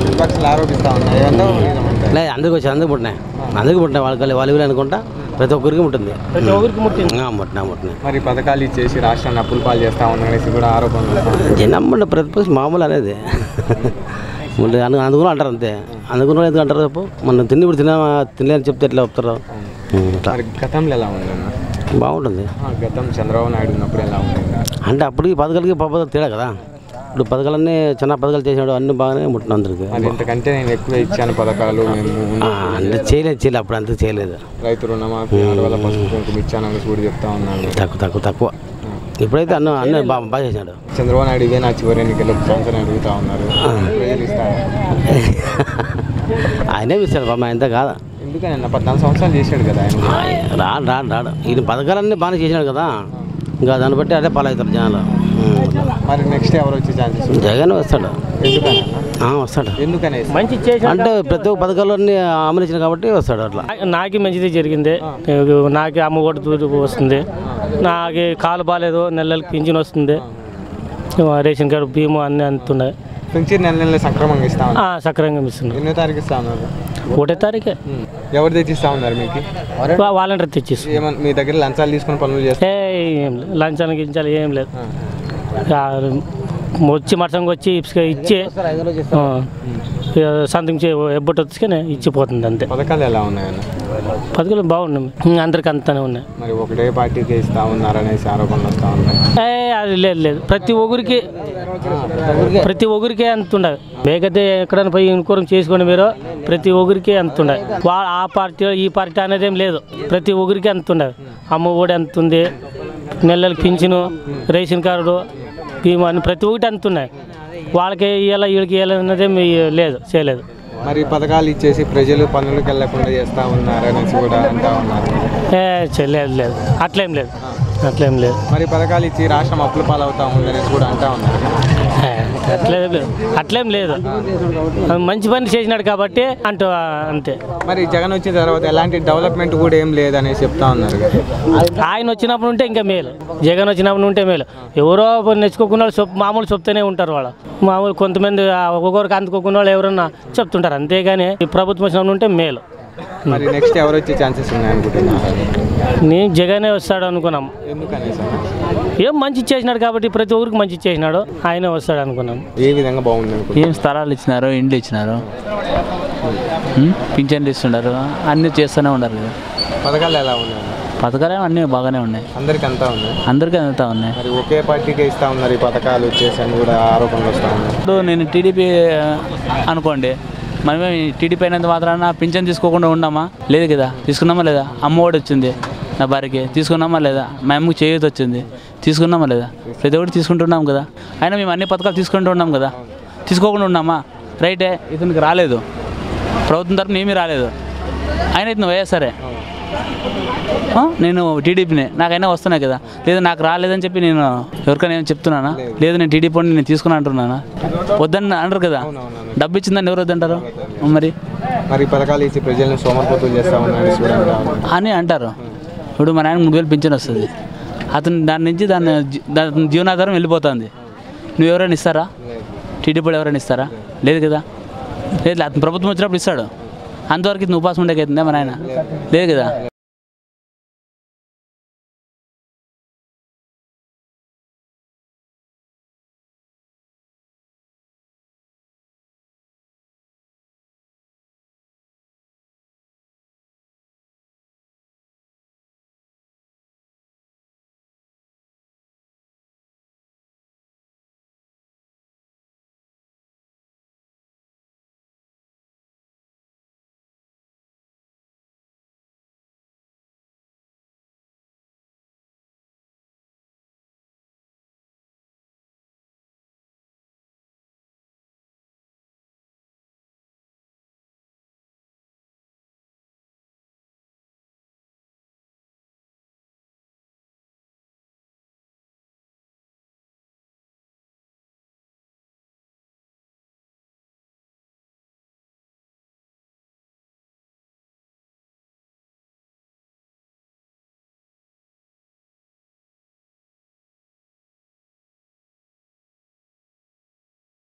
విపక్షాలు ఆరోపిస్తా ఉన్నాయి. లేదు, అందుకు వచ్చి అందుకు పుట్టినాయి, వాళ్ళు అనుకుంటా ప్రతి ఒక్కరికి ఉంటుంది. ముట్టినా మరి పథకాలు ఇచ్చేసి రాష్ట్రాన్ని అప్పుల పాలు చేస్తా ఉన్నారనేసి కూడా ఆరోపణలు. జనం ప్రతిపక్ష మామూలు అనేది అందుకుని అంటారు, అంతే. అందుకున్న ఎందుకు అంటారు చెప్పు, మనం ఇప్పుడు తినలేని చెప్తే ఎట్లా చెప్తారు. గతంలో ఎలా ఉంది? బాగుంటుంది. గతం చంద్రబాబు నాయుడు ఉన్నప్పుడు ఎలా ఉంది అంటే అప్పటికి పథకాలకి తేడా కదా. ఇప్పుడు పథకాలన్నీ చిన్న పథకాలు చేసినాడు, అన్ని బాగానే ముట్టిన అందరికి. ఇంతకంటే నేను ఎక్కువ ఇచ్చాను పథకాలు, అంటే చేయలేదు, అప్పుడు అంతా చేయలేదు. రైతు రుణమాఫీ, ఆడవాళ్ళ పసుపు కుంకుమ ఇచ్చానని కూడా చెప్తా ఉన్నాను. తక్కువ. ఇప్పుడైతే అన్నీ బాగా చేసినాడు. చంద్రబాబు నాయుడు ఇదే నా చివరి ఎన్నికలు ఛాన్స్ అడుగుతా ఉన్నారు. ఆయనే ఇస్తాడు పాప, ఆయనతో కాదా. ఎందుకని 14 సంవత్సరాలు చేశాడు కదా ఆయన. రాడు ఈయన పథకాలన్నీ బాగా చేసినాడు కదా, ఇంకా దాన్ని బట్టి అదే పాలవుతారు జనాలు. మరి నెక్స్ట్ ఎవరు వచ్చే ఛాన్సెస్? జగన్ వస్తాడు. వస్తాడు. ఎందుకని? మంచి అంటే ప్రతి ఒక్క పథకాలన్నీ అమలు ఇచ్చిన కాబట్టి వస్తాడు. అట్లా నాకు మంచిది జరిగింది, నాకు అమ్మ ఒడి వస్తుంది, నాకు కాలు బాగాలేదు, నెలలకి పింఛన్ వస్తుంది, రేషన్ కార్డు బియ్యం అన్నీ అందుతున్నాయి. పింఛన్ నెల సక్రమంగా ఇస్తా సక్రమంగా ఇస్తున్నాం. ఎన్నో తారీఖు ఇస్తా ఉన్నారు? 1వ తారీఖే. ఎవరు తెచ్చిస్తా ఉన్నారు మీకు? వాలంటీర్ తెచ్చిస్తారు. మీ దగ్గర లంచాలు తీసుకుని పనులు చేస్తే? లంచాలు గించాలి ఏం లేదు, వచ్చి మఠంగా వచ్చి ఇచ్చి సంథింగ్ ఎబ్బటి వచ్చుకొని ఇచ్చిపోతుంది అంతే. పథకాలు ఎలా ఉన్నాయన్న? పథకాలు బాగున్నాయి, అందరికి అంతానే ఉన్నాయి. మరి ఒకటే పార్టీకి ఇస్తా ఉన్నారనేసి ఆరోపణలు వస్తా ఉన్నాయి. అది లేదు, ప్రతి ఒక్కరికే అంత ఉండదు. వేగతే ఎక్కడైనా పోయి ఇన్కూరం చేసుకొని మీరు ప్రతి ఒక్కరికే అంత ఉండదు. ఆ పార్టీ ఈ పార్టీ అనేది ఏం లేదు, ప్రతి ఒక్కరికి అంత ఉండదు. అమ్మ ఒడి అంత ఉంది, నెలలకి పింఛను, రేషన్ కార్డు, బీమా అని ప్రతి ఒక్కటి అంత ఉన్నాయి. వాళ్ళకి ఇవ్వాలి వీళ్ళకి ఇవ్వాలి అన్నదేం లేదు, చేయలేదు. మరి పథకాలు ఇచ్చేసి ప్రజలు పనులకు వెళ్ళకుండా చేస్తా ఉన్నారనేసి కూడా అంటా ఉన్నారు. లేదు, అట్లేం లేదు. మరి పథకాలు ఇచ్చి రాష్ట్రం అప్పుల పాలవుతా ఉందనేసి కూడా అంటా ఉన్నారు. అట్లేం లేదు, మంచి పని చేసినాడు కాబట్టి అంతే. మరి జగన్ వచ్చిన తర్వాత ఎలాంటి డెవలప్మెంట్ కూడా ఏం లేదనేసి చెప్తా ఉన్నారు. ఆయన వచ్చినప్పుడు ఉంటే ఇంకా మేలు, జగన్ వచ్చినప్పుడు ఉంటే మేలు. ఎవరో నేర్చుకోకుండా మామూలు చెప్తూనే ఉంటారు వాళ్ళు, మామూలు కొంతమంది ఒక్కొక్కరికి అందుకోకుండా వాళ్ళు ఎవరన్నా చెప్తుంటారు, అంతేగాని ఈ ప్రభుత్వం వచ్చినప్పుడు ఉంటే మేలు. మరి నెక్స్ట్ ఎవరు వచ్చే ఛాన్సెస్ ఉన్నాయి అనుకుంటున్నారు? నేను జగనే వస్తాడు అనుకున్నాం. ఎందుకని? ఏం మంచి చేసినాడు కాబట్టి, ప్రతి ఒక్కరికి మంచి చేసినాడు, ఆయనే వస్తాడు అనుకున్నాం. ఏ విధంగా బాగుంది? ఏం స్థలాలు ఇచ్చినారు, ఇండ్లు ఇచ్చినారు, పింఛన్లు ఇస్తున్నారు, అన్నీ చేస్తూనే ఉన్నారు కదా. పథకాలు ఎలా ఉన్నాయి? పథకాలు అన్నీ బాగానే ఉన్నాయి, అందరికి అంతా ఉన్నాయి. అందరికీ అంతా ఉన్నాయి. మరి ఒకే పార్టీకే ఇస్తా ఉన్నారు ఈ పథకాలు వచ్చేసి అని కూడా ఆరోపణలు వస్తా ఉన్నాయి. ఇప్పుడు నేను టీడీపీ అనుకోండి, మనమే టీడీపీ అయినంత మాత్రాన పింఛన్ తీసుకోకుండా ఉన్నామా? లేదు కదా. తీసుకున్నామా లేదా? అమ్మఒడి వచ్చింది నా భార్యకి, తీసుకున్నామా లేదా? మా అమ్మకి చేయూత వచ్చింది, తీసుకున్నామా లేదా? ప్రతి ఒక్కటి తీసుకుంటున్నాం కదా. అయినా మేము అన్ని పథకాలు తీసుకుంటూ ఉన్నాం కదా, తీసుకోకుండా ఉన్నామా? రైటే, ఇతనికి రాలేదు, ప్రభుత్వం తరఫున ఏమీ రాలేదు, ఆయన ఇతను వైఎస్ఆరే, నేను టీడీపీనే, నాకైనా వస్తున్నాయి కదా. లేదు నాకు రాలేదని చెప్పి నేను ఎవరికైనా ఏమైనా చెప్తున్నానా? లేదు నేను టీడీపీ నేను తీసుకుని అంటున్నానా? వద్దని అంటారు కదా, డబ్బు ఇచ్చిందని ఎవరు వద్దంటారు? మరి పథకాలు ఇచ్చి ప్రజలను సోమరిపోతులు చేస్తా అని అంటారు. ఇప్పుడు మా నాయన 3000 పింఛన్ వస్తుంది, అతను దాని నుంచి దాని జీవనాధారం వెళ్ళిపోతుంది. నువ్వు ఎవరైనా ఇస్తారా? టీడీపీ ఎవరైనా ఇస్తారా? లేదు కదా. లేదు, అతను ప్రభుత్వం వచ్చినప్పుడు ఇస్తాడు, అంతవరకు ఇది ఉపాసం ఉండేకైతుందా మరి ఆయన లేదు కదా.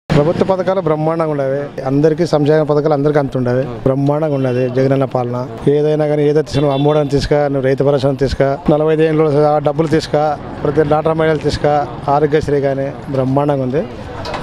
ప్రభుత్వ పథకాలు బ్రహ్మాండంగా ఉండేవి. అందరికీ సంక్షేమ పథకాలు అందరికీ అంత ఉండేవి. బ్రహ్మాండంగా ఉండేది జగనన్న పాలన. ఏదైనా కానీ ఏదో తీసుకుని అమ్మోడని తీసుక, నువ్వు రైతు భరోసా తీసుక, 45 ఏళ్ళు డబ్బులు తీసుక, ప్రతి డాక్టర్ మహిళలు తీసుక, ఆరోగ్యశ్రీ కానీ బ్రహ్మాండంగా ఉంది.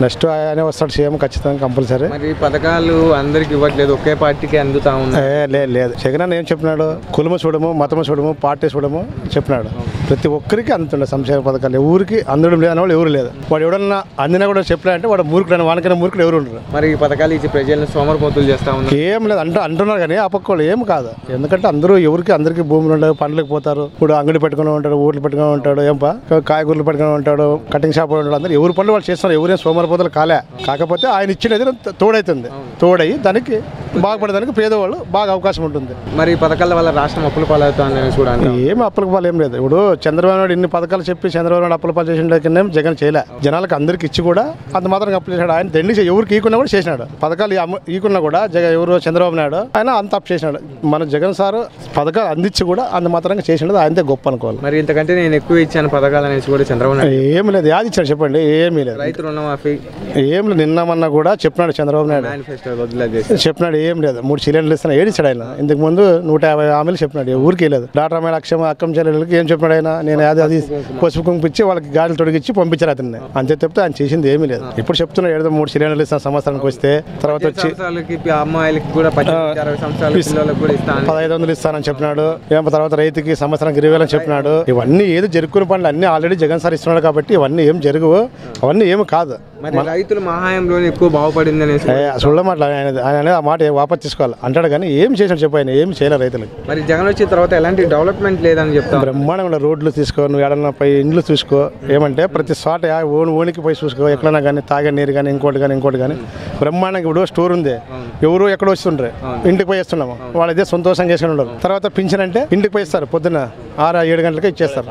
నెక్స్ట్ ఆయనే వస్తాడు సీఎం ఖచ్చితంగా కంపల్సరీ. మరి పథకాలు అందరికి ఇవ్వట్లేదు, ఒకే పార్టీకి అందుతా ఉన్నాయి. లేదు జగన్ ఏం చెప్పినాడు, కులము చూడము, మతము చూడము, పార్టీ చూడము చెప్పినాడు. ప్రతి ఒక్కరికి అందుతుండే సంక్షేమ పథకాలు. ఎవరికి అందడం లేదని వాళ్ళు ఎవరు లేదు. వాడు ఎవడన్నా అందినా కూడా చెప్పలేదంటే వాడు మూర్ఖుడు, వానికైనా మూర్ఖుడు ఎవరు ఉండరు. మరి ఈ పథకాలు ఇచ్చి ప్రజలను సోమరిపోతులు చేస్తా ఉన్నారు. ఏం లేదు అంటున్నారు కానీ ఆ పక్క వాళ్ళు ఏం కాదు. ఎందుకంటే అందరికీ భూములు ఉండవు, పండ్లకు పోతారు. ఇప్పుడు అంగడి పెట్టుకుని ఉంటాడు, ఊట్లు పెట్టుకుని ఉంటాడు, ఏంపా కాయగూరలు పెట్టుకుని ఉంటాడు, కటింగ్ షాప్ ఉంటాడు. అందరూ ఎవరి పనులు వాళ్ళు చేస్తున్నారు. ఎవరేం సోమరిపోతులు కాలే. కాకపోతే ఆయన ఇచ్చినది తోడైతుంది. తోడయి దానికి బాగుపడడానికి పేదవాళ్ళు బాగా అవకాశం ఉంటుంది. మరి ఈ పథకాల వల్ల రాష్ట్రం అప్పుల పాలవుతుందని కూడా ఏమి అప్పుల పాలు ఏం లేదు. ఇప్పుడు చంద్రబాబు నాయుడు ఇన్ని పథకాలు చెప్పి చంద్రబాబు నాయుడు అప్పుల పాలు చేసిన జగన్ చేయలే. జనాలకు అందరికి ఇచ్చి కూడా అంత మాత్రం అప్పు చేశాడు. ఆయన దండి ఎవరికి ఈకున్నా కూడా చేసినాడు. పథకాలు ఈకున్నా కూడా ఎవరు చంద్రబాబు నాయుడు ఆయన అంత అప్పు చేసినాడు. మన జగన్ సార్ పథకాలు అందించి కూడా అంత మాత్రంగా చేసినది ఆయనతే గొప్ప అనుకోవాలి. మరి ఇంతకంటే నేను ఎక్కువ ఇచ్చాను పథకాలు అనేసి కూడా చంద్రబాబు నాయుడు ఏమి లేదు. యాది ఇచ్చాడు చెప్పండి. ఏమీ లేదు. రైతు రుణమాఫీ ఏం లేదు. నిన్నమన్నా కూడా చెప్పినాడు చంద్రబాబు నాయుడు. చెప్పినాడు ఏం లేదు. 3 సిలిండర్లు ఇస్తాను ఏడిచ్చాడు ఆయన. ఇంతకు ముందు 150 హామీలు చెప్పినాడు. ఊరికి లేదు. డాక్టర్ అమ్మాయి అక్కం చెల్లెళ్ళకి ఏం చెప్పినాడు ఆయన, నేను అది పసుపు కుంపించి వాళ్ళకి గాడులు తొడిగించి పంపించారు అతన్ని. అంతే చెప్తే ఆయన చేసింది ఏమీ లేదు. ఇప్పుడు చెప్తున్నాడు ఏదో 3 సిలిండర్లు ఇస్తాను సంవత్సరానికి వస్తే, తర్వాత వచ్చి అమ్మాయిలకి కూడా 1500 ఇస్తానని చెప్పినాడు. ఏమో తర్వాత రైతుకి సంవత్సరానికి 20,000 అని చెప్పినాడు. ఇవన్నీ ఏదో జరుపుకునే పనులు అన్ని ఆల్రెడీ జగన్ సార్ ఇస్తున్నాడు కాబట్టి ఇవన్నీ ఏం జరగవు, అవన్నీ ఏమి కాదు. రైతులు మహాయంలో ఎక్కువ బాగుపడింది చూడమాట ఆయన ఆ మాట వాపస్ తీసుకోవాలి అంటాడు కానీ ఏం చేశాడు చెప్పు. ఆయన ఏం చేయలేదు రైతులకు. మరి జగన్ వచ్చిన తర్వాత ఎలాంటి డెవలప్మెంట్ లేదని చెప్తాను. బ్రహ్మాండంగా రోడ్లు తీసుకో, నువ్వు ఏడన్నా పై ఇండ్లు చూసుకో. ఏమంటే ప్రతి చోట ఓనికి పోయి చూసుకో. ఎక్కడైనా కానీ తాగే నీరు కానీ ఇంకోటి కానీ బ్రహ్మాండంగా. ఇప్పుడు స్టోర్ ఉంది, ఎవరు ఎక్కడ వస్తుండ్రే ఇంటికి పోయి వేస్తున్నాము. వాళ్ళు ఇదే సంతోషంగా చేసుకుని ఉండరు. తర్వాత పింఛన్ అంటే ఇంటికి పోయి ఇస్తారు. పొద్దున్న 6-7 గంటలకే ఇచ్చేస్తారు.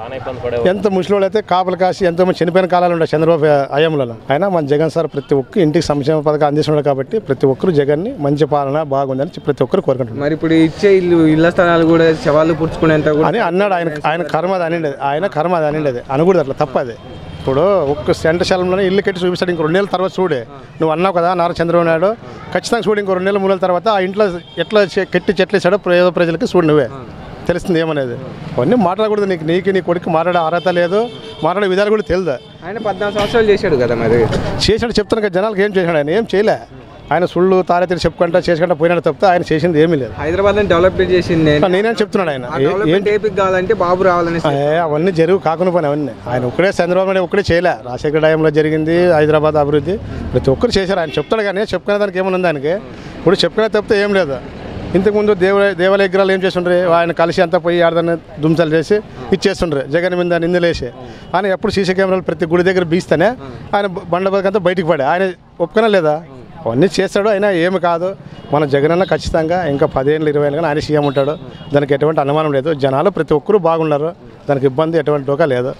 ఎంత ముసలి అయితే కాపులు కాసి ఎంతో మంది చనిపోయిన కాలాలు ఉంటాయి చంద్రబాబు హయాంలో. అయినా మన జగన్ సార్ ప్రతి ఒక్క ఇంటికి సంక్షేమ పథకం అందిస్తున్నాడు కాబట్టి ప్రతి ఒక్కరు జగన్ని మంచి పాలన బాగుందని ప్రతి ఒక్కరు కోరుకుంటున్నారు. మరి ఇప్పుడు ఇచ్చే ఇళ్ల స్థలాలు కూడా సవాళ్ళు పుచ్చుకునేంత అని అన్నాడు ఆయన కర్మ అది అనిండేది అనకూడదు. అట్లా తప్పది. ఇప్పుడు ఒక్క సెంటశాలంలోనే ఇల్లు కట్టి చూపిస్తాడు. ఇంకో 2 నెలల తర్వాత చూడే. నువ్వు అన్నావు కదా నారా చంద్రబాబు నాయుడు ఖచ్చితంగా చూడు. ఇంకో 2 నెలలు 3 నెలల తర్వాత ఆ ఇంట్లో ఎట్లా కట్టి చెట్లేసాడో పేద ప్రజలకి చూడు. నువ్వే తెలుస్తుంది ఏమనేది. అవన్నీ మాట్లాడకూడదు. నీ కొడుకు మాట్లాడే అర్హత లేదు, మాట్లాడే విధాలు కూడా తెలియదు. ఆయన 14 సంవత్సరాలు చేశాడు కదా. మరి చేశాడు చెప్తాను కదా. జనాలకు ఏం చేశాడు ఆయన? ఏం చేయలే. ఆయన సుళ్ళు తారెత్తి చెప్పుకుంటా చేసుకుంటా పోయినాడు తప్పితే ఆయన చేసింది ఏమీ లేదు. హైదరాబాద్ డెవలప్మెంట్ చేసింది నేనేం చెప్తున్నాడు. ఆయన కావాలంటే బాబు రావాలని అవన్నీ జరుగు కాకుండా పోయినా అవన్నీ. ఆయన ఒక్కడే చంద్రబాబు నాయుడు ఒక్కడే చేయలే. రాజశేఖర టైంలో జరిగింది హైదరాబాద్ అభివృద్ధి ప్రతి ఒక్కరు చేశారు. ఆయన చెప్తాడు కానీ చెప్పుకునే దానికి ఏమన్నా ఆయనకి. ఇప్పుడు చెప్పుకునే తప్పితే ఏం లేదు. ఇంతకుముందు దేవాలయ విగ్రహాలు ఏం చేస్తుండ్రే, ఆయన కలిసి అంతా పోయి ఆడదాన్ని దుంసలు చేసి ఇచ్చేస్తుండ్రే జగన్ మీద నిందలేసి. ఆయన ఎప్పుడు సీసీ కెమెరాలు ప్రతి గుడి దగ్గర బీస్తేనే ఆయన బండ బతుకంతా బయటికి పడే. ఆయన ఒప్పుకునే లేదా? అవన్నీ చేస్తాడు. అయినా ఏమి కాదు. మన జగనన్న ఖచ్చితంగా ఇంకా 10 ఏళ్ళు 20 ఏళ్ళు కానీ ఆయన సీఎం ఉంటాడు. దానికి ఎటువంటి అనుమానం లేదు. జనాలు ప్రతి ఒక్కరు బాగున్నారు. దానికి ఇబ్బంది ఎటువంటి డోకా లేదు.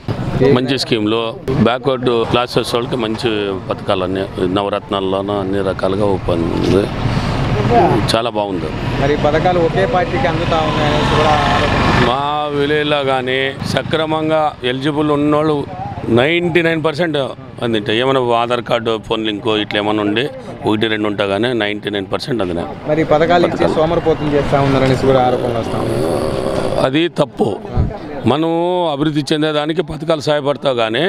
మంచి స్కీమ్లో బ్యాక్వర్డ్ క్లాసెస్ వాళ్ళకి మంచి పథకాలన్నీ నవరత్నాల్లోనూ అన్ని రకాలుగా ఉంది. చాలా బాగుంది. మరి పథకాలు ఒకే పార్టీకి అందుతా ఉన్నాయని కూడా మా విలేజ్లో కానీ సక్రమంగా ఎలిజిబుల్ ఉన్నోళ్ళు 99% అందింటే ఏమైనా ఆధార్ కార్డు ఫోన్ లింకు ఇట్లా ఏమైనా ఉండి 1-2 ఉంటా కానీ 99% అందినా. మరి పథకాలు ఇచ్చి సోమరిపోతులు చేస్తూ ఉన్నారనేసి కూడా ఆరోపణలు వస్తూ ఉన్నాయి. అది తప్పు. మనం అభివృద్ధి చెందేదానికి పథకాలు సహాయపడతావు కానీ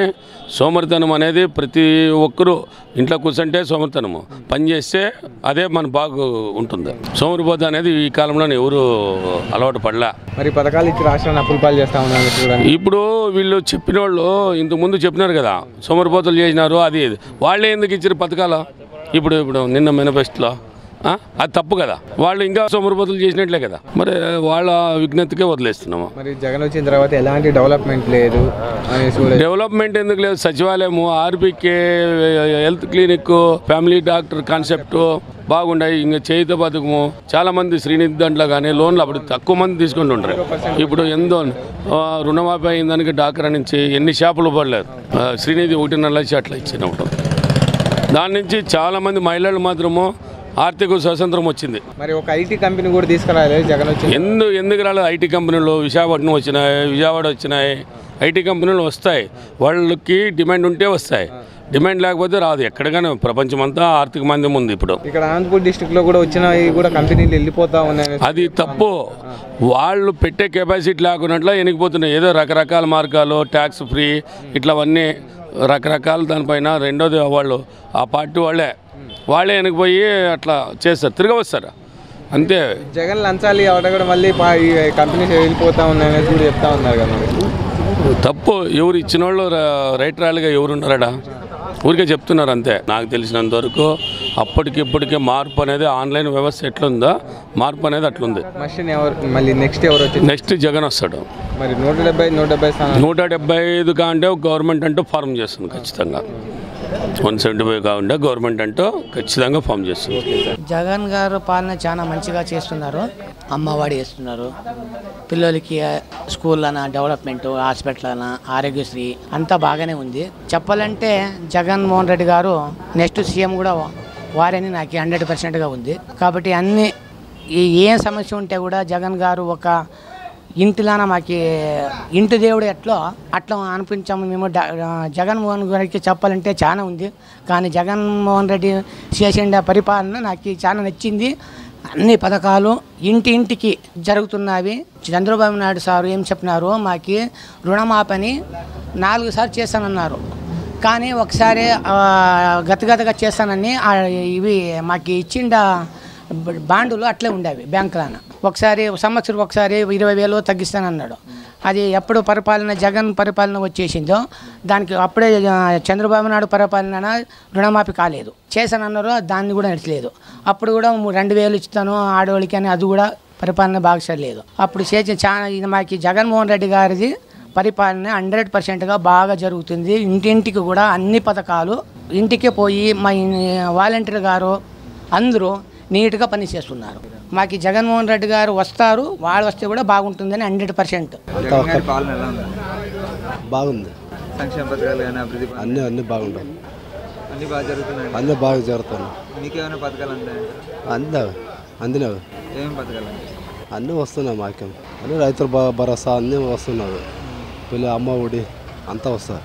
సోమరితనం అనేది ప్రతి ఒక్కరూ ఇంట్లో కూర్చుంటే సోమరితనము, పని చేస్తే అదే మన బాగా ఉంటుంది. సోమరిపోత అనేది ఈ కాలంలో ఎవరు అలవాటు పడలే. మరి పథకాలు ఇచ్చి రాష్ట్రాన్ని అప్పుల పాలు చేస్తూ ఉన్నారు. ఇప్పుడు వీళ్ళు చెప్పిన వాళ్ళు ఇంతకుముందు చెప్పినారు కదా సోమరిపోతలు చేసినారు, అది వాళ్ళే ఎందుకు ఇచ్చారు పథకాలు? ఇప్పుడు నిన్న మేనిఫెస్టోలో అది తప్పు కదా, వాళ్ళు ఇంకా సోమరిపోతులు చేసినట్లే కదా, మరి వాళ్ళ విజ్ఞతకే వదిలేస్తున్నాము. మరి జగన్ వచ్చిన తర్వాత ఎలాంటి డెవలప్మెంట్ లేదు. డెవలప్మెంట్ ఎందుకు లేదు? సచివాలయము, RBK, health clinic, family doctor concept బాగుండాయి. ఇంకా చేయుత పథకము చాలా మంది శ్రీనిధి దాంట్లో కానీ లోన్లు అప్పుడు తక్కువ మంది తీసుకుంటుంటారు. ఇప్పుడు ఎంతో రుణమాఫీ అయిన దానికి డాక్రా నుంచి ఎన్ని షాపులు పడలేదు. శ్రీనిధి 1.5 లక్షలు అట్లా ఇచ్చినప్పుడు దాని నుంచి చాలామంది మహిళలు మాత్రము ఆర్థిక స్వాతంత్రం వచ్చింది. మరి ఒక ఐటీ కంపెనీ కూడా తీసుకురాలేదు జగన్ వచ్చి. ఎందుకు రాలేదు? ఐటీ కంపెనీలు విశాఖపట్నం వచ్చినాయి, విజయవాడ వచ్చినాయి. ఐటీ కంపెనీలు వస్తాయి, వాళ్ళకి డిమాండ్ ఉంటే వస్తాయి, డిమాండ్ లేకపోతే రాదు. ఎక్కడికైనా ప్రపంచమంతా ఆర్థిక మాంద్యం ఉంది. ఇప్పుడు ఇక్కడ అనంతపూర్ డిస్ట్రిక్ట్లో కూడా వచ్చినవి కూడా కంపెనీలు వెళ్ళిపోతా ఉన్నాయి. అది తప్పు. వాళ్ళు పెట్టే కెపాసిటీ లేకున్నట్లు వెనికిపోతున్నాయి. ఏదో రకరకాల మార్గాలు, ట్యాక్స్ ఫ్రీ ఇట్లవన్నీ రకరకాల దానిపైన. రెండోది వాళ్ళు ఆ పార్టీ వాళ్ళే వెనకపోయి అట్లా చేస్తారు, తిరిగి వస్తారు అంతే. జగన్ లంచాలి అవట కూడా మళ్ళీ కంపెనీస్ వెళ్ళిపోతా ఉన్నాయని కూడా చెప్తా ఉన్నారు కదా. తప్పు. ఎవరు ఇచ్చిన వాళ్ళు రైటరాలుగా ఎవరు ఉన్నారా? ఊరికే చెప్తున్నారు అంతే. నాకు తెలిసినంత వరకు అప్పటికిప్పటికే మార్పు అనేది ఆన్లైన్ వ్యవస్థ ఎట్లుందో మార్పు అనేది అట్లుంది. మళ్ళీ నెక్స్ట్ ఎవరు వచ్చి? నెక్స్ట్ జగన్ వస్తాడు. మరి 175 కాంటే గవర్నమెంట్ అంటూ ఫార్మ్ చేస్తుంది ఖచ్చితంగా. 175 కాకుండా గవర్నమెంట్ అంటూ ఖచ్చితంగా ఫామ్ చేస్తుంది. జగన్ గారు పాలన చాలా మంచిగా చేస్తున్నారు. అమ్మఒడి వేస్తున్నారు, పిల్లలకి స్కూళ్ళన డెవలప్మెంట్, హాస్పిటల్ అన, ఆరోగ్యశ్రీ అంతా బాగానే ఉంది. చెప్పాలంటే జగన్మోహన్ రెడ్డి గారు నెక్స్ట్ సీఎం కూడా వారని నాకు 100%గా ఉంది. కాబట్టి అన్ని ఏ సమస్య ఉంటే కూడా జగన్ గారు ఒక ఇంటిలాన మాకు ఇంటి దేవుడు అట్లా అనిపించాము మేము. జగన్మోహన్ గారికి చెప్పాలంటే చాలా ఉంది, కానీ జగన్మోహన్ రెడ్డి చేసిన పరిపాలన నాకు చాలా నచ్చింది. అన్ని పథకాలు ఇంటింటికి జరుగుతున్నవి. చంద్రబాబు నాయుడు సారు ఏం చెప్పినారు, మాకు రుణమాపని 4 సార్లు చేస్తానన్నారు, కానీ ఒకసారి గతగతగా చేస్తానని ఇవి మాకు ఇచ్చిండ బాండులు అట్లే ఉండేవి బ్యాంకులన. ఒకసారి సంవత్సరం ఒకసారి 20,000 తగ్గిస్తానన్నాడు. అది ఎప్పుడు జగన్ పరిపాలన వచ్చేసిందో దానికి అప్పుడే చంద్రబాబు నాయుడు పరిపాలన రుణమాఫీ కాలేదు, చేశానన్నారు, దాన్ని కూడా నచ్చలేదు. అప్పుడు కూడా 2,000 ఇస్తాను ఆడవాళ్ళకి అని అది కూడా పరిపాలన బాగలేదు. అప్పుడు చేసిన చాలా మాకు జగన్మోహన్ రెడ్డి గారిది పరిపాలన 100%గా బాగా జరుగుతుంది. ఇంటింటికి కూడా అన్ని పథకాలు ఇంటికే పోయి మా వాలంటీర్ గారు అందరూ నీట్గా పని చేస్తున్నారు. మాకు జగన్మోహన్ రెడ్డి గారు వస్తారు, వాళ్ళు వస్తే కూడా బాగుంటుందని 100%. బాగుంది. సంక్షేమ పథకాలు కానీ అభివృద్ధి అన్నీ బాగుంటాయి, అన్నీ బాగా జరుగుతున్నాయి. అన్నీ బాగా జరుగుతున్నాయి. మీకేమైనా పథకాలు అందినవి ఏం పథకాలు? అన్నీ వస్తున్నాయి. మాకేం అన్నీ రైతుల భరోసా అన్నీ వస్తున్నాయి. పిల్లలు అమ్మ ఒడి అంతా వస్తాయి.